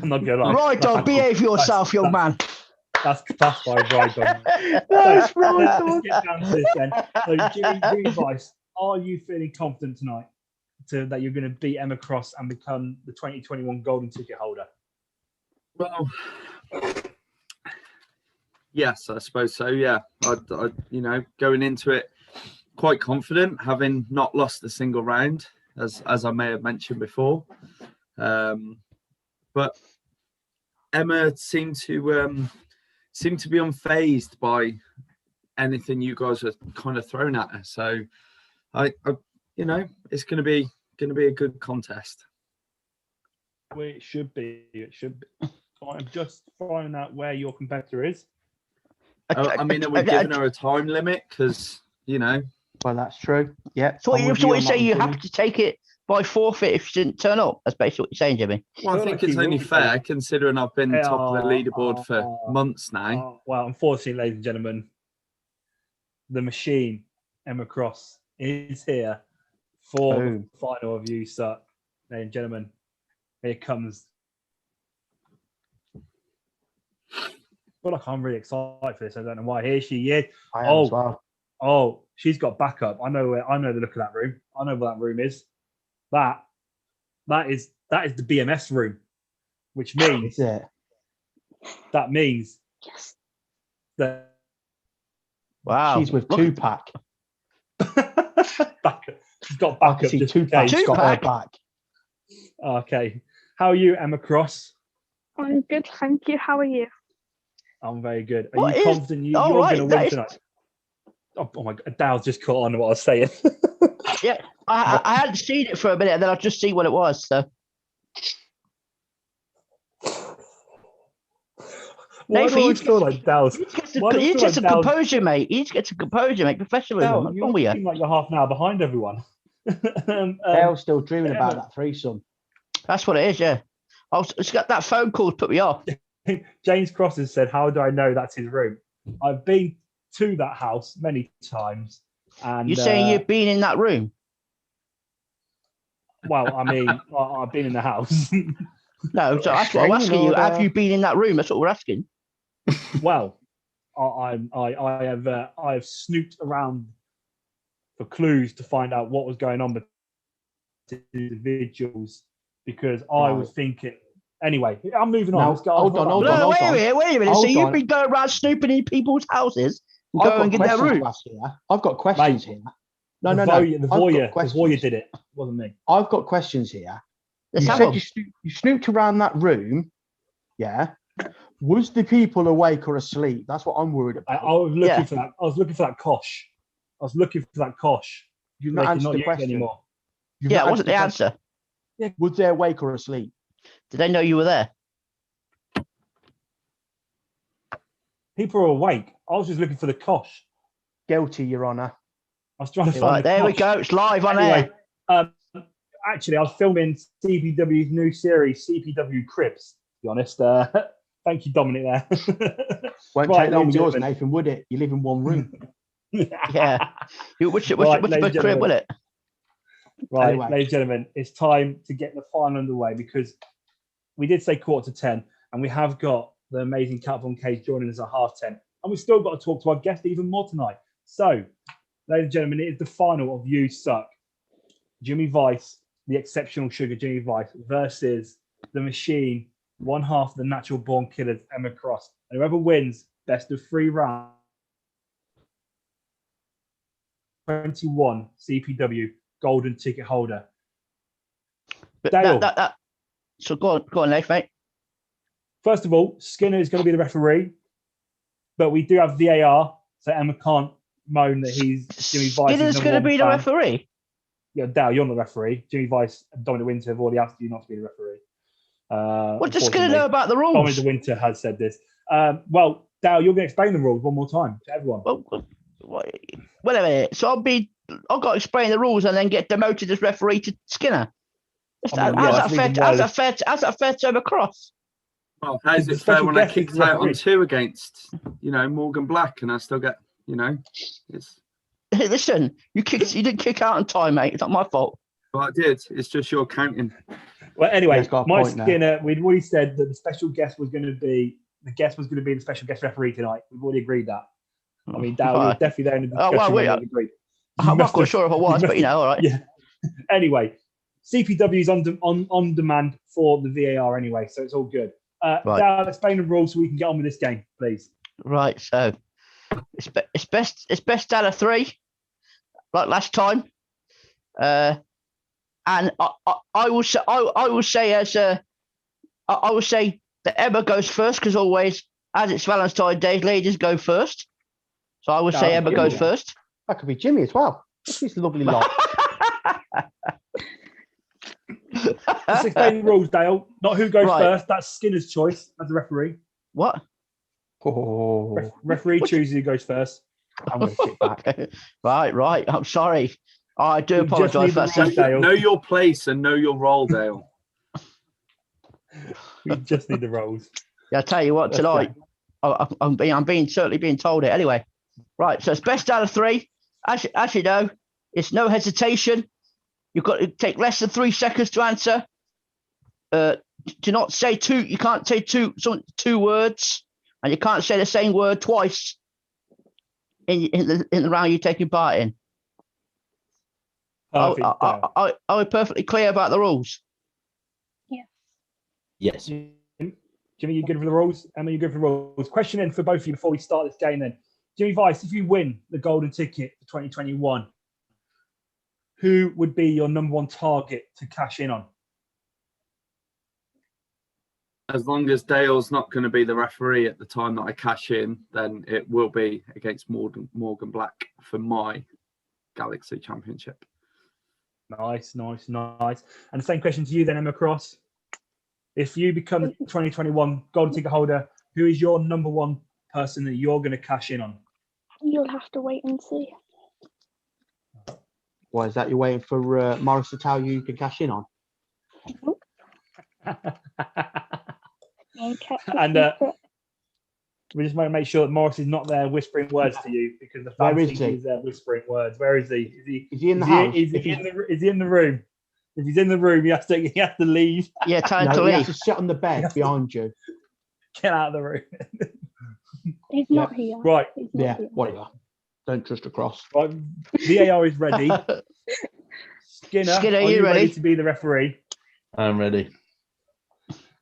[SPEAKER 2] not going to lie.
[SPEAKER 4] Right, dog, behave yourself, young man.
[SPEAKER 2] That's by Right Dog.
[SPEAKER 3] That's
[SPEAKER 2] So,
[SPEAKER 3] right,
[SPEAKER 2] let's get down to this then. So, Jimmy Vice, are you feeling confident tonight that you're going to beat Emma Cross and become the 2021 golden ticket holder?
[SPEAKER 6] Well, yes, I suppose so. Yeah, I going into it quite confident, having not lost a single round, as I may have mentioned before. But Emma seemed to be unfazed by anything you guys are kind of throwing at her. So, I it's going to be a good contest.
[SPEAKER 2] Well, it should be. It should be. I'm just finding out where your competitor is.
[SPEAKER 6] I mean, are we giving her a time limit? Because
[SPEAKER 3] Well, that's true. Yeah.
[SPEAKER 4] So what
[SPEAKER 3] I'm
[SPEAKER 4] you
[SPEAKER 3] with you on that
[SPEAKER 4] say
[SPEAKER 3] one,
[SPEAKER 4] you
[SPEAKER 3] Jimmy.
[SPEAKER 4] have to take it by forfeit if she didn't turn up. That's basically what you're saying, Jimmy.
[SPEAKER 6] well, I
[SPEAKER 2] feel
[SPEAKER 6] think
[SPEAKER 2] like
[SPEAKER 6] it's
[SPEAKER 2] you will
[SPEAKER 6] only
[SPEAKER 2] be
[SPEAKER 6] fair
[SPEAKER 2] fair.
[SPEAKER 6] considering I've been top of the leaderboard for months now.
[SPEAKER 2] Well, unfortunately, ladies and gentlemen, the machine, Emma Cross, is here for
[SPEAKER 3] Boom.
[SPEAKER 2] the final of You Suck. Ladies and gentlemen, here comes. I feel like I'm really excited for this. I don't know why. Here she is.
[SPEAKER 3] I am as well.
[SPEAKER 2] Oh, she's got backup. I know the look of that room. I know what that room is. That is the BMS room, which means
[SPEAKER 3] Is it?
[SPEAKER 2] that means that
[SPEAKER 4] Wow.
[SPEAKER 3] She's with
[SPEAKER 4] Look,
[SPEAKER 3] Tupac.
[SPEAKER 2] backup. She's got
[SPEAKER 3] I can
[SPEAKER 2] backup.
[SPEAKER 3] see
[SPEAKER 2] just in
[SPEAKER 3] Tupac's
[SPEAKER 2] case.
[SPEAKER 3] got her
[SPEAKER 4] Tupac?
[SPEAKER 3] back.
[SPEAKER 2] Okay. How are you, Emma Cross?
[SPEAKER 7] I'm good, thank you. How are you?
[SPEAKER 2] I'm very good. Are
[SPEAKER 4] What
[SPEAKER 2] you
[SPEAKER 4] is-
[SPEAKER 2] confident you're
[SPEAKER 4] oh, right,
[SPEAKER 2] going to
[SPEAKER 4] that
[SPEAKER 2] win
[SPEAKER 4] is-
[SPEAKER 2] tonight? Oh my God. Dow's just caught on to what I was saying.
[SPEAKER 4] Yeah, I hadn't seen it for a minute, and then I just see what it was. So
[SPEAKER 2] Why do I always feel like Dow's?
[SPEAKER 4] you just
[SPEAKER 2] Why do I
[SPEAKER 4] you
[SPEAKER 2] feel
[SPEAKER 4] get some
[SPEAKER 2] like Dow's-
[SPEAKER 4] composure, mate. You just get some composure, mate. Professionalism.
[SPEAKER 2] Dow,
[SPEAKER 4] What's
[SPEAKER 2] you
[SPEAKER 4] wrong with you?
[SPEAKER 2] seem like you're half an hour behind everyone.
[SPEAKER 3] Dale's still dreaming about
[SPEAKER 2] Emma.
[SPEAKER 3] that threesome.
[SPEAKER 4] That's what it is. Yeah. It's got that phone call to put me off.
[SPEAKER 2] James Cross has said, "How do I know that's his room?" I've been to that house many times, and
[SPEAKER 4] You're saying you've been in that room?
[SPEAKER 2] well, I mean, I've been in the house.
[SPEAKER 4] No, so that's what I'm
[SPEAKER 3] Restraining
[SPEAKER 4] asking you. Have
[SPEAKER 3] order.
[SPEAKER 4] you been in that room? That's what we're asking.
[SPEAKER 2] Well, I have snooped around for clues to find out what was going on with the individuals because I
[SPEAKER 3] Right.
[SPEAKER 2] was thinking. Anyway, I'm moving on.
[SPEAKER 3] Now,
[SPEAKER 2] Let's go.
[SPEAKER 3] hold on, hold
[SPEAKER 4] No,
[SPEAKER 3] on.
[SPEAKER 4] wait a minute. Wait a minute. So
[SPEAKER 3] Hold
[SPEAKER 4] you've
[SPEAKER 3] on.
[SPEAKER 4] been going around snooping in people's houses and
[SPEAKER 3] I've
[SPEAKER 4] going
[SPEAKER 3] got
[SPEAKER 4] in their
[SPEAKER 3] questions
[SPEAKER 4] room?
[SPEAKER 3] to ask here. I've got questions here. No,
[SPEAKER 2] The
[SPEAKER 3] no, no.
[SPEAKER 2] voyeur, the
[SPEAKER 3] I've got
[SPEAKER 2] voyeur, the
[SPEAKER 3] questions.
[SPEAKER 2] voyeur did it. It wasn't me.
[SPEAKER 3] I've got questions here.
[SPEAKER 4] Let's
[SPEAKER 3] You
[SPEAKER 4] have
[SPEAKER 3] said
[SPEAKER 4] them.
[SPEAKER 3] you snooped around that room. Yeah. Was the people awake or asleep? That's what I'm worried
[SPEAKER 2] I
[SPEAKER 3] about.
[SPEAKER 2] was looking
[SPEAKER 4] Yeah.
[SPEAKER 2] for that. I was looking for that kosh. I was looking for that kosh.
[SPEAKER 3] You've
[SPEAKER 2] They
[SPEAKER 3] not
[SPEAKER 2] can
[SPEAKER 3] answered
[SPEAKER 2] not
[SPEAKER 3] the
[SPEAKER 2] use it
[SPEAKER 3] question.
[SPEAKER 2] anymore.
[SPEAKER 3] You've
[SPEAKER 4] Yeah,
[SPEAKER 3] not
[SPEAKER 4] it wasn't the
[SPEAKER 3] question.
[SPEAKER 4] answer.
[SPEAKER 3] Was they awake or asleep?
[SPEAKER 4] Did they know you were there?
[SPEAKER 2] People are awake. I was just looking for the kosh.
[SPEAKER 3] Guilty, Your Honour.
[SPEAKER 2] I was trying to find
[SPEAKER 4] Right,
[SPEAKER 2] the
[SPEAKER 4] there we
[SPEAKER 2] kosh.
[SPEAKER 4] go. It's live on
[SPEAKER 2] Anyway,
[SPEAKER 4] air.
[SPEAKER 2] actually, I was filming CPW's new series, CPW Cribs. To be honest, thank you, Dominic. There.
[SPEAKER 3] Won't
[SPEAKER 2] Right,
[SPEAKER 3] take long with
[SPEAKER 2] ladies and
[SPEAKER 3] yours,
[SPEAKER 2] gentlemen.
[SPEAKER 3] Nathan, would it? You live in one room.
[SPEAKER 4] Yeah. Which
[SPEAKER 2] Right,
[SPEAKER 4] the
[SPEAKER 2] ladies and
[SPEAKER 4] crib, will it?
[SPEAKER 2] Right,
[SPEAKER 3] Anyway.
[SPEAKER 2] ladies and gentlemen, it's time to get the final underway because we did say 9:45, and we have got the amazing Cat Von Case joining us at 10:30, and we've still got to talk to our guest even more tonight. So, ladies and gentlemen, it is the final of You Suck. Jimmy Vice, the exceptional sugar Jimmy Vice, versus the machine, one half of the Natural Born Killers, Emma Cross. And whoever wins, best of 3 rounds, 21 CPW golden ticket holder.
[SPEAKER 4] But
[SPEAKER 2] Dale.
[SPEAKER 4] So go on, Leif, mate.
[SPEAKER 2] First of all, Skinner is going to be the referee, but we do have VAR, so Emma can't moan that he's Jimmy Vice's
[SPEAKER 4] Skinner's
[SPEAKER 2] number
[SPEAKER 4] going to
[SPEAKER 2] one
[SPEAKER 4] be the
[SPEAKER 2] fan.
[SPEAKER 4] referee.
[SPEAKER 2] Yeah, Dale, you're not the referee. Jimmy Vice and Dominic Winter have already asked you not to be the referee.
[SPEAKER 4] What does Skinner know about the rules?
[SPEAKER 2] Dominic Winter has said this. Well, Dale, you're going to explain the rules one more time to everyone.
[SPEAKER 4] Wait a minute. So I've got to explain the rules and then get demoted as referee to Skinner.
[SPEAKER 2] I mean, yeah, that's the reason why-
[SPEAKER 4] How's that fair to Emma Cross?
[SPEAKER 6] Well, how's
[SPEAKER 2] The
[SPEAKER 6] it fair
[SPEAKER 2] special
[SPEAKER 6] when I
[SPEAKER 2] guest is
[SPEAKER 6] kicked
[SPEAKER 2] the
[SPEAKER 6] out on
[SPEAKER 2] referee.
[SPEAKER 6] 2 against, Morgan Black, and I still get, it's.
[SPEAKER 4] Listen, you didn't kick out on time, mate. It's not my fault.
[SPEAKER 6] Well, I did. It's just your counting.
[SPEAKER 2] Well, anyway,
[SPEAKER 3] He's got a
[SPEAKER 2] Mike
[SPEAKER 3] point there.
[SPEAKER 2] Skinner, we'd already said that the special guest was going to be the special guest referee tonight. We've already agreed that. I mean, Dale, you're
[SPEAKER 4] Right.
[SPEAKER 2] definitely there in the
[SPEAKER 4] Oh,
[SPEAKER 2] discussion.
[SPEAKER 4] well,
[SPEAKER 2] when we agreed. You
[SPEAKER 4] I'm not
[SPEAKER 2] must
[SPEAKER 4] quite
[SPEAKER 2] have-
[SPEAKER 4] sure if I was,
[SPEAKER 2] you
[SPEAKER 4] but all right.
[SPEAKER 2] Yeah. Anyway, CPW is on demand for the VAR anyway, so it's all good.
[SPEAKER 4] Right.
[SPEAKER 2] Dale, explain the rules so we can get on with this game, please.
[SPEAKER 4] Right, so it's best out of 3, like last time. And I will say that Emma goes first because always, as it's Valentine's Day, ladies go first. So I would say
[SPEAKER 2] No,
[SPEAKER 4] Emma
[SPEAKER 2] Jimmy,
[SPEAKER 4] goes
[SPEAKER 2] yeah.
[SPEAKER 4] first.
[SPEAKER 3] That could be Jimmy as well. He's a lovely lot.
[SPEAKER 2] Just explain the rules, Dale. Not who goes
[SPEAKER 4] Right.
[SPEAKER 2] first. That's Skinner's choice as the referee.
[SPEAKER 4] What?
[SPEAKER 3] Oh,
[SPEAKER 2] Referee chooses who goes first.
[SPEAKER 3] I'm going to sit back.
[SPEAKER 4] Right. I'm sorry. I do
[SPEAKER 2] We just
[SPEAKER 4] apologise
[SPEAKER 2] need
[SPEAKER 4] for
[SPEAKER 2] the
[SPEAKER 4] that.
[SPEAKER 2] rules, Dale.
[SPEAKER 6] Know your place and know your role, Dale.
[SPEAKER 2] We just need the roles.
[SPEAKER 4] Yeah, I tell you what,
[SPEAKER 2] Let's
[SPEAKER 4] tonight I'm certainly being told it anyway. Right, so it's best out of 3. As you know, it's no hesitation. You've got to take less than 3 seconds to answer. Do not say two. You can't say two words, and you can't say the same word twice in the round you're taking part in.
[SPEAKER 2] Perfect, Dale.
[SPEAKER 4] Are we perfectly clear about the rules?
[SPEAKER 5] Yes.
[SPEAKER 2] Jimmy, you good for the rules? Emma, you good for the rules? Question in for both of you before we start this game then. Jimmy Vice, if you win the golden ticket for 2021, who would be your number 1 target to cash in on?
[SPEAKER 6] As long as Dale's not going to be the referee at the time that I cash in, then it will be against Morgan Black for my Galaxy Championship.
[SPEAKER 2] Nice. And the same question to you then, Emma Cross. If you become the 2021 golden ticket holder, who is your number 1 person that you're going to cash in on?
[SPEAKER 7] You'll have to wait and see.
[SPEAKER 3] Why is that? You're waiting for Morris to tell you you can cash in on?
[SPEAKER 7] Okay.
[SPEAKER 2] And we just want to make sure that Morris is not there whispering words to you because the
[SPEAKER 3] Where
[SPEAKER 2] fan
[SPEAKER 3] is
[SPEAKER 2] thinks
[SPEAKER 3] he?
[SPEAKER 2] he's there whispering words. Where is he?
[SPEAKER 3] Is he in the house?
[SPEAKER 2] Is he in the room? If he's in the room, he has to leave.
[SPEAKER 4] Yeah, time
[SPEAKER 3] No,
[SPEAKER 4] to
[SPEAKER 3] he has
[SPEAKER 4] leave.
[SPEAKER 3] to sit on the bed behind you.
[SPEAKER 2] Get out of the room.
[SPEAKER 7] He's not here.
[SPEAKER 2] Right.
[SPEAKER 7] He's not
[SPEAKER 3] Yeah,
[SPEAKER 7] here.
[SPEAKER 3] whatever. Don't trust across.
[SPEAKER 2] Right. VAR is ready. Skinner,
[SPEAKER 4] Skinner,
[SPEAKER 2] are
[SPEAKER 4] you
[SPEAKER 2] you ready
[SPEAKER 4] ready?
[SPEAKER 2] to be the referee?
[SPEAKER 5] I'm ready.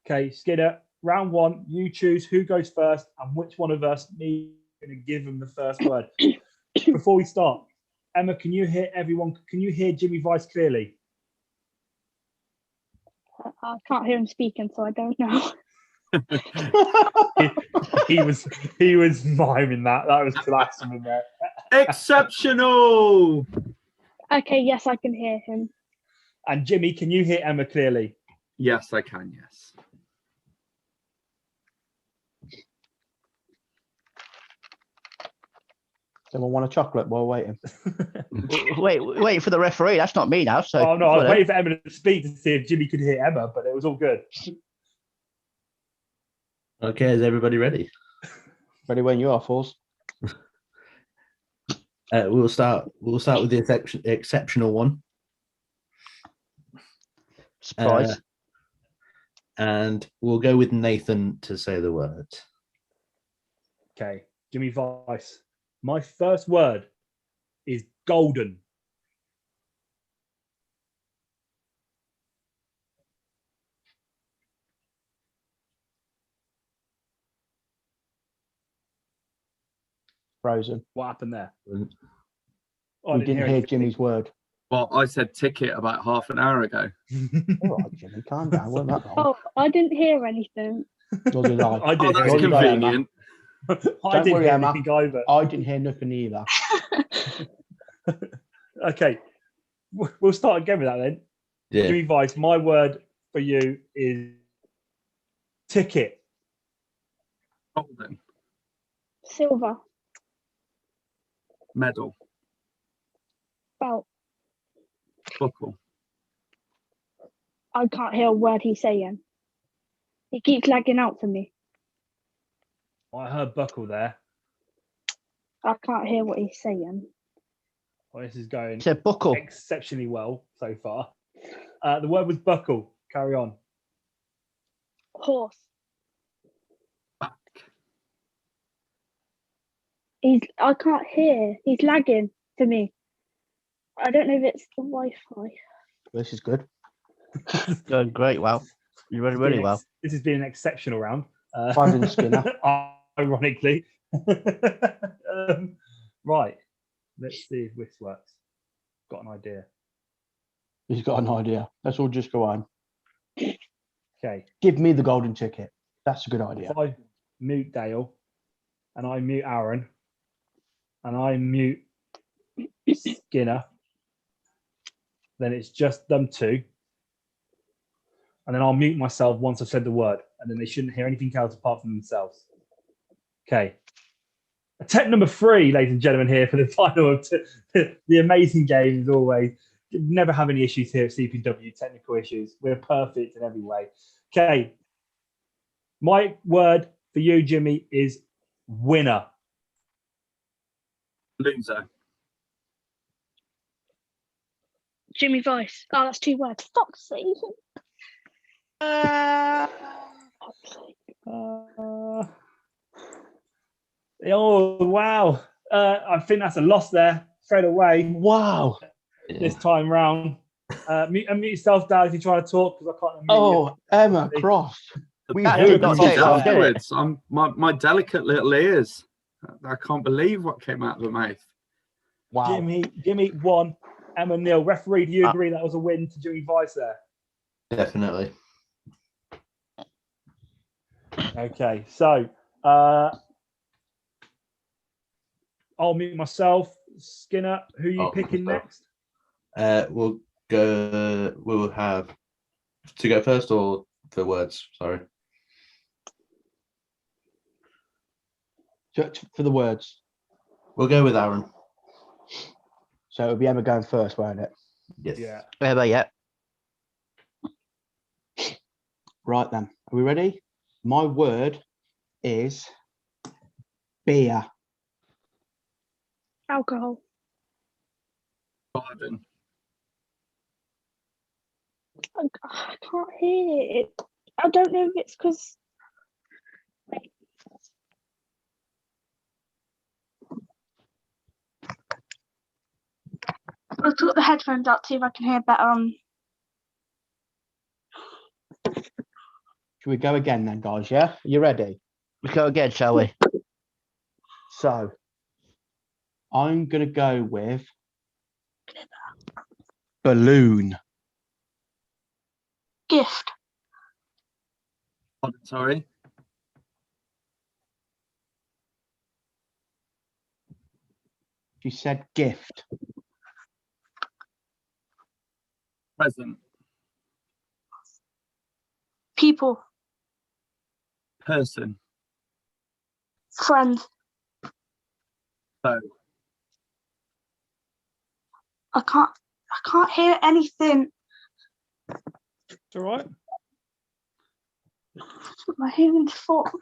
[SPEAKER 2] Okay, Skinner, round 1, you choose who goes first and which one of us needs to give them the first word. Before we start, Emma, can you hear everyone? Can you hear Jimmy Vice clearly?
[SPEAKER 7] I can't hear him speaking, so I don't know.
[SPEAKER 2] He was miming that. That was class in there.
[SPEAKER 6] Exceptional.
[SPEAKER 7] Okay, yes, I can hear him.
[SPEAKER 2] And Jimmy, can you hear Emma clearly?
[SPEAKER 6] Yes, I can. Yes.
[SPEAKER 3] Someone want a chocolate while waiting?
[SPEAKER 4] wait for the referee. That's not me now. So
[SPEAKER 2] Oh no, I was
[SPEAKER 4] whatever.
[SPEAKER 2] waiting for Emma to speak to see if Jimmy could hear Emma, but it was all good.
[SPEAKER 5] Okay, is everybody ready?
[SPEAKER 3] Ready when you are, Falls.
[SPEAKER 5] We'll start with the exceptional one.
[SPEAKER 4] Surprise.
[SPEAKER 5] And we'll go with Nathan to say the word.
[SPEAKER 2] Okay, Jimmy Vice. My first word is golden.
[SPEAKER 3] Frozen.
[SPEAKER 2] What happened there?
[SPEAKER 5] Mm.
[SPEAKER 2] Oh, I
[SPEAKER 3] We didn't hear
[SPEAKER 2] anything.
[SPEAKER 3] Jimmy's word.
[SPEAKER 6] Well, I said ticket about half an hour ago.
[SPEAKER 3] All right, Jimmy, calm down. We're not long.
[SPEAKER 7] Oh, I didn't hear anything.
[SPEAKER 3] Nor did I.
[SPEAKER 2] I
[SPEAKER 6] Oh,
[SPEAKER 2] did.
[SPEAKER 6] that's
[SPEAKER 3] Nor did I, Emma.
[SPEAKER 6] convenient.
[SPEAKER 2] I
[SPEAKER 3] Don't
[SPEAKER 2] didn't
[SPEAKER 3] worry,
[SPEAKER 2] hear
[SPEAKER 3] Emma.
[SPEAKER 2] anything either.
[SPEAKER 3] I didn't hear nothing either.
[SPEAKER 2] Okay, we'll start again with that then.
[SPEAKER 5] Yeah.
[SPEAKER 2] Jimmy Vice, my word for you is ticket.
[SPEAKER 6] Golden
[SPEAKER 7] Silver.
[SPEAKER 6] medal,
[SPEAKER 7] Belt.
[SPEAKER 6] buckle,
[SPEAKER 7] I can't hear a word he's saying. He keeps lagging out for me.
[SPEAKER 2] I heard buckle there.
[SPEAKER 7] I can't hear what he's saying.
[SPEAKER 2] Well, this is going
[SPEAKER 4] He said buckle.
[SPEAKER 2] exceptionally well so far. The word was buckle. Carry on.
[SPEAKER 7] Horse.
[SPEAKER 6] back,
[SPEAKER 7] I can't hear. He's lagging for me. I don't know if it's the Wi-Fi.
[SPEAKER 3] This is good.
[SPEAKER 4] Going great. Well, you read really well.
[SPEAKER 2] This has been an exceptional round.
[SPEAKER 3] Pardon, Skinner.
[SPEAKER 2] Ironically. Right. Let's see if this works. Got an idea.
[SPEAKER 3] He's got an idea. Let's all just go on.
[SPEAKER 2] Okay.
[SPEAKER 3] Give me the golden ticket. That's a good idea.
[SPEAKER 2] If I mute Dale and I mute Aaron and I mute Skinner, then it's just them two. And then I'll mute myself once I've said the word, and then they shouldn't hear anything else apart from themselves. Okay. Attempt number 3, ladies and gentlemen, here for the final of the amazing game as always. Never have any issues here at CPW, technical issues. We're perfect in every way. Okay. My word for you, Jimmy, is winner.
[SPEAKER 6] loser,
[SPEAKER 7] Jimmy Vice. Oh, that's 2 words. Fuck's sake. Fuck's sake.
[SPEAKER 2] Oh, wow. I think that's a loss there straight away
[SPEAKER 3] Wow.
[SPEAKER 2] this time round. Unmute yourself, Dad, if you're trying to talk, because I can't unmute you.
[SPEAKER 3] Oh, Emma Cross. We
[SPEAKER 4] That
[SPEAKER 3] heard
[SPEAKER 4] did not
[SPEAKER 3] you
[SPEAKER 4] take long,
[SPEAKER 3] say-
[SPEAKER 4] did it?
[SPEAKER 6] afterwards. I'm my delicate little ears. I can't believe what came out of the mouth.
[SPEAKER 3] Wow.
[SPEAKER 2] Jimmy won. Emma nil. Referee, do you agree that was a win to Jimmy Vice there?
[SPEAKER 5] Definitely.
[SPEAKER 2] Okay, so I'll mute myself. Skinner, who are you
[SPEAKER 5] Oh,
[SPEAKER 2] picking
[SPEAKER 5] myself.
[SPEAKER 2] next?
[SPEAKER 5] We'll go. We'll have to go first or for words. Sorry.
[SPEAKER 3] For the words.
[SPEAKER 5] We'll go with Aaron.
[SPEAKER 3] So it'll be Emma going first, won't it?
[SPEAKER 5] Yes.
[SPEAKER 2] Yeah.
[SPEAKER 4] Yeah.
[SPEAKER 3] Right then. Are we ready? My word is beer.
[SPEAKER 7] Alcohol.
[SPEAKER 6] Garden,
[SPEAKER 7] I can't hear it. I don't know if it's because. I'll put the headphones out, see if I can hear better on.
[SPEAKER 3] Should we go again then, guys? Yeah? Are you ready?
[SPEAKER 4] Let's go again, shall we?
[SPEAKER 3] So I'm going to go with balloon.
[SPEAKER 7] Gift.
[SPEAKER 6] pardon, sorry,
[SPEAKER 3] She said gift.
[SPEAKER 6] present,
[SPEAKER 7] People.
[SPEAKER 6] person,
[SPEAKER 7] Friend.
[SPEAKER 6] foe,
[SPEAKER 7] I can't hear anything.
[SPEAKER 2] It's all right.
[SPEAKER 7] My hearing's fucked.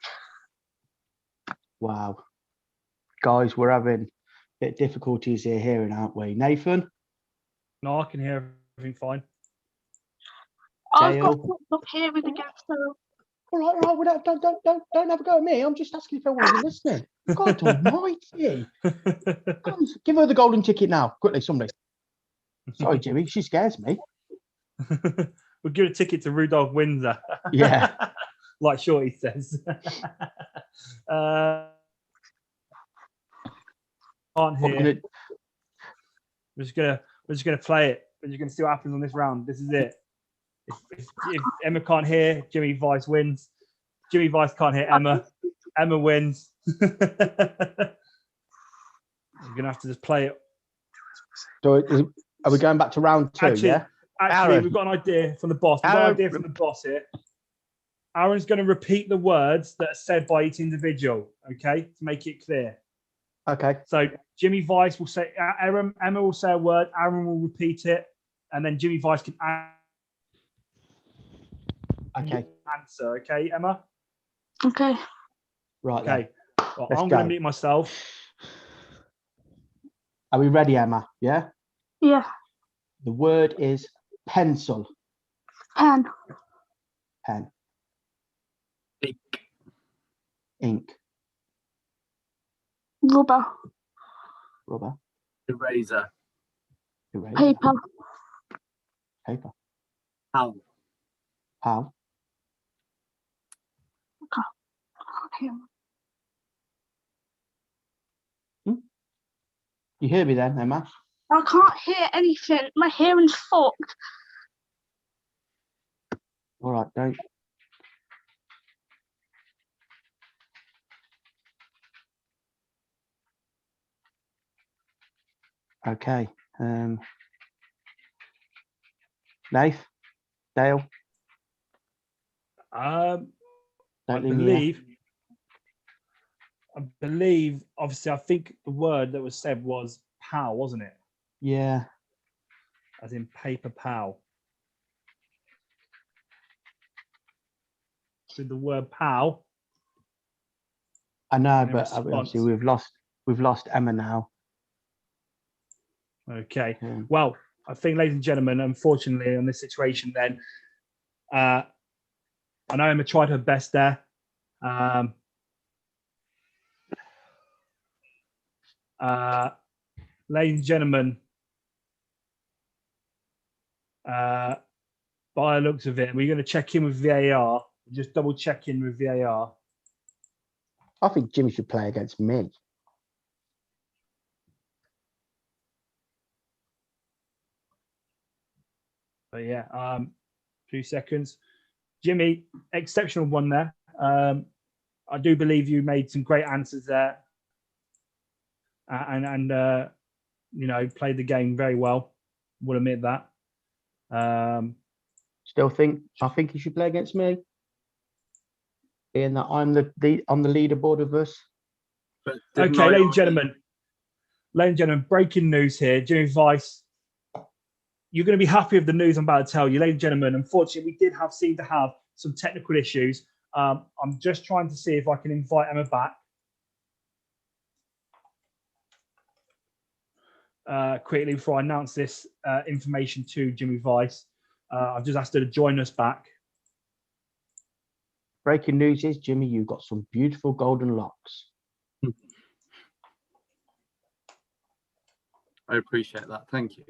[SPEAKER 3] Wow. Guys, we're having a bit of difficulties here hearing, aren't we? Nathan?
[SPEAKER 2] No, I can hear everything fine.
[SPEAKER 7] I've got
[SPEAKER 3] Dale.
[SPEAKER 7] fucked up hearing again, so
[SPEAKER 3] All right, all right. Well, don't have a go at me. I'm just asking if everyone's listening. God almighty. Give her the golden ticket now. Quickly, somebody. Sorry, Jimmy. She scares me.
[SPEAKER 2] We'll give a ticket to Rudolph Windsor.
[SPEAKER 3] Yeah.
[SPEAKER 2] Like Shorty says. Can't
[SPEAKER 3] What we're
[SPEAKER 2] hear.
[SPEAKER 3] gonna,
[SPEAKER 2] We're just gonna play it. We're just gonna see what happens on this round. This is it. If Emma can't hear, Jimmy Vice wins. Jimmy Vice can't hear Emma. Emma wins. We're gonna have to just play it.
[SPEAKER 3] so are we going back to round two?
[SPEAKER 2] Actually,
[SPEAKER 3] Yeah.
[SPEAKER 2] Actually,
[SPEAKER 4] Aaron.
[SPEAKER 2] we've got an idea from the boss. We've got an
[SPEAKER 4] Aaron.
[SPEAKER 2] idea from the boss here. Aaron's going to repeat the words that are said by each individual, okay, to make it clear.
[SPEAKER 3] Okay.
[SPEAKER 2] So Jimmy Vice will say, Emma will say a word, Aaron will repeat it, and then Jimmy Vice can
[SPEAKER 3] Okay.
[SPEAKER 2] answer, okay, Emma?
[SPEAKER 7] okay.
[SPEAKER 3] Right. then.
[SPEAKER 2] Okay. Well,
[SPEAKER 3] Let's
[SPEAKER 2] I'm going to
[SPEAKER 3] go.
[SPEAKER 2] mute myself.
[SPEAKER 3] Are we ready, Emma? Yeah.
[SPEAKER 7] Yeah.
[SPEAKER 3] The word is pencil.
[SPEAKER 7] Pen.
[SPEAKER 3] Pen.
[SPEAKER 6] Ink.
[SPEAKER 3] Ink.
[SPEAKER 7] Rubber.
[SPEAKER 3] Rubber.
[SPEAKER 6] Eraser.
[SPEAKER 3] Eraser.
[SPEAKER 7] Paper.
[SPEAKER 3] Paper.
[SPEAKER 6] Owl.
[SPEAKER 3] Pal.
[SPEAKER 7] Okay.
[SPEAKER 3] You hear me then, Emma?
[SPEAKER 7] I can't hear anything. My hearing's fucked.
[SPEAKER 3] All right. Don't. Okay. Nath. Dale.
[SPEAKER 2] I
[SPEAKER 3] Don't leave me here.
[SPEAKER 2] believe, obviously, I think the word that was said was pal, wasn't it?
[SPEAKER 3] Yeah.
[SPEAKER 2] As in paper pal. With the word pal.
[SPEAKER 3] I know,
[SPEAKER 2] Any
[SPEAKER 3] but obviously
[SPEAKER 2] response?
[SPEAKER 3] we've lost Emma now.
[SPEAKER 2] Okay.
[SPEAKER 3] Yeah.
[SPEAKER 2] Well, I think, ladies and gentlemen, unfortunately, on this situation, then, I know Emma tried her best there. Ladies and gentlemen, by the looks of it, we're going to check in with VAR. Just double check in with VAR.
[SPEAKER 3] I think Jimmy should play against me.
[SPEAKER 2] But yeah, 2 seconds. Jimmy, exceptional one there. I do believe you made some great answers there, and you know, played the game very well. Will admit that.
[SPEAKER 3] Still think I think he should play against me. Being that I'm the on the leaderboard of us.
[SPEAKER 6] But didn't
[SPEAKER 2] Okay,
[SPEAKER 6] I
[SPEAKER 2] ladies and
[SPEAKER 6] already-
[SPEAKER 2] gentlemen, breaking news here. Jimmy Vice, you're going to be happy with the news I'm about to tell you. Ladies and gentlemen, unfortunately, we did seem to have some technical issues. I'm just trying to see if I can invite Emma back. Quickly before I announce this information to Jimmy Vice. I've just asked her to join us back.
[SPEAKER 3] Breaking news is, Jimmy, you've got some beautiful golden locks.
[SPEAKER 6] I appreciate that. Thank you.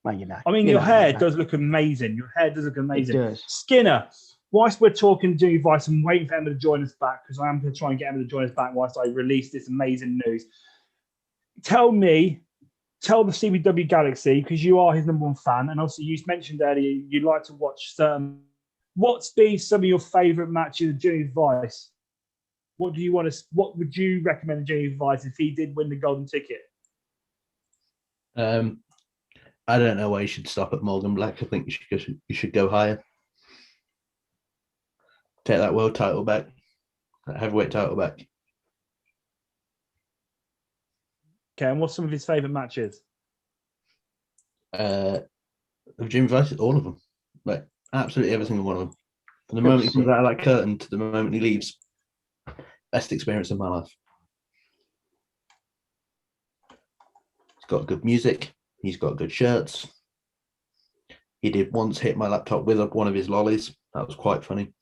[SPEAKER 3] Well, you know.
[SPEAKER 2] I mean,
[SPEAKER 3] you
[SPEAKER 2] your
[SPEAKER 3] know,
[SPEAKER 2] hair
[SPEAKER 3] you know.
[SPEAKER 2] does look amazing. Your hair does look
[SPEAKER 3] It
[SPEAKER 2] amazing.
[SPEAKER 3] does.
[SPEAKER 2] Skinner, whilst we're talking to Jimmy Vice, I'm waiting for Emma to join us back because I am going to try and get Emma to join us back whilst I release this amazing news. Tell the CBW Galaxy, because you are his #1 fan, and also you mentioned earlier you like to watch certain. What's been some of your favourite matches of Jimmy Vice? What would you recommend to Jimmy Vice if he did win the golden ticket?
[SPEAKER 5] I don't know why you should stop at Morgan Black. I think you should go higher. Take that world title back, that heavyweight title back.
[SPEAKER 2] Okay, and what's some of his favourite matches?
[SPEAKER 5] Of Jimmy Vice, all of them, like absolutely every single one of them. From the moment he comes out of that curtain to the moment he leaves, best experience of my life. He's got good music. He's got good shirts. he did once hit my laptop with one of his lollies. That was quite funny.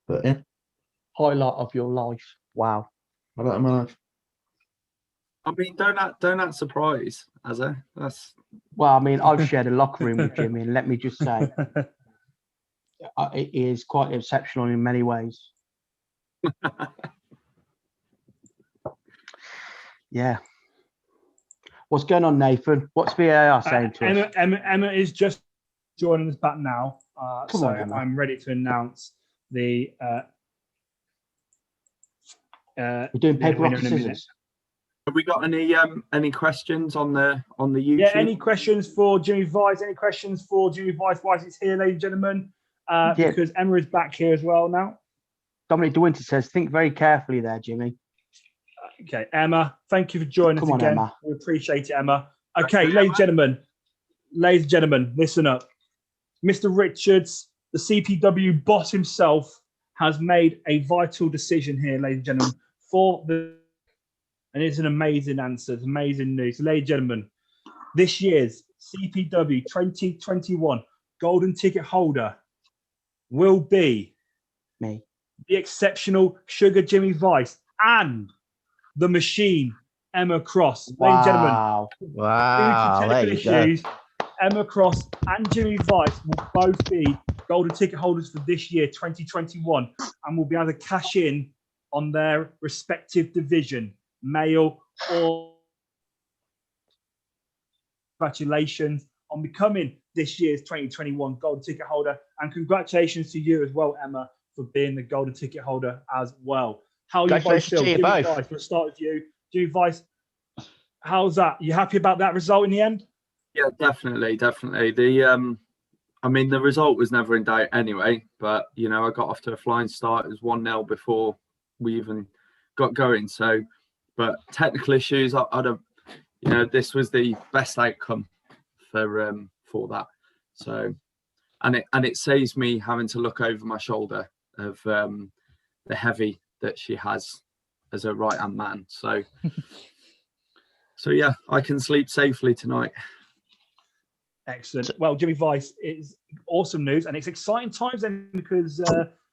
[SPEAKER 5] But yeah,
[SPEAKER 3] Highlight of your life. Wow.
[SPEAKER 5] I like my life.
[SPEAKER 6] I mean, don't act surprised, as a that's
[SPEAKER 3] Well, I mean, I've shared a locker room with Jimmy, and let me just say, it is quite exceptional in many ways. Yeah. What's going on, Nathan? What's VAR saying to us?
[SPEAKER 2] Emma is just joining us back now.
[SPEAKER 3] Come
[SPEAKER 2] so
[SPEAKER 3] on, Emma.
[SPEAKER 2] I'm ready to announce the.
[SPEAKER 3] We're doing paper, rock, and scissors.
[SPEAKER 6] Have we got any questions on the YouTube?
[SPEAKER 2] Yeah, any questions for Jimmy Vice? Any questions for Jimmy Vice whilst he's here, ladies and gentlemen?
[SPEAKER 3] Yeah.
[SPEAKER 2] Because Emma is back here as well now.
[SPEAKER 3] Dominic De Winter says, think very carefully there, Jimmy.
[SPEAKER 2] Okay, Emma, thank you for joining
[SPEAKER 3] Come
[SPEAKER 2] us
[SPEAKER 3] on,
[SPEAKER 2] again.
[SPEAKER 3] Emma.
[SPEAKER 2] We appreciate it, Emma. Okay,
[SPEAKER 6] Thank you,
[SPEAKER 2] ladies and gentlemen, listen up. Mr. Richards, the CPW boss himself, has made a vital decision here, ladies and gentlemen, and it's an amazing answer. It's amazing news. Ladies and gentlemen, this year's CPW 2021 golden ticket holder will be
[SPEAKER 3] Me.
[SPEAKER 2] the exceptional Sugar Jimmy Vice and the machine Emma Cross. Ladies and gentlemen,
[SPEAKER 3] Wow.
[SPEAKER 4] Wow,
[SPEAKER 2] due to
[SPEAKER 4] there
[SPEAKER 2] technical
[SPEAKER 4] you go.
[SPEAKER 2] issues, Emma Cross and Jimmy Vice will both be golden ticket holders for this year, 2021, and will be able to cash in on their respective division, male or. Congratulations on becoming this year's 2021 golden ticket holder, and congratulations to you as well, Emma, for being the golden ticket holder as well. How you both
[SPEAKER 4] Congratulations
[SPEAKER 2] feel?
[SPEAKER 4] to you
[SPEAKER 2] Jimmy
[SPEAKER 4] both.
[SPEAKER 2] Vice, we'll start with you. Jimmy Vice, how's that? You happy about that result in the end?
[SPEAKER 6] Yeah, definitely. I mean, the result was never in doubt anyway, but I got off to a flying start. It was 1-0 before we even got going. So, but technical issues, I'd have, this was the best outcome for that. So, and it saves me having to look over my shoulder of the heavy that she has as a right-hand man. So, yeah, I can sleep safely tonight.
[SPEAKER 2] Excellent. Well, Jimmy Vice, it's awesome news, and it's exciting times then because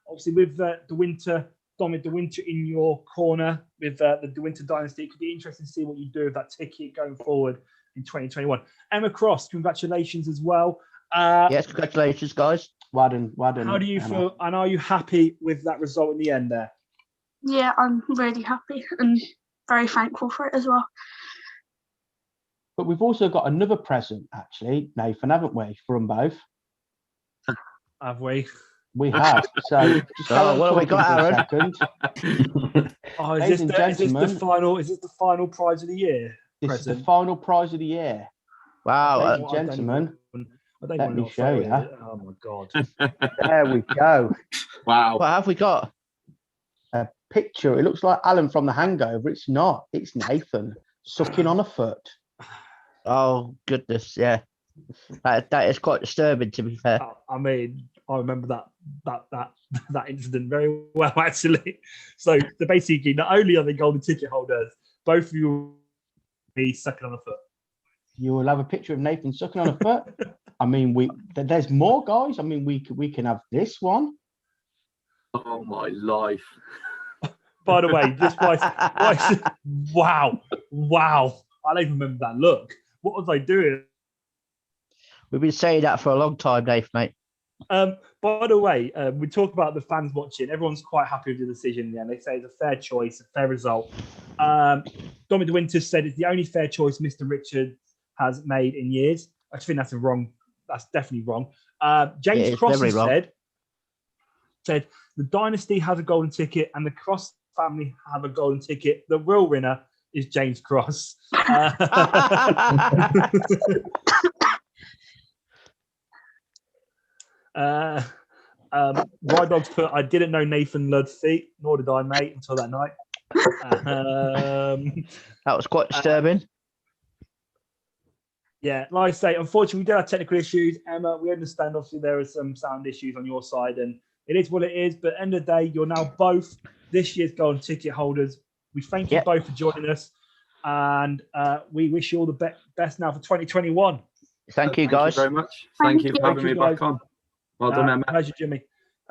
[SPEAKER 2] obviously with Dominic De Winter in your corner with the De Winter Dynasty, it could be interesting to see what you do with that ticket going forward in 2021. Emma Cross, congratulations as well.
[SPEAKER 4] Yes, congratulations, guys.
[SPEAKER 3] Well done.
[SPEAKER 2] How do you
[SPEAKER 3] Emma.
[SPEAKER 2] feel, and are you happy with that result in the end there?
[SPEAKER 7] Yeah, I'm really happy and very thankful for it as well.
[SPEAKER 3] But we've also got another present, actually, Nathan, haven't we, for them both?
[SPEAKER 2] Have we?
[SPEAKER 3] We have. So, just carry on
[SPEAKER 4] what have we
[SPEAKER 3] talking
[SPEAKER 4] got,
[SPEAKER 3] for a second.
[SPEAKER 2] Oh,
[SPEAKER 3] Ladies and
[SPEAKER 2] is this
[SPEAKER 3] gentlemen,
[SPEAKER 2] the final? Is this the final prize of the year?
[SPEAKER 3] This is the
[SPEAKER 2] present?
[SPEAKER 3] final prize of the year.
[SPEAKER 4] Wow.
[SPEAKER 3] Ladies
[SPEAKER 2] I
[SPEAKER 3] and
[SPEAKER 2] don't even-
[SPEAKER 3] gentlemen,
[SPEAKER 2] I don't
[SPEAKER 3] let
[SPEAKER 2] even
[SPEAKER 3] me
[SPEAKER 2] know what
[SPEAKER 3] show
[SPEAKER 2] photo
[SPEAKER 3] ya.
[SPEAKER 2] it is. Oh my god!
[SPEAKER 3] there we go.
[SPEAKER 6] Wow.
[SPEAKER 4] What have we got?
[SPEAKER 3] A picture. It looks like Alan from The Hangover. It's not. It's Nathan sucking on a foot.
[SPEAKER 4] Oh, goodness. Yeah. That is quite disturbing, to be fair.
[SPEAKER 2] I mean, I remember that incident very well, actually. So basically, not only are they golden ticket holders, both of you will be sucking on a foot.
[SPEAKER 3] You will have a picture of Nathan sucking on a foot. I mean, there's more, guys. I mean, we can have this one.
[SPEAKER 6] Oh my life.
[SPEAKER 2] By the way, this Vice, wow. I don't even remember that look. What was I doing?
[SPEAKER 4] We've been saying that for a long time, Dave, mate.
[SPEAKER 2] By the way, we talk about the fans watching. Everyone's quite happy with the decision in the end. They say it's a fair choice, a fair result. Dominic De Winter said it's the only fair choice Mr. Richards has made in years. I think that's definitely wrong. James Cross has said the Dynasty has a golden ticket and the Cross family have a golden ticket. The real winner is James Cross. Rydog's put, I didn't know Nathan loved feet, nor did I, mate, until that night.
[SPEAKER 4] That was quite disturbing.
[SPEAKER 2] Yeah, like I say, unfortunately, we did have technical issues. Emma, we understand, obviously, there are some sound issues on your side, and it is what it is. But at the end of the day, you're now both this year's golden ticket holders. We thank you both for joining us. and we wish you all the best now for 2021.
[SPEAKER 4] Thank you, guys.
[SPEAKER 6] very much. Thank you for
[SPEAKER 2] Thank
[SPEAKER 6] having
[SPEAKER 2] you,
[SPEAKER 6] me back
[SPEAKER 2] guys.
[SPEAKER 6] on. Well done, Emma.
[SPEAKER 2] Pleasure, Jimmy.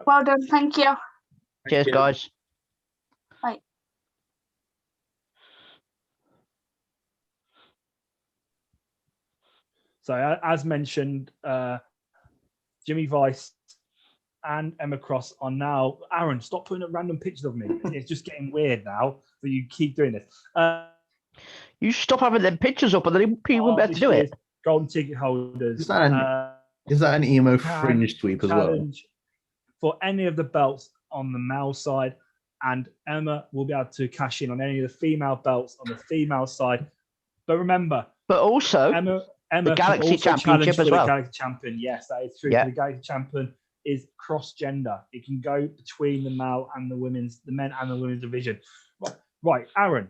[SPEAKER 8] Well done. Thank you.
[SPEAKER 4] Cheers,
[SPEAKER 6] you.
[SPEAKER 4] guys.
[SPEAKER 2] So, as mentioned, Jimmy Vice and Emma Cross are now. Aaron, stop putting up random pictures of me. It's just getting weird now that you keep doing this.
[SPEAKER 4] You stop having them pictures up, and then people won't be able to do it.
[SPEAKER 2] Golden ticket holders.
[SPEAKER 5] Is that an emo fringe sweep as well?
[SPEAKER 2] Challenge for any of the belts on the male side, and Emma will be able to cash in on any of the female belts on the female side. But remember,
[SPEAKER 4] But also,
[SPEAKER 2] Emma
[SPEAKER 4] the
[SPEAKER 2] can
[SPEAKER 4] Galaxy
[SPEAKER 2] also
[SPEAKER 4] Championship
[SPEAKER 2] challenge
[SPEAKER 4] as
[SPEAKER 2] for the
[SPEAKER 4] well.
[SPEAKER 2] Galaxy Champion. Yes, that is true.
[SPEAKER 4] Yeah.
[SPEAKER 2] The Galaxy Champion is cross-gender. It can go between the male and the men and the women's division. Right, Aaron.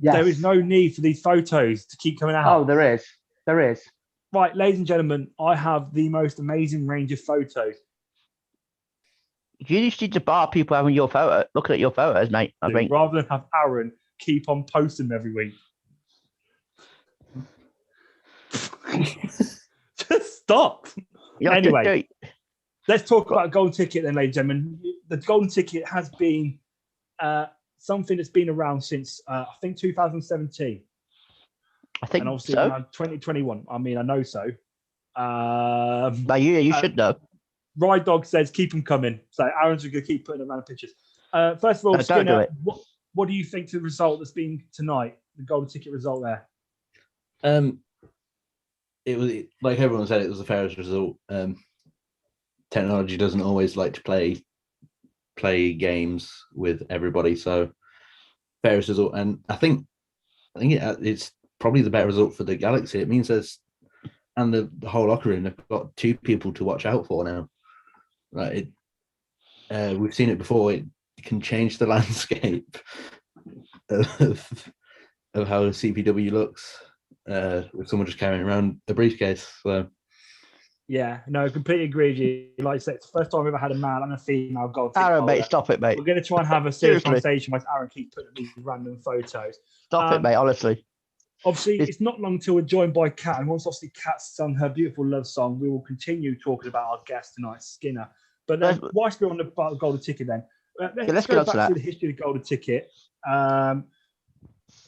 [SPEAKER 3] Yes.
[SPEAKER 2] There is no need for these photos to keep coming out.
[SPEAKER 3] Oh, there is. There is.
[SPEAKER 2] Right, ladies and gentlemen, I have the most amazing range of photos.
[SPEAKER 4] You just need to bar people having your photo, looking at your photos, mate. I think.
[SPEAKER 2] Rather than have Aaron keep on posting them every week. Just stop.
[SPEAKER 4] You have to
[SPEAKER 2] Anyway.
[SPEAKER 4] do it.
[SPEAKER 2] Let's talk about golden ticket then, ladies and gentlemen. The golden ticket has been something that's been around since I think 2017,
[SPEAKER 4] I think
[SPEAKER 2] and obviously
[SPEAKER 4] so.
[SPEAKER 2] now 2021. I mean, I know so.
[SPEAKER 4] But you should know.
[SPEAKER 2] Ride Dog says keep them coming. So Aaron's going to keep putting around pictures. First of all,
[SPEAKER 4] No, don't do
[SPEAKER 2] Skinner,
[SPEAKER 4] it.
[SPEAKER 2] what do you think to the result that's been tonight? The golden ticket result there.
[SPEAKER 5] It was like everyone said, it was the fairest result. Technology doesn't always like to play games with everybody, so fairest result. And I think it's probably the better result for the Galaxy. It means there's and the whole locker room, they've got two people to watch out for now. Right, we've seen it before. It can change the landscape of how CPW looks with someone just carrying around a briefcase. So
[SPEAKER 2] Yeah, no, I completely agree with you. Like I said, it's the first time we've ever had a male and a female golden ticket
[SPEAKER 4] Aaron,
[SPEAKER 2] holder.
[SPEAKER 4] mate, stop it, mate.
[SPEAKER 2] We're going to try and have a serious
[SPEAKER 4] Seriously.
[SPEAKER 2] conversation with Aaron keep putting these random photos.
[SPEAKER 4] Stop it, mate. Honestly,
[SPEAKER 2] Obviously,
[SPEAKER 4] It's-
[SPEAKER 2] it's not long till we're joined by Kat, and once obviously Kat's sung her beautiful love song, we will continue talking about our guest tonight, Skinner. But whilst we're on the golden ticket, then
[SPEAKER 4] let's
[SPEAKER 2] go
[SPEAKER 4] get on to
[SPEAKER 2] back to
[SPEAKER 4] that.
[SPEAKER 2] the history of the golden ticket.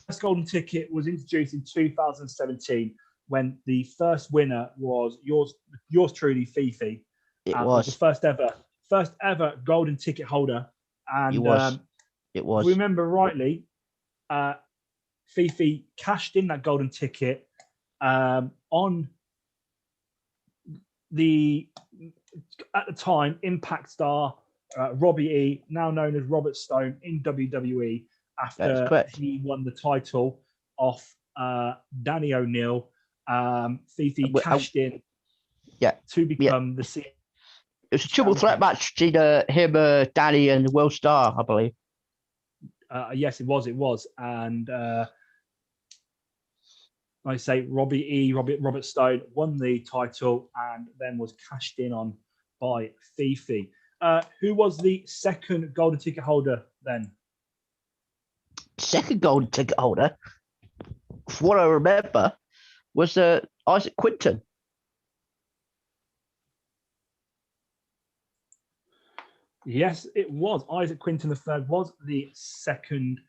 [SPEAKER 2] First golden ticket was introduced in 2017 when the first winner was yours truly, Fifi.
[SPEAKER 4] it
[SPEAKER 2] the
[SPEAKER 4] was.
[SPEAKER 2] first ever golden ticket holder. And
[SPEAKER 4] It was. It
[SPEAKER 2] if
[SPEAKER 4] was.
[SPEAKER 2] we remember rightly, Fifi cashed in that golden ticket on the, at the time, Impact star Robbie E, now known as Robert Stone in WWE,
[SPEAKER 4] That's
[SPEAKER 2] after
[SPEAKER 4] correct.
[SPEAKER 2] he won the title off Danny O'Neill. Fifi
[SPEAKER 4] Well,
[SPEAKER 2] cashed in
[SPEAKER 4] Yeah,
[SPEAKER 2] to become the CEO.
[SPEAKER 4] It was a triple threat match between him, Danny, and Will Starr, I believe.
[SPEAKER 2] Yes, it was. And like I say, Robert Stone won the title and then was cashed in on by Fifi. Who was the second golden ticket holder then?
[SPEAKER 4] Second golden ticket holder, from what I remember, was Isaac Quinton.
[SPEAKER 2] Yes, it was. Isaac Quinton III was the second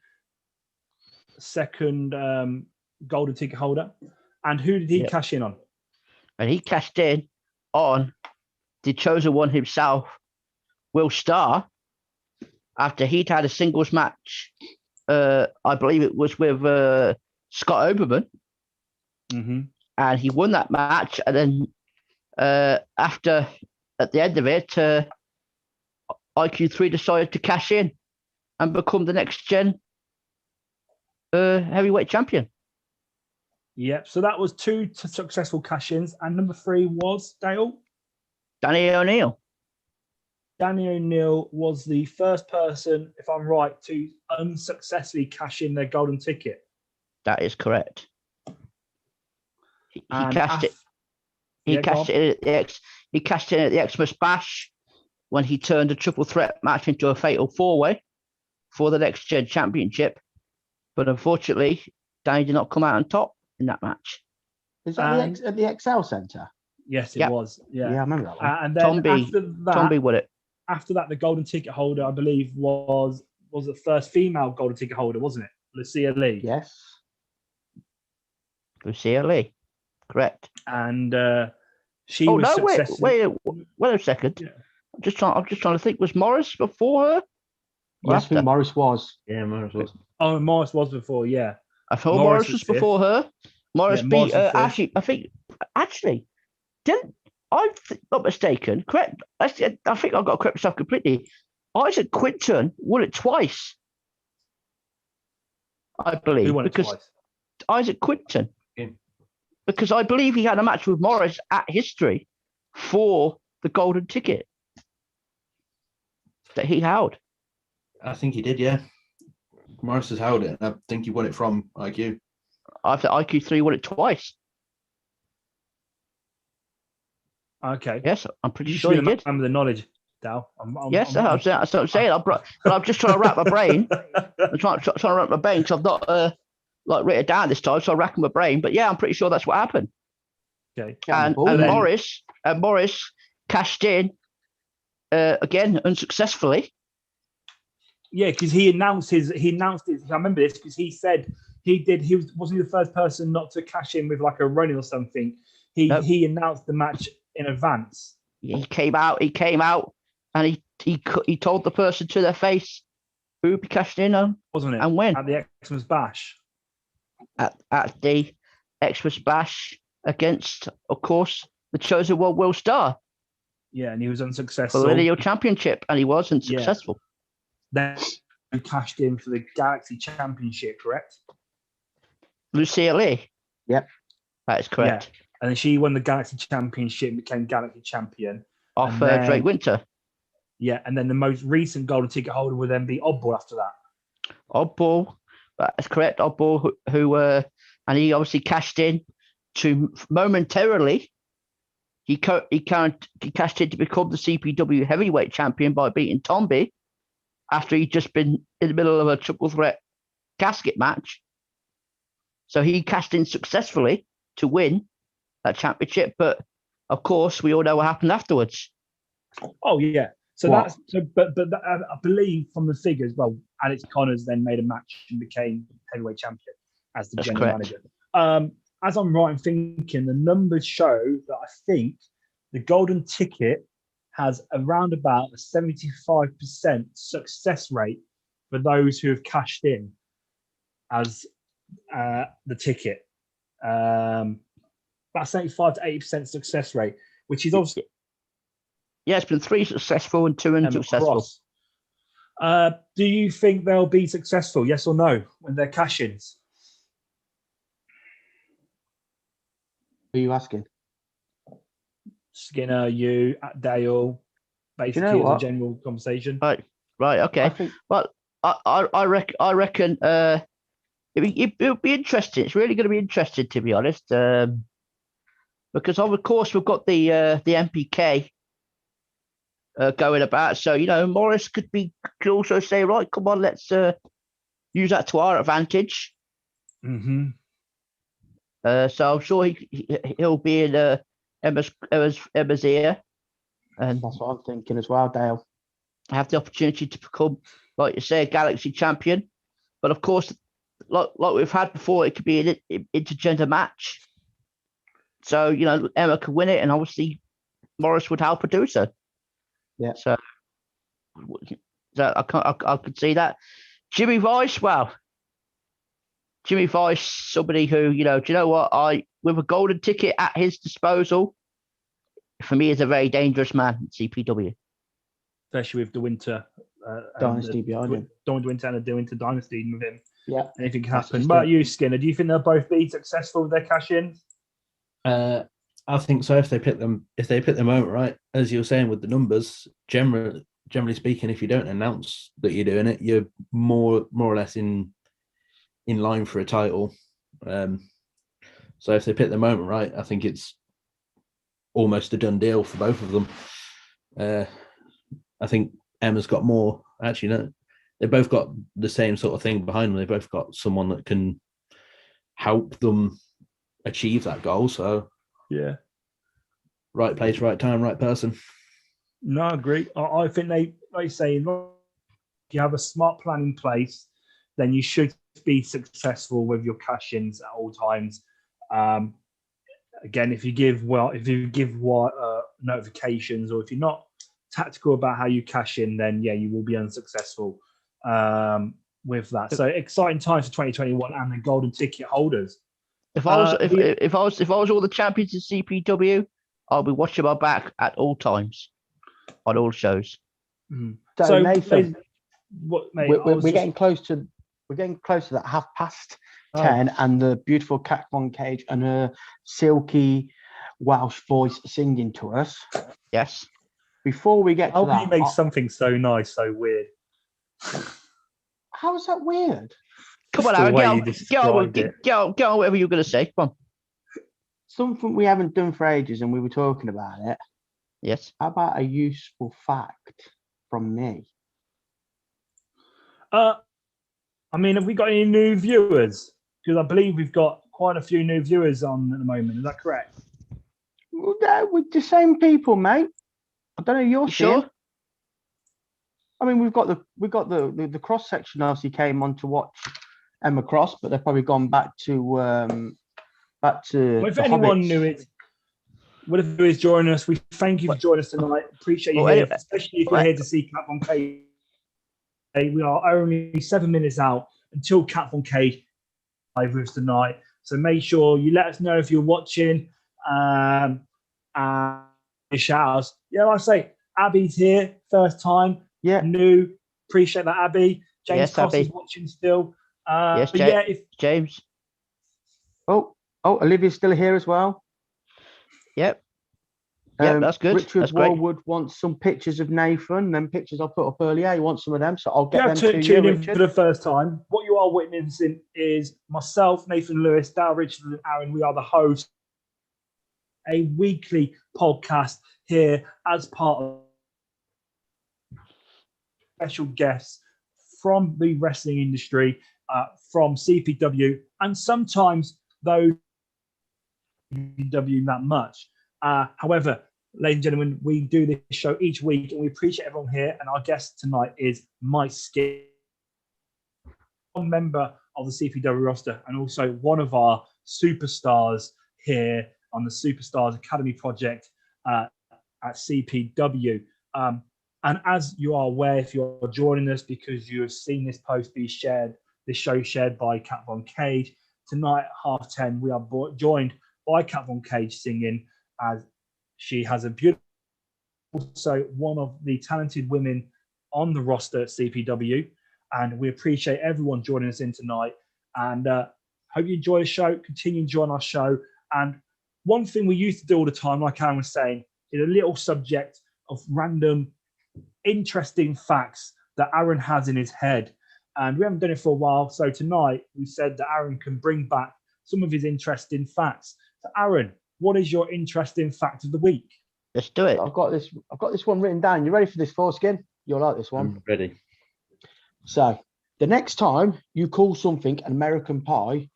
[SPEAKER 2] golden ticket holder. And who did he
[SPEAKER 4] Yep.
[SPEAKER 2] cash in on?
[SPEAKER 4] And he cashed in on the chosen one himself, Will Starr, after he'd had a singles match. I believe it was with Scott Oberman,
[SPEAKER 2] Mm-hmm.
[SPEAKER 4] and he won that match. And then at the end of it, IQ3 decided to cash in and become the next gen heavyweight champion.
[SPEAKER 2] Yep. So that was two successful cash-ins. And number 3 was Dale.
[SPEAKER 4] Danny O'Neill.
[SPEAKER 2] Danny O'Neill was the first person, if I'm right, to unsuccessfully cash in their golden ticket.
[SPEAKER 4] That is correct. He
[SPEAKER 2] And
[SPEAKER 4] cashed it. He
[SPEAKER 2] Yeah, go
[SPEAKER 4] cashed it at the He cashed in at the Xmas Bash when he turned a triple threat match into a fatal 4-way for the Next Gen Championship. But unfortunately, Danny did not come out on top in that match.
[SPEAKER 3] Is that at the Excel Centre?
[SPEAKER 2] Yes, it
[SPEAKER 4] Yep.
[SPEAKER 2] was. Yeah.
[SPEAKER 3] Yeah, I remember that one.
[SPEAKER 2] And then
[SPEAKER 4] Tomby won it.
[SPEAKER 2] after that, the golden ticket holder, I believe, was the first female golden ticket holder, wasn't it? Lucia Lee.
[SPEAKER 3] Yes.
[SPEAKER 4] Lucia Lee. Correct.
[SPEAKER 2] And she
[SPEAKER 4] Oh
[SPEAKER 2] was
[SPEAKER 4] no!
[SPEAKER 2] successful.
[SPEAKER 4] Wait a second.
[SPEAKER 2] Yeah.
[SPEAKER 4] I'm just trying to think. Was Morris before her? Or
[SPEAKER 3] Yes, I think
[SPEAKER 4] after?
[SPEAKER 3] Morris was.
[SPEAKER 5] Yeah, Morris was.
[SPEAKER 2] Oh, Morris was before, yeah.
[SPEAKER 4] I thought
[SPEAKER 2] Morris
[SPEAKER 4] Morris
[SPEAKER 2] was
[SPEAKER 4] was
[SPEAKER 2] fifth.
[SPEAKER 4] before her. Morris
[SPEAKER 2] Yeah,
[SPEAKER 4] beat
[SPEAKER 2] Morris was fifth.
[SPEAKER 4] actually didn't not mistaken? Correct. I think I've got to correct myself completely. Isaac Quinton won it twice. I believe
[SPEAKER 2] Who won it
[SPEAKER 4] because
[SPEAKER 2] twice?
[SPEAKER 4] Isaac Quinton.
[SPEAKER 5] Yeah.
[SPEAKER 4] Because I believe he had a match with Morris at History for the golden ticket that he held.
[SPEAKER 5] I think he did, yeah. Morris has held it, and I think he won it from IQ.
[SPEAKER 4] I think IQ3 won it twice.
[SPEAKER 2] Okay.
[SPEAKER 4] Yes, I'm pretty
[SPEAKER 2] You
[SPEAKER 4] sure he
[SPEAKER 2] should be
[SPEAKER 4] did.
[SPEAKER 2] the man with the knowledge, Dal.
[SPEAKER 4] Yes, that's what I'm saying. But I'm just trying to wrap my brain. I'm trying to wrap my brain because I've not written it down this time, so I'm racking my brain. But yeah, I'm pretty sure that's what happened.
[SPEAKER 2] Okay.
[SPEAKER 3] Getting the
[SPEAKER 4] And
[SPEAKER 3] ball then.
[SPEAKER 4] Morris cashed in again unsuccessfully.
[SPEAKER 2] Yeah, because he announced his. I remember this because he said wasn't he the first person not to cash in with like a run or something.
[SPEAKER 4] Nope.
[SPEAKER 2] He announced the match in advance.
[SPEAKER 4] He came out, and he told the person to their face who would be cashed in on
[SPEAKER 2] Wasn't it?
[SPEAKER 4] and when
[SPEAKER 2] At the Xmas Bash.
[SPEAKER 4] at the Xmas Bash against, of course, the chosen one Will Star
[SPEAKER 2] Yeah, and he was
[SPEAKER 4] for
[SPEAKER 2] unsuccessful.
[SPEAKER 4] the Lineal Championship, and he wasn't
[SPEAKER 2] Yeah.
[SPEAKER 4] successful.
[SPEAKER 2] Then he cashed in for the Galaxy Championship, correct?
[SPEAKER 4] Lucia Lee.
[SPEAKER 3] Yep.
[SPEAKER 4] That is correct.
[SPEAKER 2] And then she won the Galaxy Championship and became Galaxy Champion.
[SPEAKER 4] Off
[SPEAKER 2] And then-
[SPEAKER 4] Drake Winter.
[SPEAKER 2] Yeah, and then the most recent golden ticket holder would then be Oddball after that.
[SPEAKER 4] Oddball. That's correct. Oddball, who and he obviously cashed in to momentarily. He cashed in to become the CPW heavyweight champion by beating Tomby after he'd just been in the middle of a triple threat casket match. So he cashed in successfully to win that championship. But of course, we all know what happened afterwards.
[SPEAKER 2] Oh yeah. So
[SPEAKER 3] What?
[SPEAKER 2] that's so, but that, I believe from the figures, well, Alex Connors then made a match and became heavyweight champion as the
[SPEAKER 4] That's
[SPEAKER 2] general
[SPEAKER 4] correct.
[SPEAKER 2] manager. As I'm right in thinking, the numbers show that I think the golden ticket has around about a 75% success rate for those who have cashed in as the ticket. About 75 to 80% success rate, which is obviously
[SPEAKER 4] Yeah, it's been 3 successful and 2 unsuccessful.
[SPEAKER 2] across. Do you think they'll be successful? Yes or no when they're cash-ins?
[SPEAKER 3] Who are you asking?
[SPEAKER 2] Skinner, you, Dale, basically
[SPEAKER 3] know
[SPEAKER 2] as a
[SPEAKER 3] what?
[SPEAKER 2] general conversation.
[SPEAKER 4] Right,
[SPEAKER 3] I
[SPEAKER 4] okay.
[SPEAKER 3] think
[SPEAKER 4] Well, I reckon it'll be interesting. It's really going to be interesting, to be honest, because of course we've got the MPK going about. So Morris could also say, right, come on, let's use that to our advantage.
[SPEAKER 2] Mm-hmm.
[SPEAKER 4] So I'm sure he'll be in Emma's ear and
[SPEAKER 3] that's what I'm thinking as well, Dale.
[SPEAKER 4] have the opportunity to become, like you say, a Galaxy champion. But of course, like we've had before, it could be an intergender match. So Emma could win it, and obviously Morris would help her do so.
[SPEAKER 3] Yeah.
[SPEAKER 4] So I could see that. Jimmy Vice, somebody who do you know what? With a golden ticket at his disposal, for me, is a very dangerous man in CPW.
[SPEAKER 2] Especially with the Winter
[SPEAKER 3] Dynasty behind him.
[SPEAKER 2] Don't Winter and the Winter Dynasty with him.
[SPEAKER 3] Yeah.
[SPEAKER 2] Anything can
[SPEAKER 3] That's
[SPEAKER 2] happen.
[SPEAKER 3] just
[SPEAKER 2] What about
[SPEAKER 3] it.
[SPEAKER 2] you, Skinner? Do you think they'll both be successful with their cash-ins?
[SPEAKER 5] I think so. If they pick them moment right, as you were saying with the numbers, generally speaking, if you don't announce that you're doing it, you're more or less in line for a title. So if they pick the moment right, I think it's almost a done deal for both of them. I think Emma's got more. Actually, no, they both got the same sort of thing behind them. They both got someone that can help them achieve that goal. So
[SPEAKER 2] Yeah.
[SPEAKER 5] right place, right time, right person.
[SPEAKER 2] No, I agree. I think they say, if you have a smart plan in place, then you should be successful with your cash-ins at all times. Again, if you give notifications, or if you're not tactical about how you cash in, then yeah, you will be unsuccessful with that. So exciting times for 2021 and the golden ticket holders.
[SPEAKER 4] If I was all the champions in CPW, I'll be watching my back at all times on all shows.
[SPEAKER 3] So, Nathan,
[SPEAKER 2] mate,
[SPEAKER 3] we're getting close to that 10:30, and the beautiful Cat Von Cage and her silky Welsh voice singing to us.
[SPEAKER 4] Yes.
[SPEAKER 3] Before we get to
[SPEAKER 2] how
[SPEAKER 3] that,
[SPEAKER 2] can you make something so nice so weird?
[SPEAKER 3] How is that weird?
[SPEAKER 4] Come on,
[SPEAKER 2] Just the
[SPEAKER 4] Aaron,
[SPEAKER 2] way
[SPEAKER 4] get
[SPEAKER 2] you
[SPEAKER 4] on,
[SPEAKER 2] described it.
[SPEAKER 4] get on, whatever you're going to say. Come on.
[SPEAKER 3] Something we haven't done for ages, and we were talking about it.
[SPEAKER 4] Yes.
[SPEAKER 3] How about a useful fact from me?
[SPEAKER 2] I mean, have we got any new viewers? Because I believe we've got quite a few new viewers on at the moment. Is that correct?
[SPEAKER 3] With the same people, mate. I don't know. You're
[SPEAKER 4] Sure.
[SPEAKER 3] seeing. I mean, we've got the cross section obviously came on to watch Emma Cross, but they've probably gone back to
[SPEAKER 2] Well, if
[SPEAKER 3] the
[SPEAKER 2] anyone
[SPEAKER 3] Hobbits.
[SPEAKER 2] knew it, whatever is joining us, we thank you for joining us tonight. Appreciate you
[SPEAKER 4] Well,
[SPEAKER 2] here,
[SPEAKER 4] anyway-
[SPEAKER 2] especially if you're here to see Cat Von Cage. We are only 7 minutes out until Cat Von Cage live with us tonight. So make sure you let us know if you're watching. And shout outs. Yeah, like I say, Abby's here, first time.
[SPEAKER 3] Yeah.
[SPEAKER 2] New. Appreciate that, Abby. James
[SPEAKER 4] Yes,
[SPEAKER 2] Cross is
[SPEAKER 4] Abby.
[SPEAKER 2] watching still.
[SPEAKER 4] Yes,
[SPEAKER 2] but yeah, if
[SPEAKER 4] James.
[SPEAKER 3] Oh, Olivia's still here as well.
[SPEAKER 4] Yep. Yeah, that's good.
[SPEAKER 3] Richard
[SPEAKER 4] That's great.
[SPEAKER 3] Wallwood wants some pictures of Nathan. Them pictures I put up earlier. He wants some of them, so I'll
[SPEAKER 2] you
[SPEAKER 3] get them
[SPEAKER 2] have
[SPEAKER 3] to
[SPEAKER 2] to
[SPEAKER 3] you,
[SPEAKER 2] tune in for
[SPEAKER 3] Richard.
[SPEAKER 2] the first time, what you are witnessing is myself, Nathan Lewis, Dale Richard, and Aaron. We are the hosts. A weekly podcast here as part of special guests from the wrestling industry, from CPW, and sometimes those CPW that much. However, ladies and gentlemen, we do this show each week, and we appreciate everyone here. And our guest tonight is Mike Skip, one member of the CPW roster, and also one of our superstars here on the Superstars Academy project at CPW. And as you are aware, if you're joining us because you have seen this post be shared, this show shared by Cat Von Cage, tonight at 10:30, we are joined by Cat Von Cage singing, as she has a beautiful, also one of the talented women on the roster at CPW. And we appreciate everyone joining us in tonight. And hope you enjoy the show. Continue enjoying our show. And one thing we used to do all the time, like Aaron was saying, is a little subject of random, interesting facts that Aaron has in his head. And we haven't done it for a while. So tonight we said that Aaron can bring back some of his interesting facts. So Aaron, what is your interesting fact of the week?
[SPEAKER 4] Let's do it.
[SPEAKER 3] I've got this one written down. You ready for this, Foreskin? You'll like this one.
[SPEAKER 5] I'm ready.
[SPEAKER 3] So the next time you call something an American pie,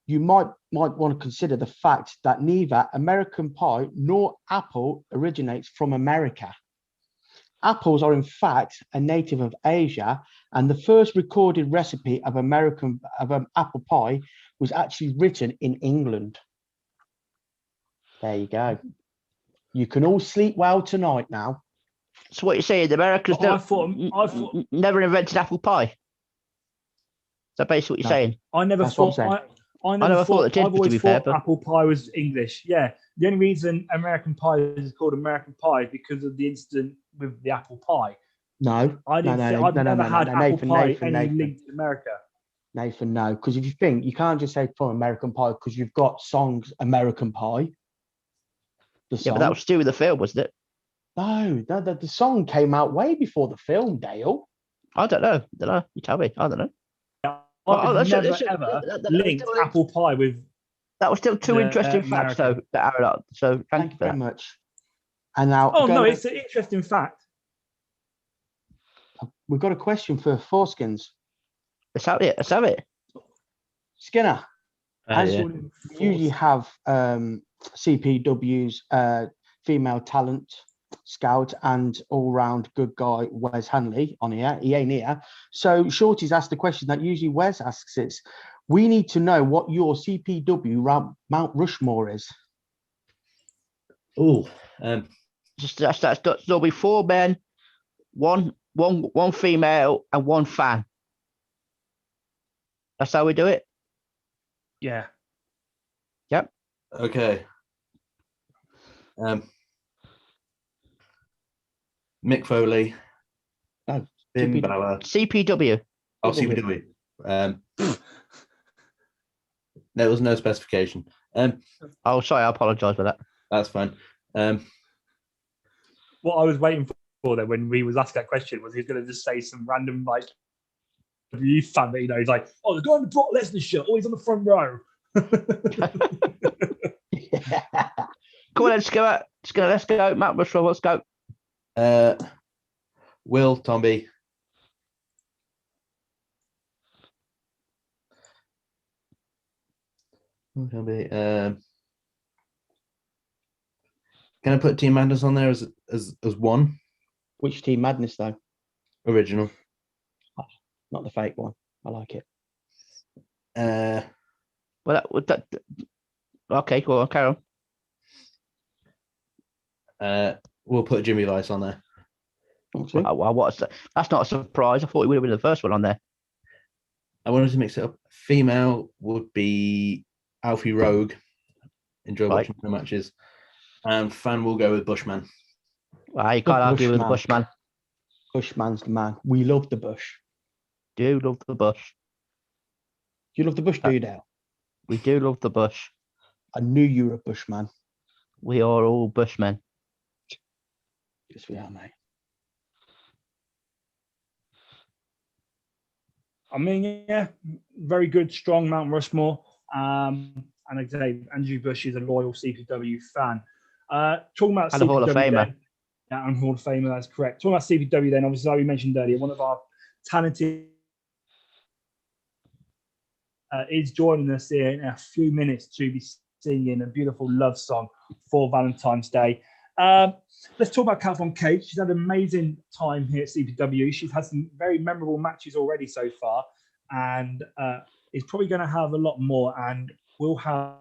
[SPEAKER 3] you might want to consider the fact that neither American pie nor apple originates from America. Apples are in fact a native of Asia, and the first recorded recipe of apple pie was actually written in England. There you go. You can all sleep well tonight now.
[SPEAKER 4] So what you're saying, the Americans
[SPEAKER 2] I thought-
[SPEAKER 4] never invented apple pie? Is that basically what you're
[SPEAKER 3] No.
[SPEAKER 4] saying?
[SPEAKER 2] I never
[SPEAKER 3] That's what
[SPEAKER 2] thought.
[SPEAKER 3] I'm saying.
[SPEAKER 2] I never
[SPEAKER 4] never thought
[SPEAKER 2] thought.
[SPEAKER 4] it did,
[SPEAKER 2] I've
[SPEAKER 4] to
[SPEAKER 2] always
[SPEAKER 4] be fair,
[SPEAKER 2] thought
[SPEAKER 4] but-
[SPEAKER 2] apple pie was English. Yeah, the only reason American pie is called American pie is because of the incident with the apple pie.
[SPEAKER 3] No,
[SPEAKER 2] I didn't.
[SPEAKER 3] no,
[SPEAKER 2] I've
[SPEAKER 3] no,
[SPEAKER 2] never had apple
[SPEAKER 3] Nathan,
[SPEAKER 2] pie
[SPEAKER 3] Nathan,
[SPEAKER 2] any
[SPEAKER 3] Nathan.
[SPEAKER 2] link to America.
[SPEAKER 3] Nathan, no, because if you think, you can't just say from American Pie because you've got songs American Pie. The
[SPEAKER 4] Yeah,
[SPEAKER 3] song.
[SPEAKER 4] but that was to do with the film, wasn't it?
[SPEAKER 3] No, the song came out way before the film, Dale.
[SPEAKER 4] I don't know. You tell me. I don't know.
[SPEAKER 2] I've
[SPEAKER 4] listen,
[SPEAKER 2] never
[SPEAKER 4] listen,
[SPEAKER 2] ever
[SPEAKER 4] that-
[SPEAKER 2] linked
[SPEAKER 4] that-
[SPEAKER 2] apple pie with.
[SPEAKER 4] That was still two
[SPEAKER 2] The,
[SPEAKER 4] interesting facts, though,
[SPEAKER 2] American.
[SPEAKER 4] that Aaron. So
[SPEAKER 3] Thank you
[SPEAKER 4] for
[SPEAKER 3] very
[SPEAKER 4] that.
[SPEAKER 3] much. And now
[SPEAKER 2] Oh no, it's an interesting fact.
[SPEAKER 3] we've got a question for Foreskins.
[SPEAKER 4] Let's have it. Let's have it.
[SPEAKER 3] Skinner, As
[SPEAKER 4] yeah.
[SPEAKER 3] you usually have CPW's female talent scout and all-round good guy Wes Hanley on here. He ain't here. So Shorty's asked the question that usually Wes asks. It's, we need to know what your CPW Mount Rushmore is.
[SPEAKER 5] Oh,
[SPEAKER 4] There'll be 4 men, one female, and 1 fan. That's how we do it.
[SPEAKER 2] Yeah.
[SPEAKER 5] okay. Mick Foley.
[SPEAKER 3] No,
[SPEAKER 5] Finn
[SPEAKER 3] CPW.
[SPEAKER 5] Balor.
[SPEAKER 4] CPW.
[SPEAKER 5] Oh, CPW. There was no specification.
[SPEAKER 4] Oh, sorry, I apologise for that.
[SPEAKER 5] That's fine.
[SPEAKER 2] What I was waiting for then when we was asked that question was he's going to just say some random like youth fan that he's like, oh, the guy in the Brock Lesnar shirt, oh, he's on the front row.
[SPEAKER 4] Come on, let's go. Let's go. Mount Rushmore, let's go.
[SPEAKER 5] Will Tomby. Tomby. Can I put Team Madness on there as one
[SPEAKER 3] Which Team Madness, though?
[SPEAKER 5] original?
[SPEAKER 3] Not the fake one. I like it.
[SPEAKER 4] Okay, go on, carry on.
[SPEAKER 5] We'll put Jimmy Vice on there.
[SPEAKER 3] Okay.
[SPEAKER 4] That's not a surprise. I thought he would have been the first one on there.
[SPEAKER 5] I wanted to mix it up. Female would be Alfie Rogue. Enjoy
[SPEAKER 4] Right.
[SPEAKER 5] watching the matches. And fan will go with Bushman.
[SPEAKER 4] Well, you can't argue with the
[SPEAKER 3] Bushman.
[SPEAKER 4] Bushman.
[SPEAKER 3] Bushman's the man. We love the Bush.
[SPEAKER 4] Do love the Bush.
[SPEAKER 3] You love the Bush, do you, Dale?
[SPEAKER 4] We do love the Bush.
[SPEAKER 3] I knew you were a Bushman.
[SPEAKER 4] We are all Bushmen.
[SPEAKER 3] Yes, we are, mate.
[SPEAKER 2] I mean, yeah, very good, strong Mount Rushmore. And like I say, Andrew Bush is a loyal CPW fan. Talking about
[SPEAKER 4] And a Hall of
[SPEAKER 2] CPW
[SPEAKER 4] Famer.
[SPEAKER 2] then- Yeah, and Hall of Famer, that's correct. Talking about CPW then, obviously, like we mentioned earlier, one of our talented is joining us here in a few minutes to be singing a beautiful love song for Valentine's Day. Let's talk about Kat Von Cage. She's had an amazing time here at CPW. She's had some very memorable matches already so far, and is probably going to have a lot more, and will have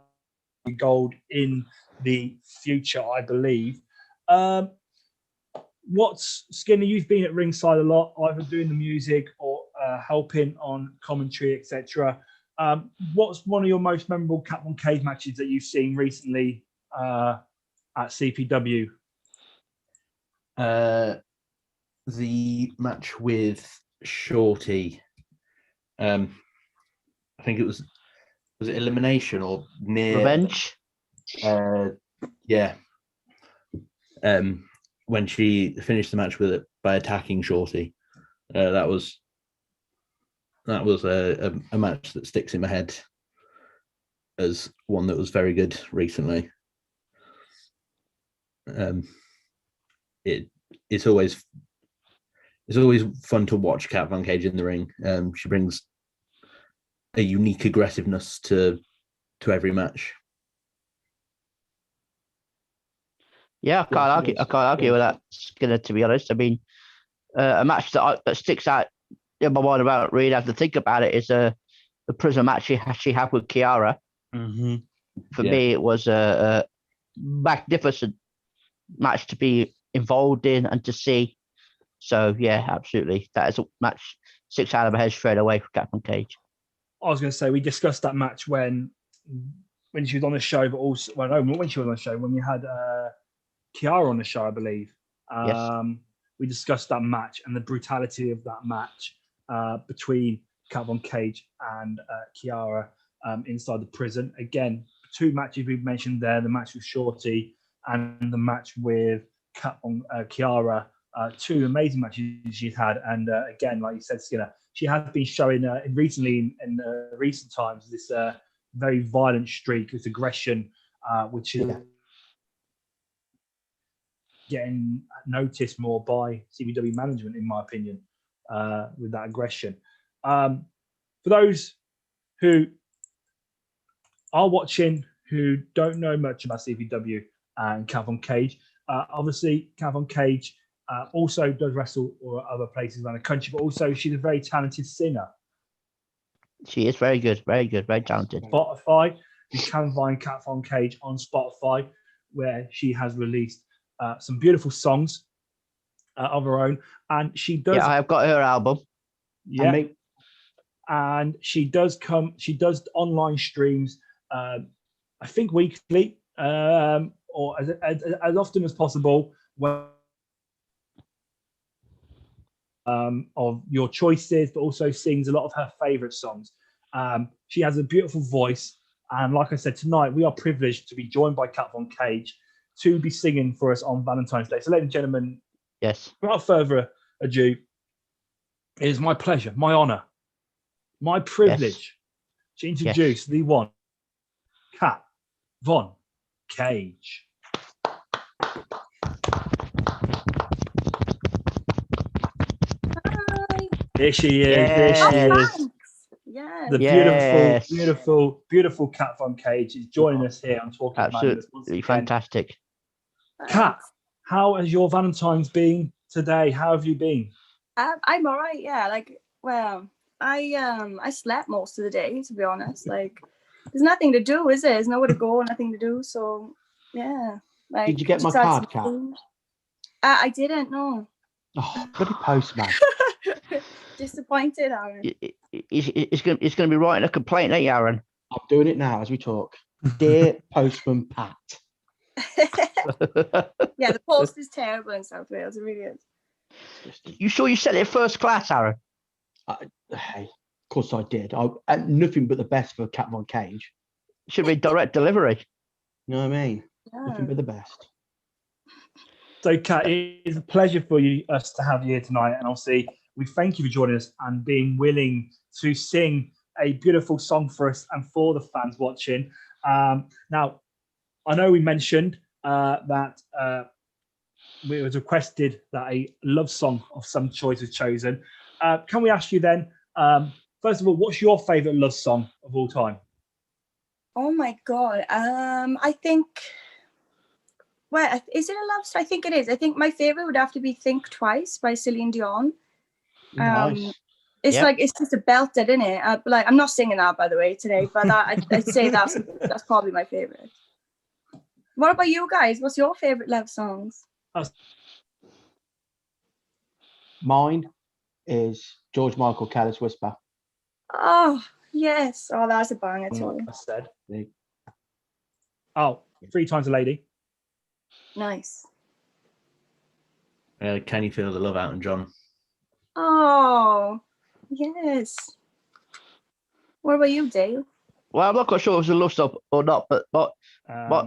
[SPEAKER 2] gold in the future, I believe. What's Skinner? You've been at ringside a lot, either doing the music or helping on commentary, etc. What's one of your most memorable Kat Von Cage matches that you've seen recently at CPW?
[SPEAKER 5] The match with Shorty. I think it was it elimination or near
[SPEAKER 4] Revenge.
[SPEAKER 5] Yeah. When she finished the match with it by attacking Shorty. That was a match that sticks in my head as one that was very good recently. It's always fun to watch Kat Von Cage in the ring. She brings a unique aggressiveness to every match.
[SPEAKER 4] Yeah, I can't argue with that, Skinner, to be honest. I mean, a match that sticks out in my mind about really have to think about it is the prison match she had with Kiara.
[SPEAKER 3] Mm-hmm.
[SPEAKER 4] For
[SPEAKER 5] Yeah.
[SPEAKER 4] me, it was a magnificent match to be involved in and to see. So, yeah, absolutely. That is a match sticks out of my head straight away for Kat Von Cage.
[SPEAKER 2] I was going to say we discussed that match when she was on the show, but also no, when she was on the show, when we had Kiara on the show, I believe.
[SPEAKER 4] Yes.
[SPEAKER 2] We discussed that match and the brutality of that match between Kat Von Cage and Kiara inside the prison. Again, 2 matches we've mentioned there: the match with Shorty and the match with Kiara. 2 amazing matches she's had, and again, like you said, Skinner, she has been showing recently in recent times this very violent streak, this aggression, which is getting noticed more by CPW management, in my opinion, with that aggression. For those who are watching who don't know much about CPW and Cat Von Cage, obviously Cat Von Cage also does wrestle or other places around the country, but also she's a very talented singer.
[SPEAKER 4] She is very good, very talented.
[SPEAKER 2] Spotify, you can find Cat Von Cage on Spotify, where she has released some beautiful songs of her own, and she does.
[SPEAKER 4] Yeah, I have got her album.
[SPEAKER 2] Yeah, and she does online streams. I think weekly, or as often as possible. Of your choices, but also sings a lot of her favorite songs. She has a beautiful voice, and like I said, tonight we are privileged to be joined by Cat Von Cage to be singing for us on Valentine's Day. So, ladies and gentlemen,
[SPEAKER 4] yes,
[SPEAKER 2] without further ado, it is my pleasure, my honor, my privilege to introduce the one, Cat Von Cage. Here she is.
[SPEAKER 4] Yes.
[SPEAKER 2] Here she is.
[SPEAKER 8] Thanks. Yeah.
[SPEAKER 2] The
[SPEAKER 4] Yes.
[SPEAKER 2] beautiful Cat Von Cage is joining us here on Talking Madness. once
[SPEAKER 4] Absolutely
[SPEAKER 2] again.
[SPEAKER 4] fantastic.
[SPEAKER 2] Cat, how has your Valentine's been today? How have you been?
[SPEAKER 8] I'm all right. Yeah. Like, well, I slept most of the day, to be honest. Like, there's nothing to do, is there? There's nowhere to go, nothing to do. So, yeah. Like,
[SPEAKER 3] Did you get my
[SPEAKER 8] just had
[SPEAKER 3] card,
[SPEAKER 8] some
[SPEAKER 3] Kat?
[SPEAKER 8] food. I didn't. No.
[SPEAKER 3] Oh, bloody postman.
[SPEAKER 8] Disappointed, Aaron.
[SPEAKER 4] It's going to be writing a complaint, ain't you, Aaron?
[SPEAKER 3] I'm doing it now as we talk. Dear Postman Pat.
[SPEAKER 8] Yeah, the post is terrible in South Wales. It really is.
[SPEAKER 4] You sure you sent it first class, Aaron?
[SPEAKER 3] Hey, of course I did. And nothing but the best for Cat Von Cage.
[SPEAKER 4] Should be direct delivery.
[SPEAKER 3] You know what I mean?
[SPEAKER 8] Yeah.
[SPEAKER 3] Nothing but the best.
[SPEAKER 2] So, Kat, it is a pleasure for us to have you here tonight, and obviously we thank you for joining us and being willing to sing a beautiful song for us and for the fans watching. Now, I know we mentioned that it was requested that a love song of some choice was chosen. Can we ask you then, first of all, what's your favourite love song of all time?
[SPEAKER 8] Oh my god. I think. Well, is it a love song? I think it is. I think my favorite would have to be "Think Twice" by Celine Dion.
[SPEAKER 3] Nice.
[SPEAKER 8] It's
[SPEAKER 4] Yep.
[SPEAKER 8] like it's just a belter, isn't it? Like I'm not singing that, by the way, today, but I'd say that's probably my favorite. What about you guys? What's your favorite love songs?
[SPEAKER 3] Mine is George Michael, Careless Whisper.
[SPEAKER 8] Oh yes. Oh, that's a banger too.
[SPEAKER 2] I said.
[SPEAKER 3] Yeah.
[SPEAKER 2] Oh, 3 Times a Lady.
[SPEAKER 8] Nice.
[SPEAKER 5] Can you feel the love out in John?
[SPEAKER 8] Oh yes. What about you, Dale?
[SPEAKER 4] Well, I'm not quite sure if it was a love song or not, but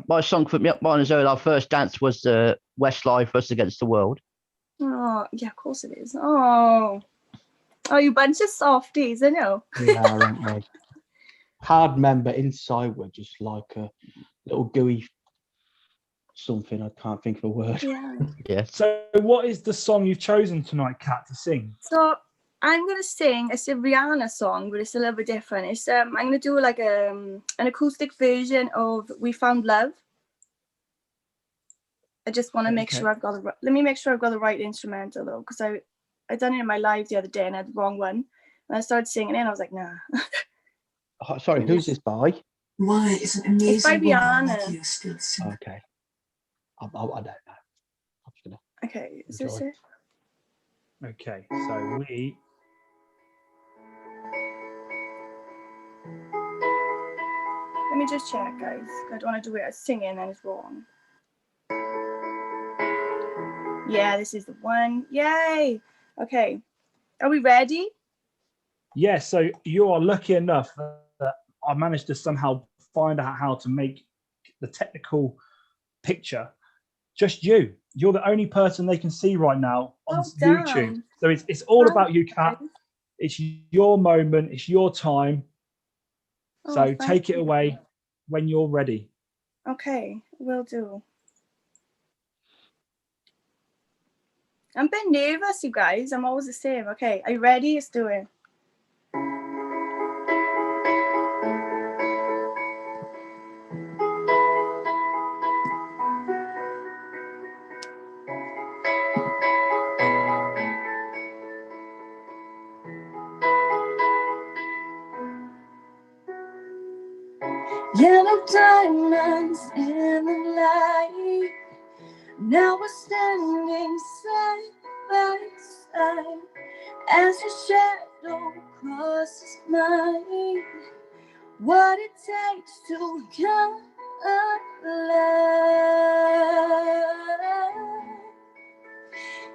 [SPEAKER 4] my song for mine is our first dance was Westlife Us Against the World.
[SPEAKER 8] Oh yeah, of course it is. Oh, you bunch of softies, I know.
[SPEAKER 3] Yeah, aren't we? Hard member inside we're just like a little gooey something. I can't think of a word.
[SPEAKER 8] Yeah.
[SPEAKER 4] Yes.
[SPEAKER 2] So, what is the song you've chosen tonight, Kat, to sing?
[SPEAKER 8] So I'm gonna sing. It's a Rihanna song, but it's a little bit different. It's I'm gonna do like an acoustic version of "We Found Love." I just want to make
[SPEAKER 2] Okay.
[SPEAKER 8] sure I've got the. Let me make sure I've got the right instrumental though, because I done it in my live the other day and I had the wrong one. And I started singing it and I was like, nah.
[SPEAKER 3] Oh, sorry, who's this by?
[SPEAKER 9] Why is an amazing
[SPEAKER 8] It's by
[SPEAKER 9] woman like
[SPEAKER 8] Rihanna.
[SPEAKER 9] you still single?
[SPEAKER 3] Okay. I don't know. I'm just gonna
[SPEAKER 8] Okay, is this
[SPEAKER 3] Enjoy.
[SPEAKER 8] it?
[SPEAKER 2] Okay, so we.
[SPEAKER 8] Let me just check, guys. I don't want to do it as singing and it's wrong. Yeah, this is the one. Yay! Okay, are we ready?
[SPEAKER 2] Yeah, so you are lucky enough that I managed to somehow find out how to make the technical picture. Just you. You're the only person they can see right now on
[SPEAKER 8] Well
[SPEAKER 2] YouTube.
[SPEAKER 8] done.
[SPEAKER 2] So it's all
[SPEAKER 8] Well
[SPEAKER 2] about you, Kat. It's your moment. It's your time.
[SPEAKER 8] Oh,
[SPEAKER 2] So
[SPEAKER 8] thank
[SPEAKER 2] take it
[SPEAKER 8] you.
[SPEAKER 2] away when you're ready.
[SPEAKER 8] Okay, will do. I'm a bit nervous, you guys. I'm always the same. Okay, are you ready? Let's do it. Yellow diamonds in the light. Now we're standing side by side as your shadow crosses mine. What it takes to come alive.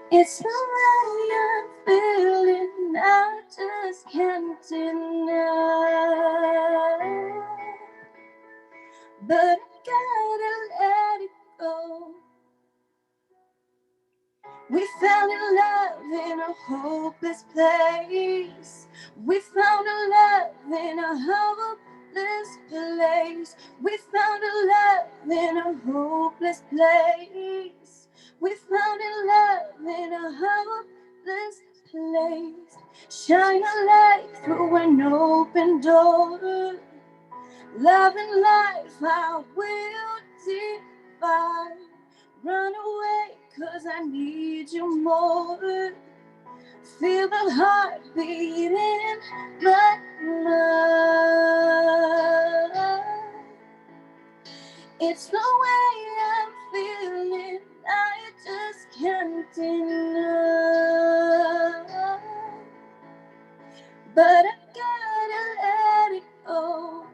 [SPEAKER 8] It's the way I'm feeling, I just can't deny. But I gotta let it go. We fell in love in a hopeless place. We found a love in a hopeless place. We found a love in a hopeless place. We found a love in a hopeless place. Shine a light through an open door. Love and life, I will divide. Run away, 'cause I need you more. Feel the heart beating my mind. It's the way I'm feeling, I just can't deny. But I gotta let it go.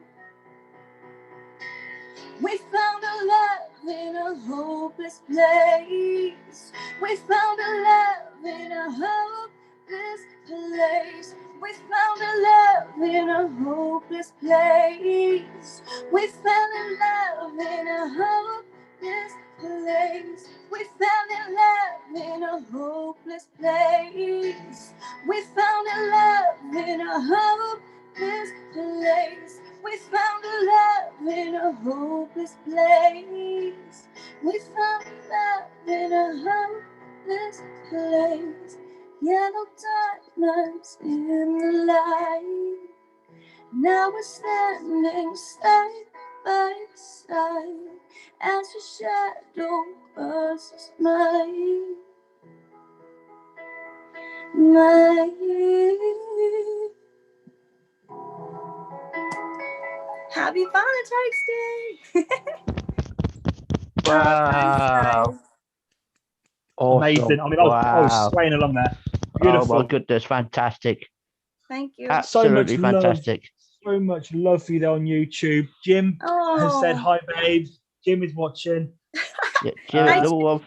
[SPEAKER 8] We found a love in a hopeless place. We found a love in a hopeless place. We found a love in a hopeless place. We fell in love in a hopeless place. We fell in love in a hopeless place. We found a love in a hopeless place. We found a love in a hopeless place. We found love in a hopeless place. Yellow diamonds in the light. Now we're standing side by side as your shadow crosses mine. Happy Valentine's Day!
[SPEAKER 4] Wow. Awesome.
[SPEAKER 2] Amazing. I mean, I was
[SPEAKER 4] Wow.
[SPEAKER 2] swaying along there.
[SPEAKER 4] Oh
[SPEAKER 2] Beautiful.
[SPEAKER 4] my goodness, fantastic.
[SPEAKER 8] Thank you.
[SPEAKER 4] Absolutely
[SPEAKER 2] So much love.
[SPEAKER 4] fantastic.
[SPEAKER 2] So much love for you there on YouTube. Jim has said
[SPEAKER 8] Oh,
[SPEAKER 2] hi, babe. Jim is watching.
[SPEAKER 4] Yeah, Jim,
[SPEAKER 2] Uh,
[SPEAKER 4] number one.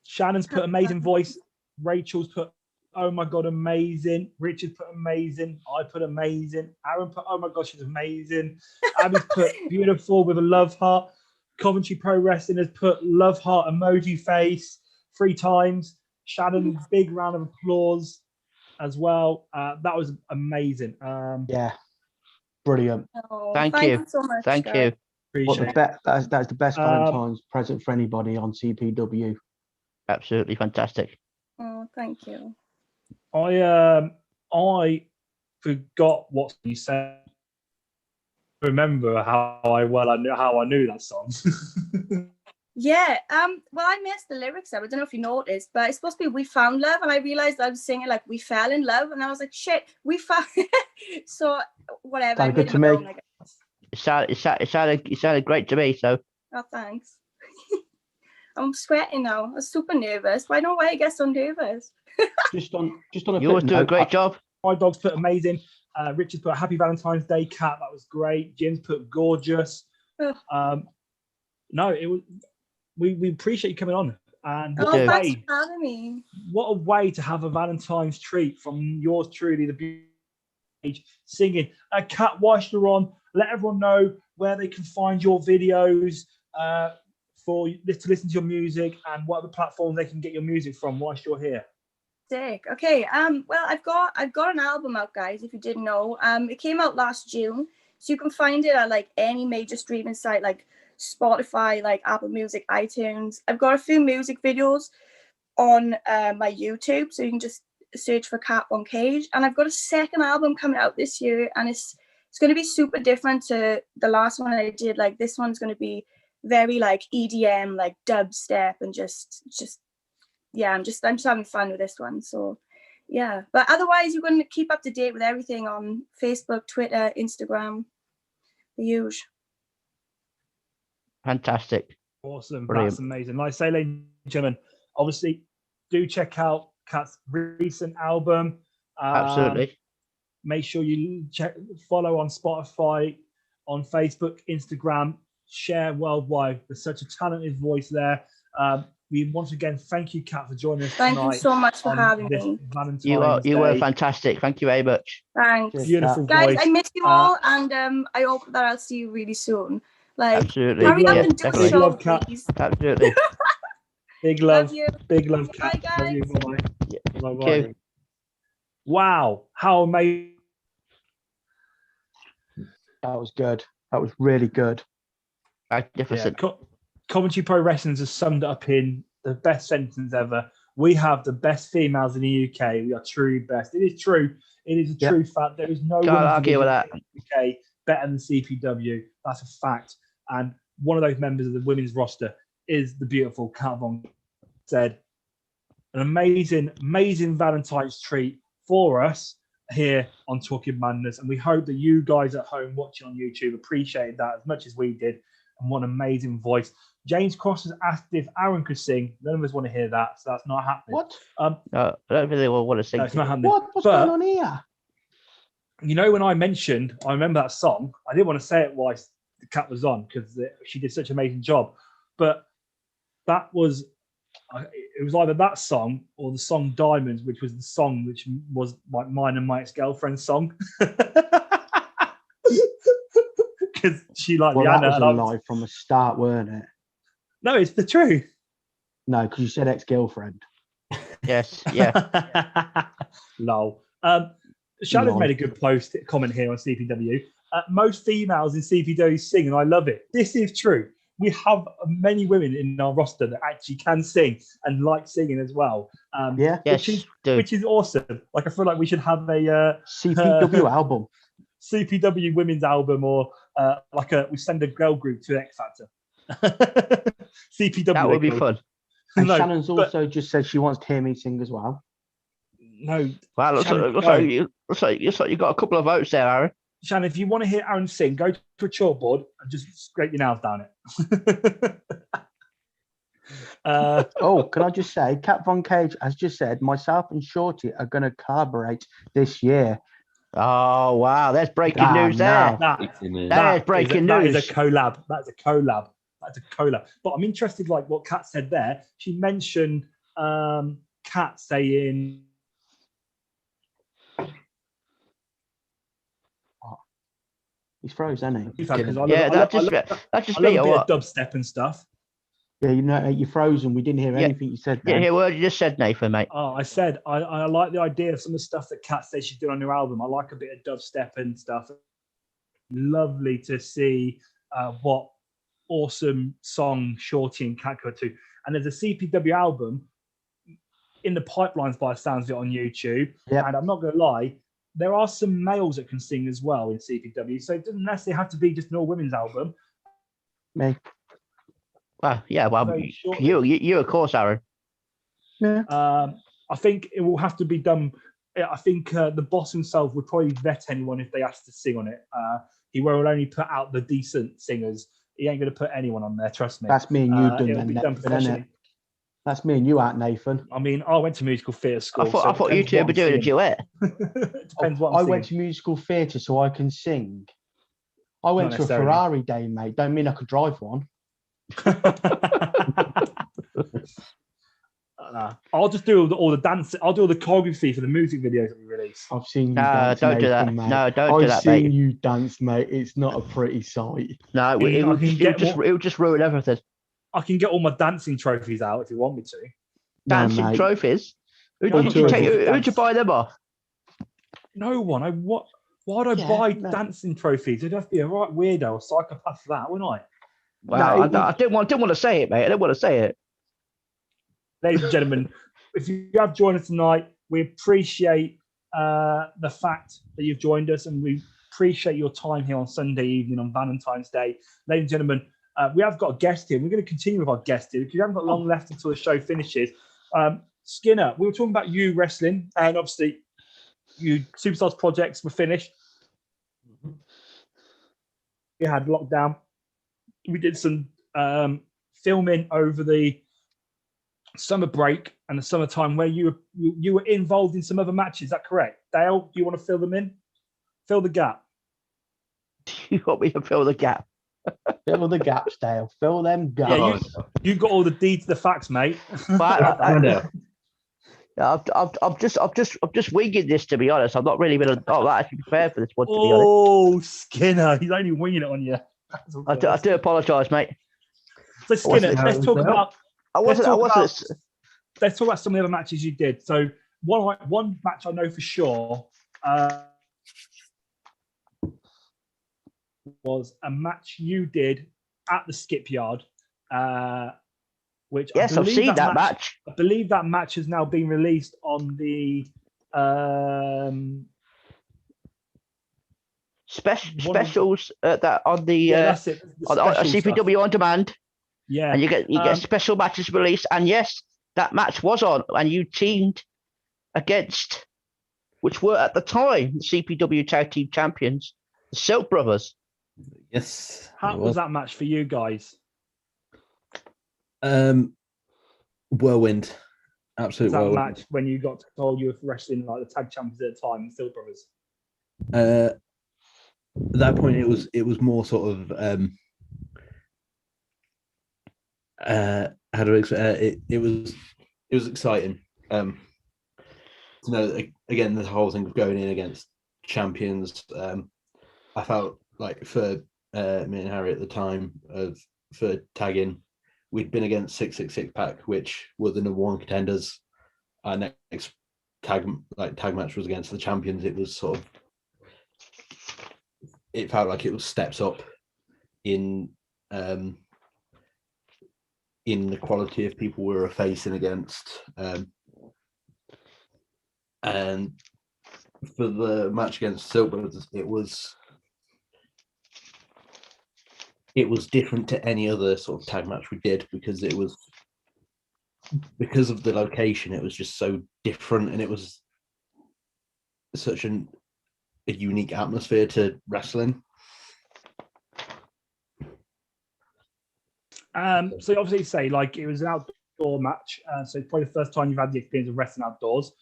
[SPEAKER 2] Shannon's put amazing voice. Rachel's put, oh my God, amazing. Richard put amazing. I put amazing. Aaron put, oh my God, she's amazing. Abby's put beautiful with a love heart. Coventry Pro Wrestling has put love heart emoji face 3 times. Shannon, big round of applause as well. That was amazing.
[SPEAKER 3] Yeah, brilliant.
[SPEAKER 8] oh,
[SPEAKER 4] Thank you.
[SPEAKER 8] so much.
[SPEAKER 4] Thank
[SPEAKER 8] guys.
[SPEAKER 4] you.
[SPEAKER 3] What
[SPEAKER 2] Appreciate
[SPEAKER 3] the
[SPEAKER 2] it.
[SPEAKER 3] that's the best Valentine's present for anybody on CPW.
[SPEAKER 4] Absolutely fantastic.
[SPEAKER 8] Oh, thank you.
[SPEAKER 2] I forgot what you said. Remember how I knew that song.
[SPEAKER 8] Yeah. Well, I missed the lyrics. I don't know if you noticed, but it's supposed to be "We Found Love," and I realized I was singing like "We Fell in Love," and I was like, "Shit, we found." So whatever.
[SPEAKER 3] Sounded
[SPEAKER 8] I made
[SPEAKER 3] good to
[SPEAKER 8] my
[SPEAKER 3] me.
[SPEAKER 8] own, I guess.
[SPEAKER 4] It sounded great to me. So
[SPEAKER 8] Oh, thanks. I'm sweating now. I'm super nervous. But I know why I get so nervous.
[SPEAKER 3] Just on a
[SPEAKER 4] you always
[SPEAKER 3] quick
[SPEAKER 4] do a
[SPEAKER 3] note,
[SPEAKER 4] great job.
[SPEAKER 2] My dog's put amazing. Richard's put happy Valentine's Day, Cat. That was great. Jim's put gorgeous.
[SPEAKER 8] Ugh.
[SPEAKER 2] No, it was. We appreciate you coming on. And
[SPEAKER 4] We
[SPEAKER 2] what
[SPEAKER 4] do.
[SPEAKER 2] a
[SPEAKER 8] Thanks
[SPEAKER 2] way!
[SPEAKER 8] for having me.
[SPEAKER 2] What a way to have a Valentine's treat from yours truly, the beauty page, singing. Cat, whilst you're on, let everyone know where they can find your videos for to listen to your music and what other platforms they can get your music from whilst you're here.
[SPEAKER 8] Sick. Okay. Well, I've got an album out, guys. If you didn't know, it came out last June, so you can find it at like any major streaming site, like Spotify, like Apple Music, iTunes. I've got a few music videos on my YouTube, so you can just search for Cat Von Cage. And I've got a second album coming out this year, and it's going to be super different to the last one I did. Like this one's going to be very like EDM, like dubstep, and just yeah, I'm just having fun with this one. So yeah, but otherwise you're going to keep up to date with everything on Facebook, Twitter, Instagram. the huge.
[SPEAKER 4] Fantastic.
[SPEAKER 2] Awesome.
[SPEAKER 4] Brilliant.
[SPEAKER 2] That's amazing. Like I say, ladies and gentlemen, obviously do check out Kat's recent album.
[SPEAKER 4] Absolutely.
[SPEAKER 2] Make sure you follow on Spotify, on Facebook, Instagram, share worldwide. There's such a talented voice there. We once again thank you, Kat, for joining us
[SPEAKER 8] Thank
[SPEAKER 2] tonight.
[SPEAKER 8] you so much for
[SPEAKER 2] on
[SPEAKER 8] having
[SPEAKER 2] this
[SPEAKER 8] me.
[SPEAKER 2] Valentine's
[SPEAKER 4] You were
[SPEAKER 2] Day.
[SPEAKER 4] fantastic. Thank you very much.
[SPEAKER 8] Thanks.
[SPEAKER 3] Cheers,
[SPEAKER 2] Beautiful
[SPEAKER 8] Guys,
[SPEAKER 2] voice.
[SPEAKER 8] I miss you all, and I hope that I'll see you really soon. Like,
[SPEAKER 4] Absolutely.
[SPEAKER 8] hurry up
[SPEAKER 2] love-
[SPEAKER 8] and do a
[SPEAKER 4] definitely.
[SPEAKER 8] show,
[SPEAKER 2] love, Kat.
[SPEAKER 8] please.
[SPEAKER 4] Absolutely.
[SPEAKER 2] Big
[SPEAKER 8] Love
[SPEAKER 2] love,
[SPEAKER 8] you.
[SPEAKER 2] big love,
[SPEAKER 8] Bye,
[SPEAKER 2] Kat. Love you.
[SPEAKER 8] guys.
[SPEAKER 2] Bye-bye.
[SPEAKER 4] Yeah,
[SPEAKER 2] Bye-bye.
[SPEAKER 4] thank you.
[SPEAKER 2] Wow, how amazing.
[SPEAKER 3] That was good. That was really good.
[SPEAKER 4] Magnificent.
[SPEAKER 2] Coventry Pro Wrestling has summed it up in the best sentence ever. We have the best females in the UK. We are true best. It is true. It is a
[SPEAKER 3] Yep.
[SPEAKER 2] true fact. There is no
[SPEAKER 4] Can't
[SPEAKER 2] women's
[SPEAKER 4] argue with
[SPEAKER 2] division
[SPEAKER 4] that.
[SPEAKER 2] in the UK better than CPW. That's a fact. And one of those members of the women's roster is the beautiful Kat Von said. An amazing, amazing Valentine's treat for us here on Talking Madness. And we hope that you guys at home watching on YouTube appreciated that as much as we did. And what an amazing voice. James Cross has asked if Aaron could sing. None of us want to hear that, so that's not happening.
[SPEAKER 3] What?
[SPEAKER 4] No, I don't really want to sing.
[SPEAKER 2] No, it's not happening.
[SPEAKER 3] What? What's
[SPEAKER 2] But-
[SPEAKER 3] going on here?
[SPEAKER 2] You know, when I remember that song, I didn't want to say it while the cat was on because she did such an amazing job. But that was, it was either that song or the song Diamonds, which was the song which was like mine and my ex-girlfriend's song. Because she liked
[SPEAKER 3] Well, that
[SPEAKER 2] Rihanna.
[SPEAKER 3] was
[SPEAKER 2] and
[SPEAKER 3] a
[SPEAKER 2] I was-
[SPEAKER 3] lie from the start, weren't it?
[SPEAKER 2] No, it's the truth.
[SPEAKER 3] No, because you said ex-girlfriend.
[SPEAKER 4] Yes, yeah.
[SPEAKER 2] Lol. Shannon's
[SPEAKER 3] Lol.
[SPEAKER 2] made a good comment here on CPW. Most females in CPW sing, and I love it. This is true. We have many women in our roster that actually can sing and like singing as well.
[SPEAKER 3] Yeah.
[SPEAKER 4] Yes, dude.
[SPEAKER 2] Which is awesome. Like, I feel like we should have a
[SPEAKER 3] CPW album.
[SPEAKER 2] CPW women's album, or we send a girl group to X Factor. CPW.
[SPEAKER 4] That would be
[SPEAKER 2] they call
[SPEAKER 4] fun.
[SPEAKER 2] it.
[SPEAKER 3] And
[SPEAKER 2] No,
[SPEAKER 3] Shannon's
[SPEAKER 2] but-
[SPEAKER 3] also just said she wants to hear me sing as well.
[SPEAKER 2] No,
[SPEAKER 4] Well, looks
[SPEAKER 2] Shannon,
[SPEAKER 4] like
[SPEAKER 2] no.
[SPEAKER 4] you got a couple of votes there, Aaron.
[SPEAKER 2] Shannon, if you want to hear Aaron sing, go to a chalkboard and just scrape your nails down it.
[SPEAKER 3] Oh, can I just say, Kat Von Cage has just said myself and Shorty are going to collaborate this year.
[SPEAKER 4] Oh wow, there's breaking
[SPEAKER 3] Ah,
[SPEAKER 4] news there.
[SPEAKER 3] no.
[SPEAKER 4] That is breaking
[SPEAKER 2] That
[SPEAKER 4] news.
[SPEAKER 2] is a collab. That's a collab. That's a collab. But I'm interested, like what Kat said there. She mentioned Kat saying,
[SPEAKER 3] He's froze, isn't he?
[SPEAKER 2] because I
[SPEAKER 4] Yeah,
[SPEAKER 2] love,
[SPEAKER 4] that's just
[SPEAKER 2] I love
[SPEAKER 4] me
[SPEAKER 2] a
[SPEAKER 4] or
[SPEAKER 2] bit
[SPEAKER 4] what?
[SPEAKER 2] of dubstep and stuff.
[SPEAKER 3] Yeah, you know, you're frozen. We didn't hear
[SPEAKER 4] Yeah.
[SPEAKER 3] anything you said
[SPEAKER 4] Didn't
[SPEAKER 3] then.
[SPEAKER 4] hear a word you just said, Nathan, mate.
[SPEAKER 2] Oh, I said I like the idea of some of the stuff that Kat says she's doing on her album. I like a bit of dubstep and stuff. Lovely to see what awesome song Shorty and Kat got to. And there's a CPW album in the pipelines by the sounds of it on YouTube.
[SPEAKER 3] Yep.
[SPEAKER 2] And I'm not going to lie, there are some males that can sing as well in CPW. So it doesn't necessarily have to be just an all women's album.
[SPEAKER 3] Me.
[SPEAKER 4] Well, yeah, well,
[SPEAKER 2] Very shortly.
[SPEAKER 4] you of course, Aaron.
[SPEAKER 3] Yeah.
[SPEAKER 2] I think it will have to be done. I think the boss himself would probably vet anyone if they asked to sing on it. He will only put out the decent singers. He ain't going to put anyone on there, trust me.
[SPEAKER 3] That's me and you done
[SPEAKER 2] It'll
[SPEAKER 3] then,
[SPEAKER 2] be done
[SPEAKER 3] Nathan, innit?
[SPEAKER 2] professionally.
[SPEAKER 3] That's me and you out, Nathan.
[SPEAKER 2] I mean, I went to musical theatre school.
[SPEAKER 4] I thought,
[SPEAKER 2] so
[SPEAKER 4] I
[SPEAKER 2] it
[SPEAKER 4] thought you
[SPEAKER 2] depends
[SPEAKER 4] two
[SPEAKER 2] what
[SPEAKER 4] were doing a
[SPEAKER 2] I'm
[SPEAKER 4] duet.
[SPEAKER 2] singing. It depends what I'm
[SPEAKER 3] I went
[SPEAKER 2] singing.
[SPEAKER 3] to musical theatre so I can sing. I went
[SPEAKER 2] Not
[SPEAKER 3] to a
[SPEAKER 2] necessarily.
[SPEAKER 3] Ferrari day, mate. Don't mean I could drive one.
[SPEAKER 2] I'll just do all the dance. I'll do all the choreography for the music videos that we release.
[SPEAKER 3] I've seen you
[SPEAKER 4] No,
[SPEAKER 3] dance,
[SPEAKER 4] don't do that.
[SPEAKER 3] Nathan, mate.
[SPEAKER 4] No, don't do
[SPEAKER 3] I've
[SPEAKER 4] that,
[SPEAKER 3] seen
[SPEAKER 4] mate.
[SPEAKER 3] you dance, mate. It's not a pretty sight.
[SPEAKER 4] No,
[SPEAKER 2] I can get
[SPEAKER 4] it would just ruin everything.
[SPEAKER 2] I can get all my dancing trophies out if you want me to.
[SPEAKER 3] No,
[SPEAKER 4] Dancing
[SPEAKER 3] mate.
[SPEAKER 4] trophies.
[SPEAKER 2] No,
[SPEAKER 3] I'm
[SPEAKER 4] Who'd
[SPEAKER 3] sure
[SPEAKER 4] you buy them off?
[SPEAKER 2] No one. Why would I
[SPEAKER 3] Yeah,
[SPEAKER 2] buy
[SPEAKER 3] no.
[SPEAKER 2] dancing trophies? I'd have to be a right weirdo or psychopath for that, wouldn't I?
[SPEAKER 4] Well,
[SPEAKER 3] No,
[SPEAKER 4] I didn't want to say it, mate. I didn't want to say it.
[SPEAKER 2] Ladies and gentlemen, if you have joined us tonight, we appreciate the fact that you've joined us, and we appreciate your time here on Sunday evening on Valentine's Day. Ladies and gentlemen, we have got a guest here. We're going to continue with our guest here because we haven't got long left until the show finishes. Skinner, we were talking about you wrestling, and obviously you Superstars projects were finished. had lockdown. We did some filming over the summer break and the summertime where you were involved in some other matches. Is that correct? Dale, do you want to fill them in? Fill the gap.
[SPEAKER 4] You want me to fill the gap?
[SPEAKER 3] Fill the gaps, Dale. Fill them gaps.
[SPEAKER 2] Yeah, you got all the deeds, the facts, mate.
[SPEAKER 4] But I'm just winging this, to be honest. I'm not really been that actually prepared for this one, to be honest.
[SPEAKER 2] Oh, Skinner, he's only winging it on you.
[SPEAKER 4] I do apologise, mate.
[SPEAKER 2] So Skinner, let's talk about. Let's talk about some of the other matches you did. So one match I know for sure was a match you did at the Skipyard, which
[SPEAKER 4] yes, I've seen that match.
[SPEAKER 2] I believe that match has now been released on the
[SPEAKER 4] specials that on the
[SPEAKER 2] that's it,
[SPEAKER 4] on CPW
[SPEAKER 2] stuff.
[SPEAKER 4] on demand.
[SPEAKER 2] Yeah,
[SPEAKER 4] and you get special matches released. And yes, that match was on, and you teamed against, which were at the time the CPW Tag Team Champions, the Silk Brothers.
[SPEAKER 5] Yes.
[SPEAKER 2] How was that match for you guys?
[SPEAKER 5] Whirlwind. Absolute
[SPEAKER 2] that
[SPEAKER 5] whirlwind.
[SPEAKER 2] match when you got told you were wrestling like the tag champions at the time, the Silk Brothers.
[SPEAKER 5] At that point, it was more sort of how do I explain? It was exciting. To know again the whole thing of going in against champions. I felt like for me and Harry at the time for tagging, we'd been against 666 Pack, which were the #1 contenders. Our next tag match was against the champions. It was sort of, it felt like it was steps up in the quality of people we were facing against. And for the match against Silk Brothers, it was different to any other sort of tag match we did because it was, because of the location, it was just so different, and it was such a unique atmosphere to wrestling.
[SPEAKER 2] So obviously you say like it was an outdoor match, so it's probably the first time you've had the experience of wrestling outdoors.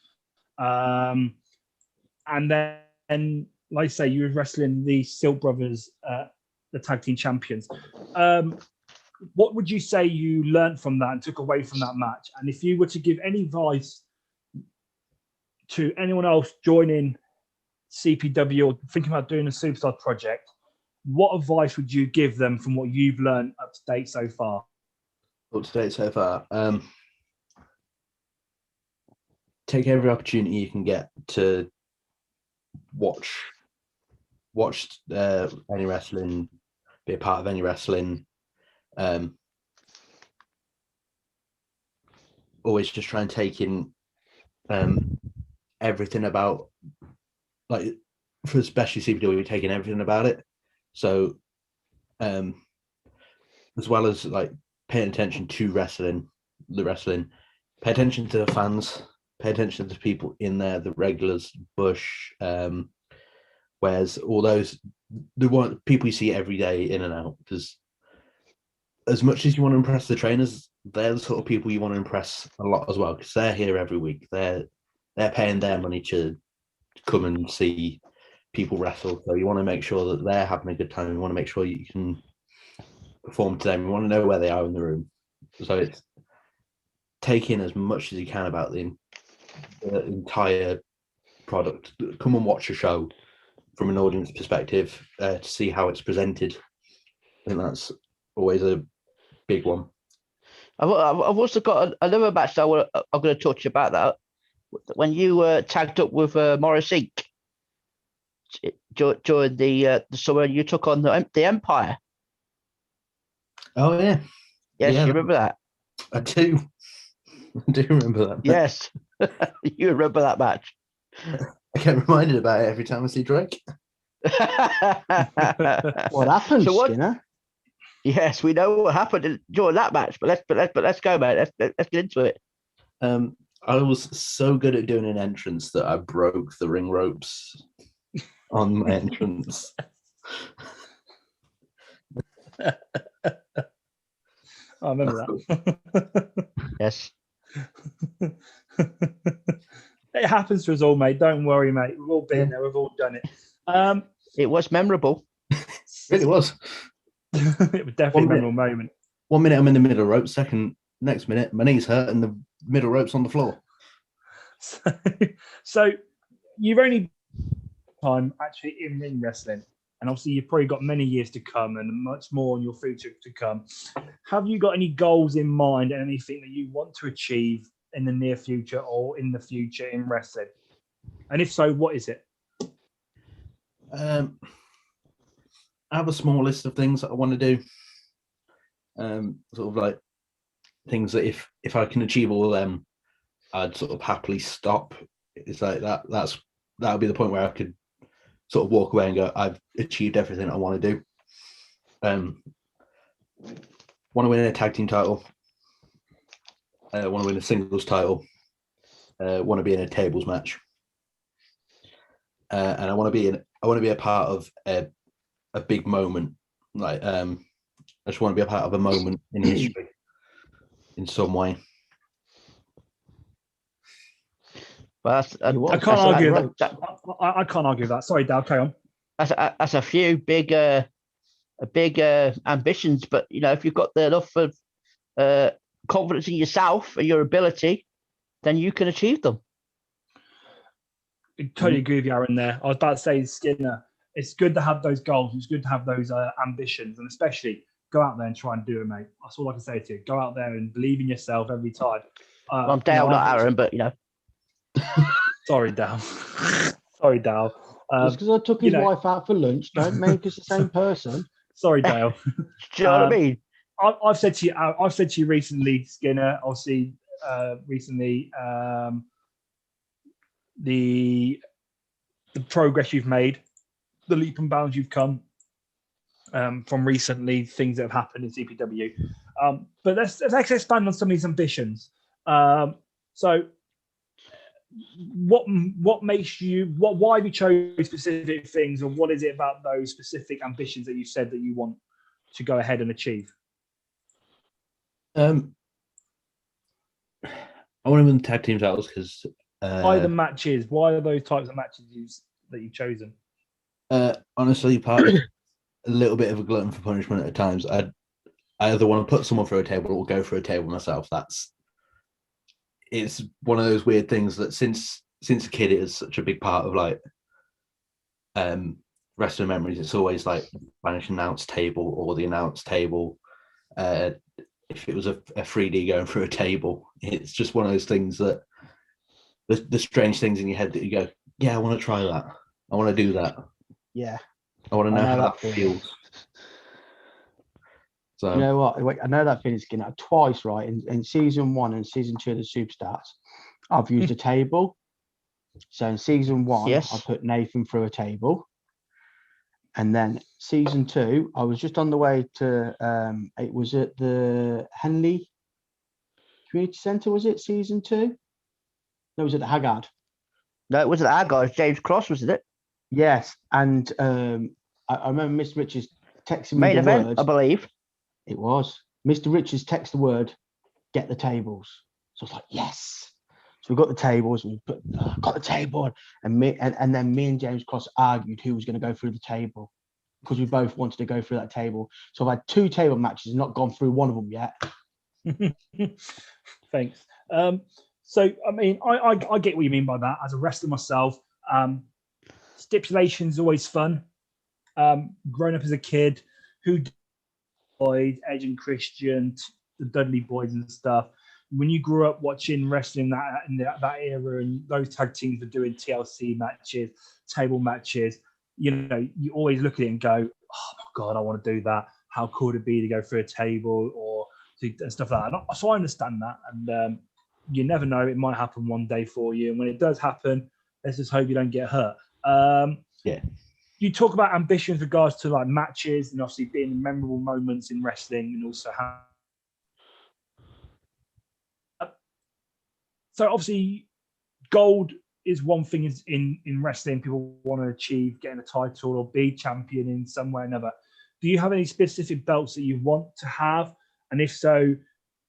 [SPEAKER 2] And then, like I say, you were wrestling the Silk Brothers, the tag team champions. What would you say you learned from that and took away from that match? And if you were to give any advice to anyone else joining CPW or thinking about doing a Superstar project, what advice would you give them from what you've learned up to date so far?
[SPEAKER 5] Take every opportunity you can get to watch any wrestling, be a part of any wrestling. Always just try and take in everything about, like, for especially CPW, taking everything about it. So as well as like paying attention to the wrestling, pay attention to the fans, pay attention to the people in there, the regulars, Bush, whereas all those, the people you see every day in and out, because as much as you want to impress the trainers, they're the sort of people you want to impress a lot as well, because they're here every week. They're paying their money to come and see people wrestle. So you want to make sure that they're having a good time. You want to make sure you can perform to them. You want to know where they are in the room. So it's taking as much as you can about the entire product. Come and watch a show from an audience perspective to see how it's presented. I think that's always a big one.
[SPEAKER 4] I've also got another match that I'm going to touch about that. When you tagged up with Morris Inc. during the summer, you took on the Empire.
[SPEAKER 5] Oh yeah,
[SPEAKER 4] yes,
[SPEAKER 5] yeah.
[SPEAKER 4] You remember that?
[SPEAKER 5] I do. I do remember that.
[SPEAKER 4] Yes, you remember that match.
[SPEAKER 5] I get reminded about it every time I see Drake.
[SPEAKER 3] What happened, Skinner?
[SPEAKER 4] Yes, we know what happened during that match, but let's go, mate. Let's get into it.
[SPEAKER 5] I was so good at doing an entrance that I broke the ring ropes on my entrance.
[SPEAKER 2] I remember that.
[SPEAKER 4] Yes.
[SPEAKER 2] It happens to us all, mate. Don't worry, mate. We've all been there. We've all done it.
[SPEAKER 4] It was memorable.
[SPEAKER 5] Really was.
[SPEAKER 2] It was definitely a
[SPEAKER 5] minute.
[SPEAKER 2] memorable moment.
[SPEAKER 5] 1 minute I'm in the middle rope, next minute my knees hurt and the middle rope's on the floor.
[SPEAKER 2] So you've only time actually in ring wrestling, and obviously you've probably got many years to come and much more in your future to come. Have you got any goals in mind and anything that you want to achieve in the near future or in the future in wrestling? And if so, what is it?
[SPEAKER 5] I have a small list of things that I want to do. Sort of like things that if I can achieve all of them, I'd sort of happily stop. It's like that would be the point where I could sort of walk away and go, I've achieved everything I want to do. Want to win a tag team title. Want to win a singles title. Want to be in a tables match. And I want to be a part of a big moment. Like I just want to be a part of a moment in history in some way.
[SPEAKER 4] But
[SPEAKER 2] I can't argue that. I can't argue that. Sorry, Dal, carry on.
[SPEAKER 4] That's a few big ambitions, but if you've got enough of confidence in yourself and your ability, then you can achieve them.
[SPEAKER 2] I totally agree with you, Aaron. There, I was about to say, Skinner. It's good to have those goals. It's good to have those ambitions, and especially go out there and try and do it, mate. That's all I can say to you. Go out there and believe in yourself every time.
[SPEAKER 4] I'm Dale, not Aaron, but
[SPEAKER 2] Sorry, Dal. Sorry, Dal.
[SPEAKER 3] Just because I took his wife out for lunch, don't make us the same person.
[SPEAKER 2] Sorry, Dale.
[SPEAKER 4] Do you know what I mean?
[SPEAKER 2] I've said to you recently, Skinner. Obviously, recently, the progress you've made, the leap and bounds you've come from recently, things that have happened in CPW. But let's expand on some of these ambitions. So, what makes you? Why have you chose specific things, or what is it about those specific ambitions that you said that you want to go ahead and achieve?
[SPEAKER 5] I want to win tag team titles because
[SPEAKER 2] Why the matches? Why are those types of matches that you've chosen?
[SPEAKER 5] honestly, part of a little bit of a glutton for punishment at times. I either want to put someone through a table or go through a table myself. It's one of those weird things that since a kid it is such a big part of like wrestling memories. It's always like Spanish announce table or the announce table. If it was a 3D going through a table, it's just one of those things that the strange things in your head that you go, yeah, I want to try that. I want to do that.
[SPEAKER 3] Yeah.
[SPEAKER 5] I want to know how that
[SPEAKER 3] feeling.
[SPEAKER 5] feels. So
[SPEAKER 3] You know what? Wait, I know that feeling, Skinner. Twice, right? In season 1 and season 2 of the Superstars, I've used a table. So in season 1,
[SPEAKER 4] Yes.
[SPEAKER 3] I put Nathan through a table. And then season 2, I was just on the way to, it was at the Henley Community Centre, was it season 2? No, it was at the Haggard.
[SPEAKER 4] No, it wasn't our guys. James Cross, wasn't it?
[SPEAKER 3] Yes. And I remember Mr. Richards texting me
[SPEAKER 4] Main
[SPEAKER 3] the
[SPEAKER 4] event,
[SPEAKER 3] word.
[SPEAKER 4] I believe.
[SPEAKER 3] It was. Mr. Richards texted the word, get the tables. So I was like, yes. So we got the tables, and we got the table, and then me and James Cross argued who was going to go through the table because we both wanted to go through that table. So I've had 2 table matches, not gone through one of them yet.
[SPEAKER 2] Thanks. So, I mean, I get what you mean by that. As a wrestler myself, stipulation's always fun. Growing up as a kid, who boys, Edge and Christian, the Dudley Boys and stuff. When you grew up watching wrestling in that era, and those tag teams were doing TLC matches, table matches, you always look at it and go, "Oh my god, I want to do that. How cool would it be to go through a table or and stuff like that?" So I understand that, and you never know; it might happen one day for you. And when it does happen, let's just hope you don't get hurt.
[SPEAKER 5] Yeah.
[SPEAKER 2] You talk about ambitions with regards to like matches and obviously being memorable moments in wrestling, and also how. So obviously, gold is one thing in wrestling. People want to achieve getting a title or be champion in some way or another. do you have any specific belts that you want to have? And if so,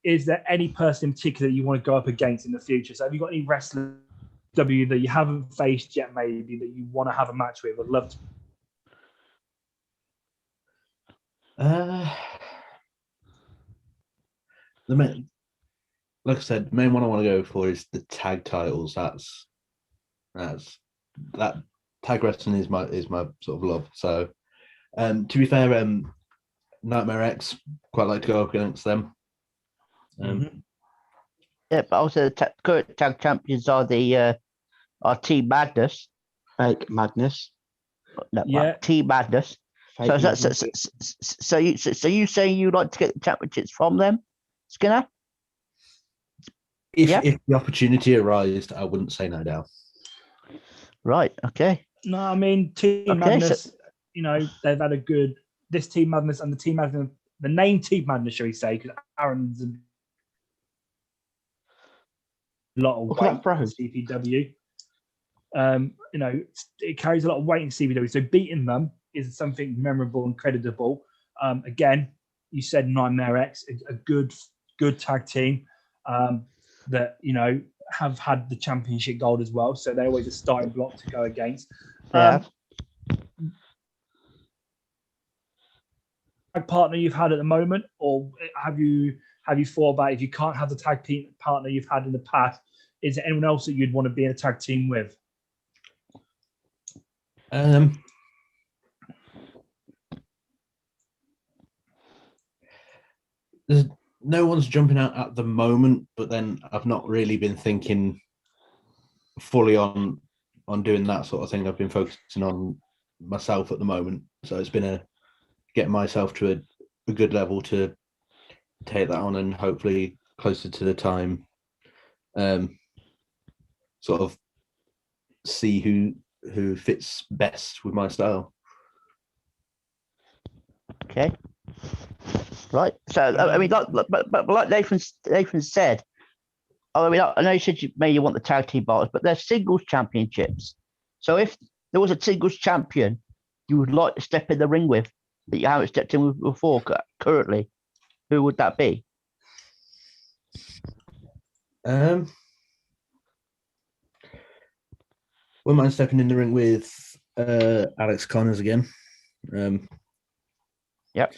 [SPEAKER 2] is there any person in particular you want to go up against in the future? So have you got any wrestlers W that you haven't faced yet, maybe that you want to have a match with? I'd love to.
[SPEAKER 5] The main, like I said, the main one I want to go for is the tag titles. That's that tag wrestling is my sort of love. So, to be fair, Nightmare X, quite like to go up against them.
[SPEAKER 4] Yeah, but also the current tag champions are the Team Madness.
[SPEAKER 3] Fake Madness.
[SPEAKER 4] No,
[SPEAKER 2] Yeah.
[SPEAKER 4] Team Madness.
[SPEAKER 3] Fake
[SPEAKER 4] So you saying you'd like to get the championships from them, Skinner?
[SPEAKER 5] If the opportunity arose, I wouldn't say no, Dale.
[SPEAKER 4] Right. Okay.
[SPEAKER 2] No, I mean Team
[SPEAKER 4] Okay,
[SPEAKER 2] Madness. You know, they've had a good Team Madness and the Team Madness, the name Team Madness, shall we say? Because Aaron's a lot of
[SPEAKER 3] Look at
[SPEAKER 2] weight
[SPEAKER 3] that
[SPEAKER 2] in
[SPEAKER 3] throw.
[SPEAKER 2] CPW. You know, it carries a lot of weight in CPW. So beating them is something memorable and creditable. Again, you said Nightmare X, a good tag team that, you know, have had the championship gold as well. So they're always a starting block to go against.
[SPEAKER 4] Yeah.
[SPEAKER 2] Tag partner you've had at the moment, or have you thought about if you can't have the tag team partner you've had in the past, is there anyone else that you'd want to be in a tag team with?
[SPEAKER 5] There's no one's jumping out at the moment, but then I've not really been thinking fully on doing that sort of thing. I've been focusing on myself at the moment, so it's been getting myself to a good level to take that on, and hopefully closer to the time, sort of see who fits best with my style.
[SPEAKER 4] Okay. Right. So I mean, but like Nathan said, I mean, I know you said you want the tag team battles, but they're singles championships. So if there was a singles champion you would like to step in the ring with that you haven't stepped in with before currently, who would that be?
[SPEAKER 5] Wouldn't mind stepping in the ring with Alex Connors again.
[SPEAKER 4] Yep.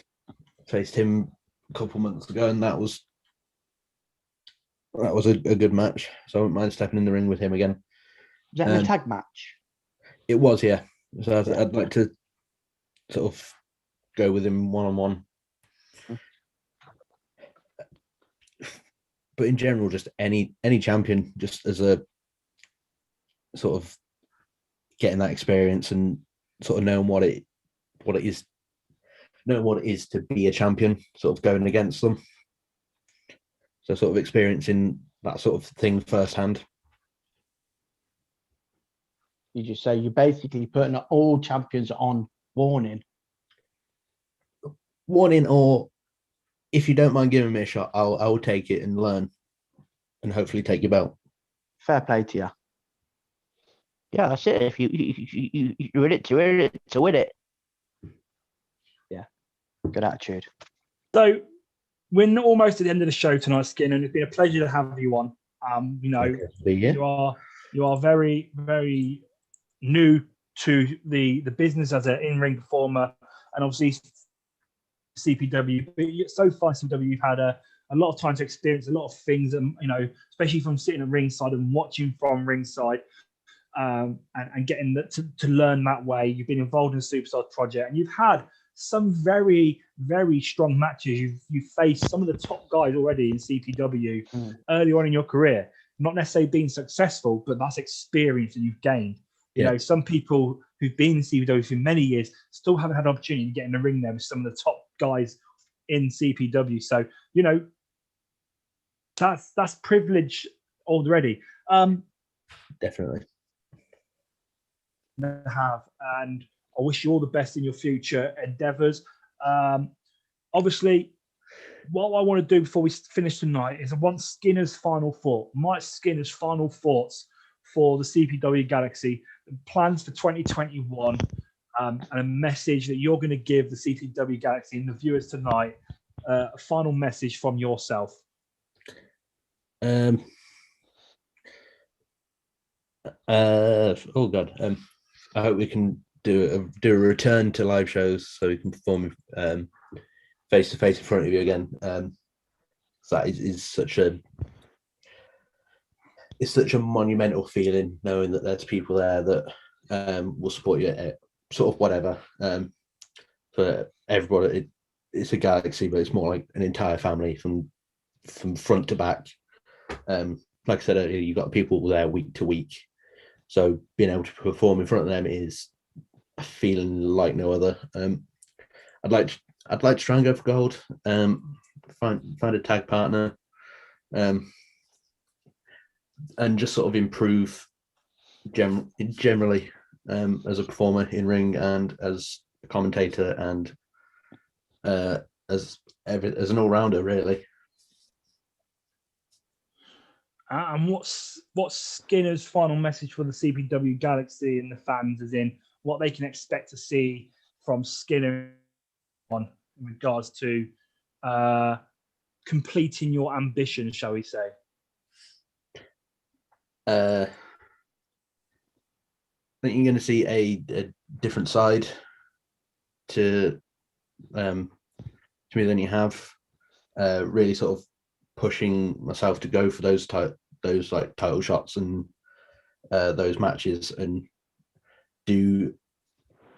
[SPEAKER 5] Faced him a couple months ago, and that was a good match. So I wouldn't mind stepping in the ring with him again.
[SPEAKER 3] Is that a tag match?
[SPEAKER 5] It was, yeah. So I'd like to sort of go with him one-on-one. But in general, just any champion, just as a sort of getting that experience and sort of knowing what it is to be a champion, sort of going against them. So sort of experiencing that sort of thing firsthand.
[SPEAKER 3] You just say you're basically putting all champions on warning.
[SPEAKER 5] Warning, or if you don't mind giving me a shot, I'll take it and learn, and hopefully take your belt.
[SPEAKER 3] Fair play to you.
[SPEAKER 4] Yeah, that's it. If you're in it to win it.
[SPEAKER 3] Yeah, good attitude.
[SPEAKER 2] So we're almost at the end of the show tonight, Skin, and it's been a pleasure to have you on. You know, you are very, very new to the business as an in-ring performer, and obviously CPW. But so far, CPW, you've had a lot of time to experience a lot of things, and you know, especially from sitting at ringside and watching from ringside, and getting to learn that way. You've been involved in the Superstars project, and you've had some very, very strong matches. You've faced some of the top guys already in CPW early on in your career. Not necessarily being successful, but that's experience that you've gained. You know, some people who've been in CPW for many years still haven't had an opportunity to get in the ring there with some of the top guys in CPW. So, you know, that's privilege already.
[SPEAKER 5] Definitely.
[SPEAKER 2] Have, and I wish you all the best in your future endeavors. Obviously, what I want to do before we finish tonight is I want Skinner's final thought. Mike Skinner's final thoughts for the CPW Galaxy, plans for 2021. and a message that you're going to give the CPW Galaxy and the viewers tonight. A final message from yourself.
[SPEAKER 5] Oh God. I hope we can do a return to live shows so we can perform face to face in front of you again. That is such a monumental feeling, knowing that there's people there that will support you at sort of whatever. For everybody, it's a Galaxy, but it's more like an entire family from front to back. Like I said earlier, you've got people there week to week, so being able to perform in front of them is a feeling like no other. I'd like to try and go for gold. Find a tag partner, and just sort of improve generally as a performer in ring and as a commentator and as an all-rounder, really.
[SPEAKER 2] And what's Skinner's final message for the CPW Galaxy and the fans, as in what they can expect to see from Skinner on in regards to completing your ambition, shall we say?
[SPEAKER 5] I think you're going to see a different side to me than you have. Really sort of pushing myself to go for those like title shots and those matches, and do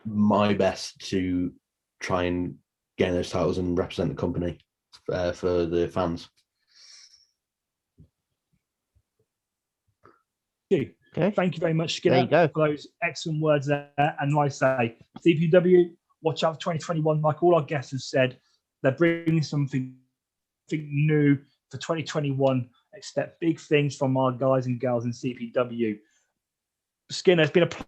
[SPEAKER 5] my best to try and gain those titles and represent the company for the fans.
[SPEAKER 4] Okay.
[SPEAKER 2] Thank you very much,
[SPEAKER 4] There
[SPEAKER 2] Skinner,
[SPEAKER 4] you go.
[SPEAKER 2] for those excellent words there. And like I say, CPW, watch out for 2021. Like all our guests have said, they're bringing something new for 2021. Expect big things from our guys and girls in CPW. Skinner, it's been a pleasure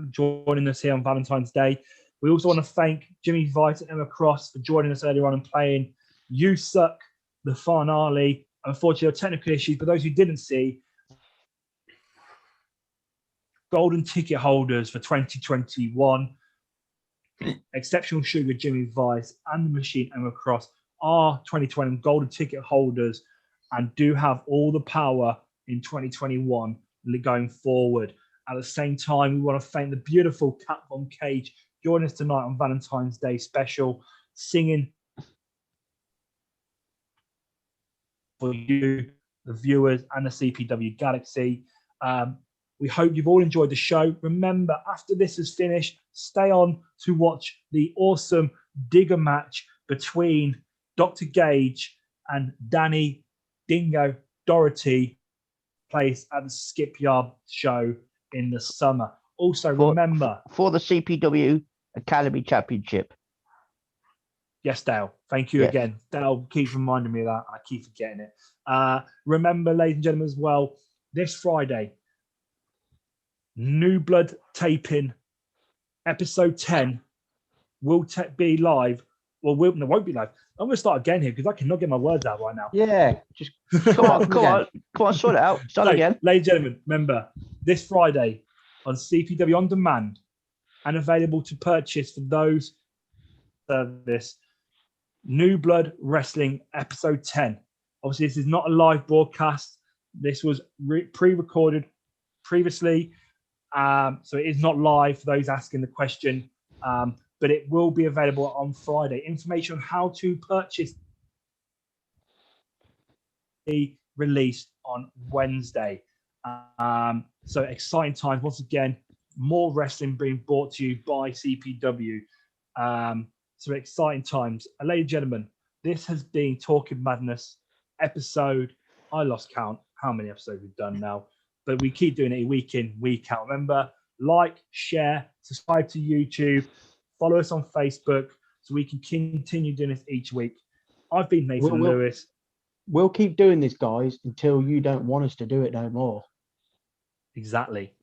[SPEAKER 2] joining us here on Valentine's Day. We also want to thank Jimmy Vice and Emma Cross for joining us earlier on and playing You Suck, the finale. Unfortunately, there were technical issues, but those who didn't see, golden ticket holders for 2021, Exceptional Sugar, Jimmy Vice, and the Machine, Emma Cross, are 2020 golden ticket holders and do have all the power in 2021 going forward. At the same time, we want to thank the beautiful Kat Von Cage joining us tonight on Valentine's Day special, singing for you, the viewers, and the CPW Galaxy. We hope you've all enjoyed the show. Remember, after this is finished, stay on to watch the awesome Digger match between Dr. Gage and Danny Dingo Doherty, placed at the Skipyard show in the summer. Also, remember
[SPEAKER 4] for the CPW Academy Championship.
[SPEAKER 2] Yes, Dale. Thank you again. Dale keeps reminding me of that. I keep forgetting it. Remember, ladies and gentlemen, as well, this Friday, New Blood taping, episode 10, will be live. Well, no, won't be live. I'm going to start again here because I cannot get my words out right now.
[SPEAKER 3] Yeah, just
[SPEAKER 4] Come on, sort it out. Start again.
[SPEAKER 2] Ladies and gentlemen, remember, this Friday on CPW On Demand and available to purchase for those service, New Blood Wrestling episode 10. Obviously, this is not a live broadcast. This was pre-recorded previously. So it is not live for those asking the question. But it will be available on Friday. Information on how to purchase be released on Wednesday. So exciting times. Once again, more wrestling being brought to you by CPW. So exciting times. Ladies and gentlemen, this has been Talking Madness episode. I lost count how many episodes we've done now, but we keep doing it week in, week out. Remember, like, share, subscribe to YouTube, follow us on Facebook so we can continue doing this each week. I've been Nathan Lewis.
[SPEAKER 3] We'll keep doing this, guys, until you don't want us to do it no more.
[SPEAKER 2] Exactly.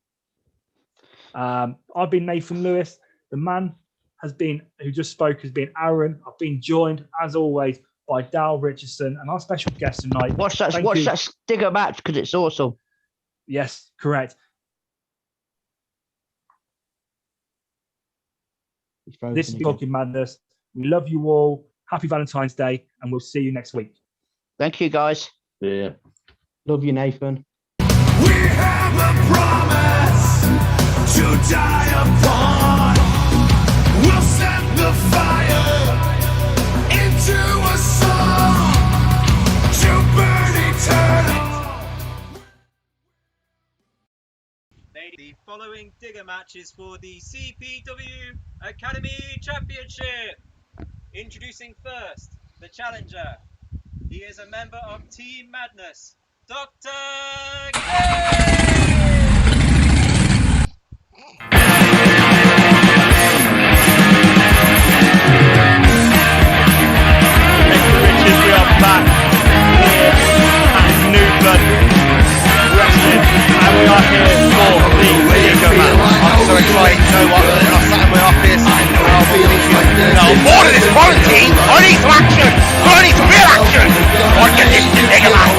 [SPEAKER 2] I've been Nathan Lewis. The man who just spoke has been Aaron. I've been joined, as always, by Dal Richardson and our special guest tonight.
[SPEAKER 4] Watch that Stinger match because it's awesome.
[SPEAKER 2] Yes, correct.
[SPEAKER 3] He's frozen
[SPEAKER 2] This is
[SPEAKER 3] again.
[SPEAKER 2] Talking Madness. We love you all. Happy Valentine's Day, and we'll see you next week.
[SPEAKER 4] Thank you, guys.
[SPEAKER 5] Yeah.
[SPEAKER 3] Love you, Nathan.
[SPEAKER 1] We have a promise to die upon. We'll set the fire into a song to burn eternal.
[SPEAKER 10] The following digger matches for the CPW Academy Championship. Introducing first, the challenger. He is a member of Team Madness, Dr.
[SPEAKER 11] Richards, we are back here at New Blood Wrestling, and we are here for the Digger match. I'm so excited, you know what? When I sat in my office, I'm thinking, no, more than this quarantine, I need some action! I need some real action! I want to get this Digger match!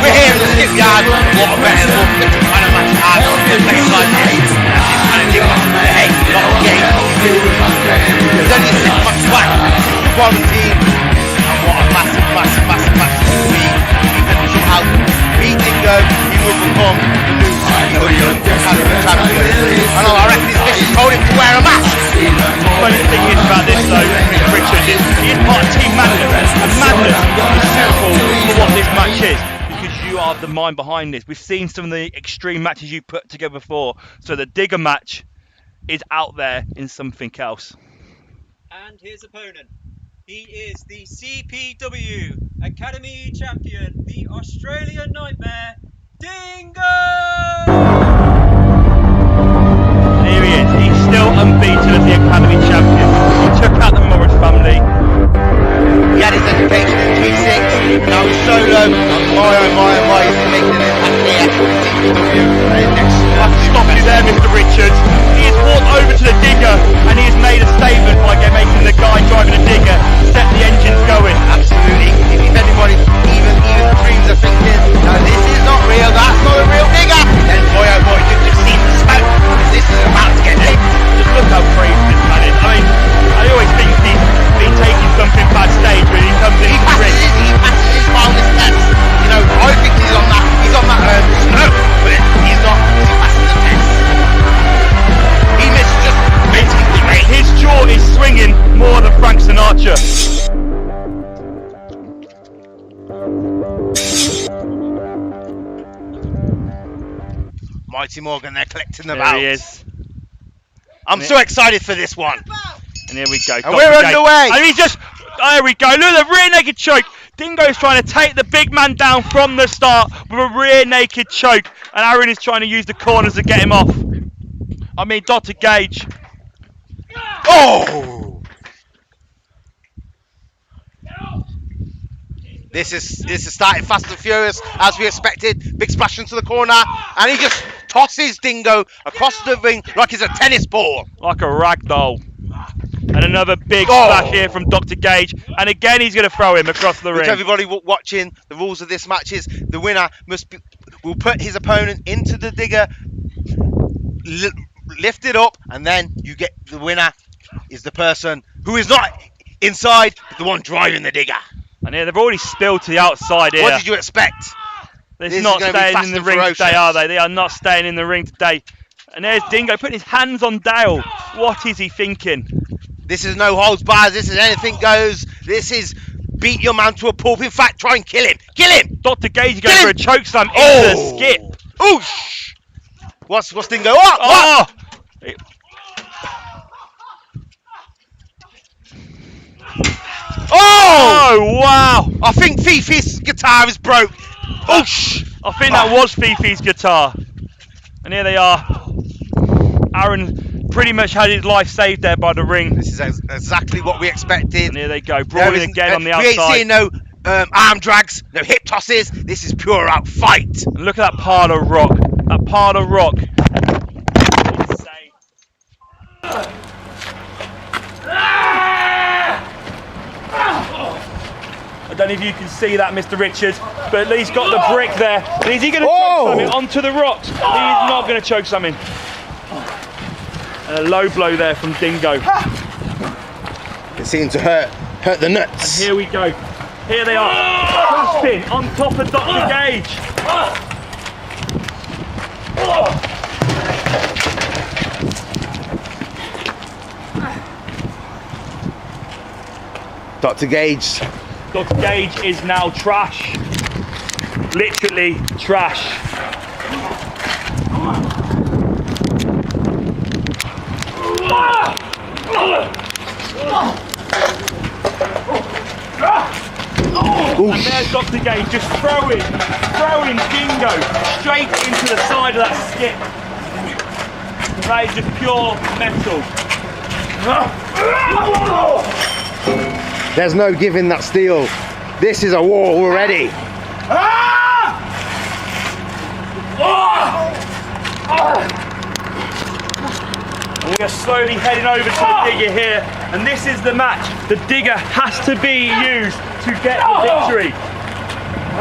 [SPEAKER 11] We're here in the Skipyard, what a better look kind of match to have on the place like this. And this kind of Digger match for the head, not a game. There's only 6 months left, quarantine. What a massive week. We can somehow beat Dingo, he will become the new champion. And I reckon his mission told him to wear a mask. The funny thing is about this though, Richard, is he is part of Team Madness, and Madness is suitable for what this match is. Because you are the mind behind this. We've seen some of the extreme matches you put together before, so the Digger match is out there in something else.
[SPEAKER 10] And his opponent. He is the CPW Academy Champion, the Australian Nightmare, Dingo!
[SPEAKER 11] Here he is. He's still unbeaten as the Academy Champion. He took out the Morris family. He had his education in G6. Now he's solo. And my, he's making an impact here. I've stopped you there, Mr. Richards. He has walked over to the digger and he has made a statement by making the guy driving the digger set the engines going. Absolutely. If anybody, even the dreams are thinking, no, this is not real, that's not a real digger, then boy oh boy, you've just seen the smoke, because this is about to get lit. Just look how crazy this man is. I mean, I always think he's been taking something backstage when he comes in. He passes his wildest test. You know, I think he's on that smoke, but he's not, he passes the test. He missed just basically, mate. His jaw is swinging more than Frank Sinatra. Mighty Morgan, they're collecting the belts. There he is. I'm so excited for this one. And here we go. And we're underway. And he's just, there we go. Look at the rear naked choke. Dingo's trying to take the big man down from the start with a rear naked choke. And Aaron is trying to use the corners to get him off. I mean, Dr. Gage. Oh! This is starting fast and furious as we expected. Big splash into the corner, and he just tosses Dingo across the ring like it's a tennis ball. Like a rag doll. And another big splash here from Dr. Gage, and again he's going to throw him across the ring. Everybody watching, the rules of this match is the winner will put his opponent into the digger, lift it up, and then you get the winner is the person who is not inside, but the one driving the digger. And here they've already spilled to the outside here. What did you expect? They're not staying in the ring today, are they? They are not staying in the ring today. And there's Dingo putting his hands on Dale. What is he thinking? This is no holds barred. This is anything goes. This is beat your man to a pulp. In fact, try and kill him. Kill him! Dr. Gage is going for a chokeslam into the skip. Oosh! What's Dingo? Oh! Oh, wow! I think Fifi's guitar is broke. Oosh! I think that was Fifi's guitar. And here they are. Aaron pretty much had his life saved there by the ring. This is exactly what we expected. And here they go, brawling again on the outside. We ain't seeing no arm drags, no hip tosses. This is pure out fight. And look at that pile of rock. That pile of rock. Insane. I don't know if you can see that, Mr. Richards, but at least got the brick there. And is he going to choke something onto the rocks? He's not going to choke something. And a low blow there from Dingo.
[SPEAKER 12] seem to hurt the nuts.
[SPEAKER 11] Here we go. Here they are. Crashing on top of Dr. Gage.
[SPEAKER 12] Dr. Gage.
[SPEAKER 11] Dr. Gage is now trash. Literally trash. And there's Dr. Gage just throwing Dingo straight into the side of that skip. That is just pure metal.
[SPEAKER 12] There's no giving that steel. This is a war already.
[SPEAKER 11] We are slowly heading over to the digger here, and this is the match. The digger has to be used to get the victory.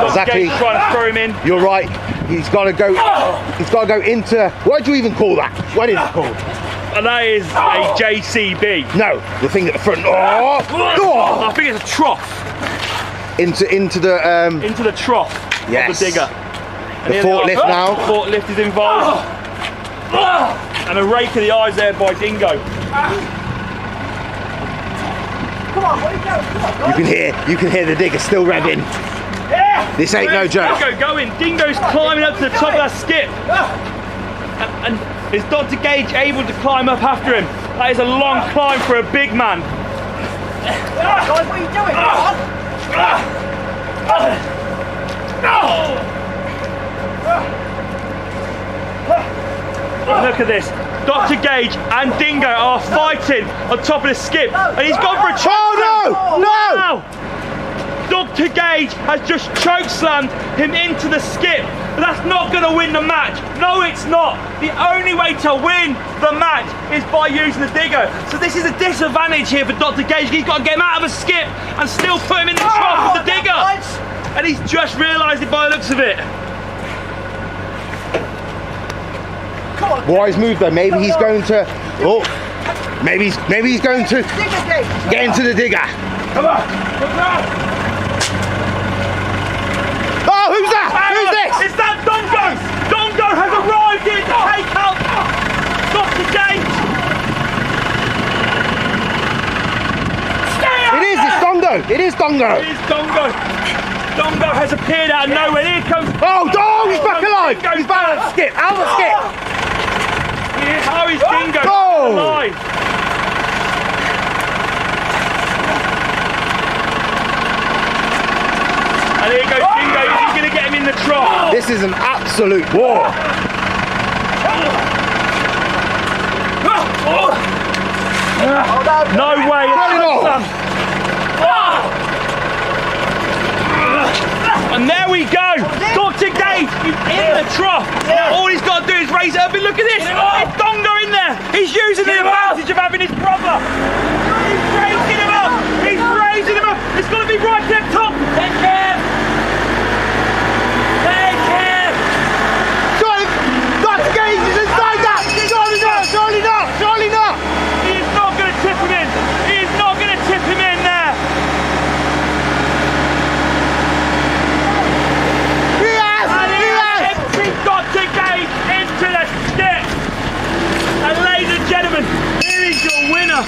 [SPEAKER 12] Exactly.
[SPEAKER 11] Gage's trying to throw him in.
[SPEAKER 12] You're right. He's got to go. He's got to go into. What do you even call that? What is it called?
[SPEAKER 11] And that is a JCB.
[SPEAKER 12] No, the thing at the front.
[SPEAKER 11] I think it's a trough.
[SPEAKER 12] Into the
[SPEAKER 11] Into the trough
[SPEAKER 12] yes.
[SPEAKER 11] of the digger.
[SPEAKER 12] The forklift now.
[SPEAKER 11] The forklift is involved. And a rake of the eyes there by Dingo.
[SPEAKER 12] You can hear the digger still revving. This ain't no joke.
[SPEAKER 11] Dingo going. Dingo's climbing up to the top of that skip. And is Dr. Gage able to climb up after him? That is a long climb for a big man.
[SPEAKER 8] Guys, what are you doing?
[SPEAKER 11] Look at this. Dr. Gage and Dingo are fighting on top of the skip. And he's gone for a choke.
[SPEAKER 12] Oh no!
[SPEAKER 11] Wow. Dr. Gage has just chokeslammed him into the skip. But that's not going to win the match. No, it's not. The only way to win the match is by using the digger. So this is a disadvantage here for Dr. Gage. He's got to get him out of a skip and still put him in the trough with the digger. And he's just realised it by the looks of it.
[SPEAKER 12] Wise move though. Maybe he's going to. Oh, maybe he's going to get into the digger.
[SPEAKER 11] Come on.
[SPEAKER 12] Oh, who's that? Who's this?
[SPEAKER 11] It's that Dongo! Dongo has arrived here to take out Dr. Gage!
[SPEAKER 12] It's Dongo! It is Dongo!
[SPEAKER 11] It is Dongo! Dongo has appeared out of nowhere. Here comes.
[SPEAKER 12] Oh, he's back alive! He's back on the skip! Out of the skip!
[SPEAKER 11] How is Dingo alive? And here goes Dingo. Is he going to get him in the trough?
[SPEAKER 12] This is an absolute war.
[SPEAKER 11] No way. And there we go. Dr. Gage is in the trough. All he's got to do is raise it up. And look at this. It's Dongo in there. He's using the advantage of having his brother. He's raising him up. He's raising him up. It's got to be right there top. Take care. Take care.
[SPEAKER 12] Dr. Gage is inside that. Surely not. Surely not. Surely not.
[SPEAKER 11] He is not going to tip him in. He is not going to tip him in there. Dr. Gage into the skip. And ladies and gentlemen, here is your winner.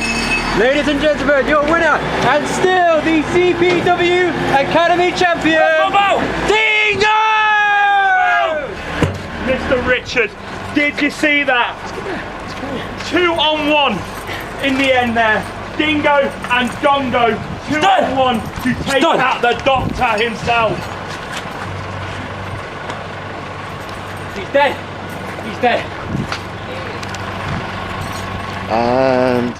[SPEAKER 13] Ladies and gentlemen, your winner, and still the CPW Academy champion, Dingo!
[SPEAKER 11] Mr. Richard, did you see that? 2-on-1 in the end there. Dingo and Dongo, 2-on-1 to take out the doctor himself.
[SPEAKER 13] He's dead. He's dead.
[SPEAKER 12] And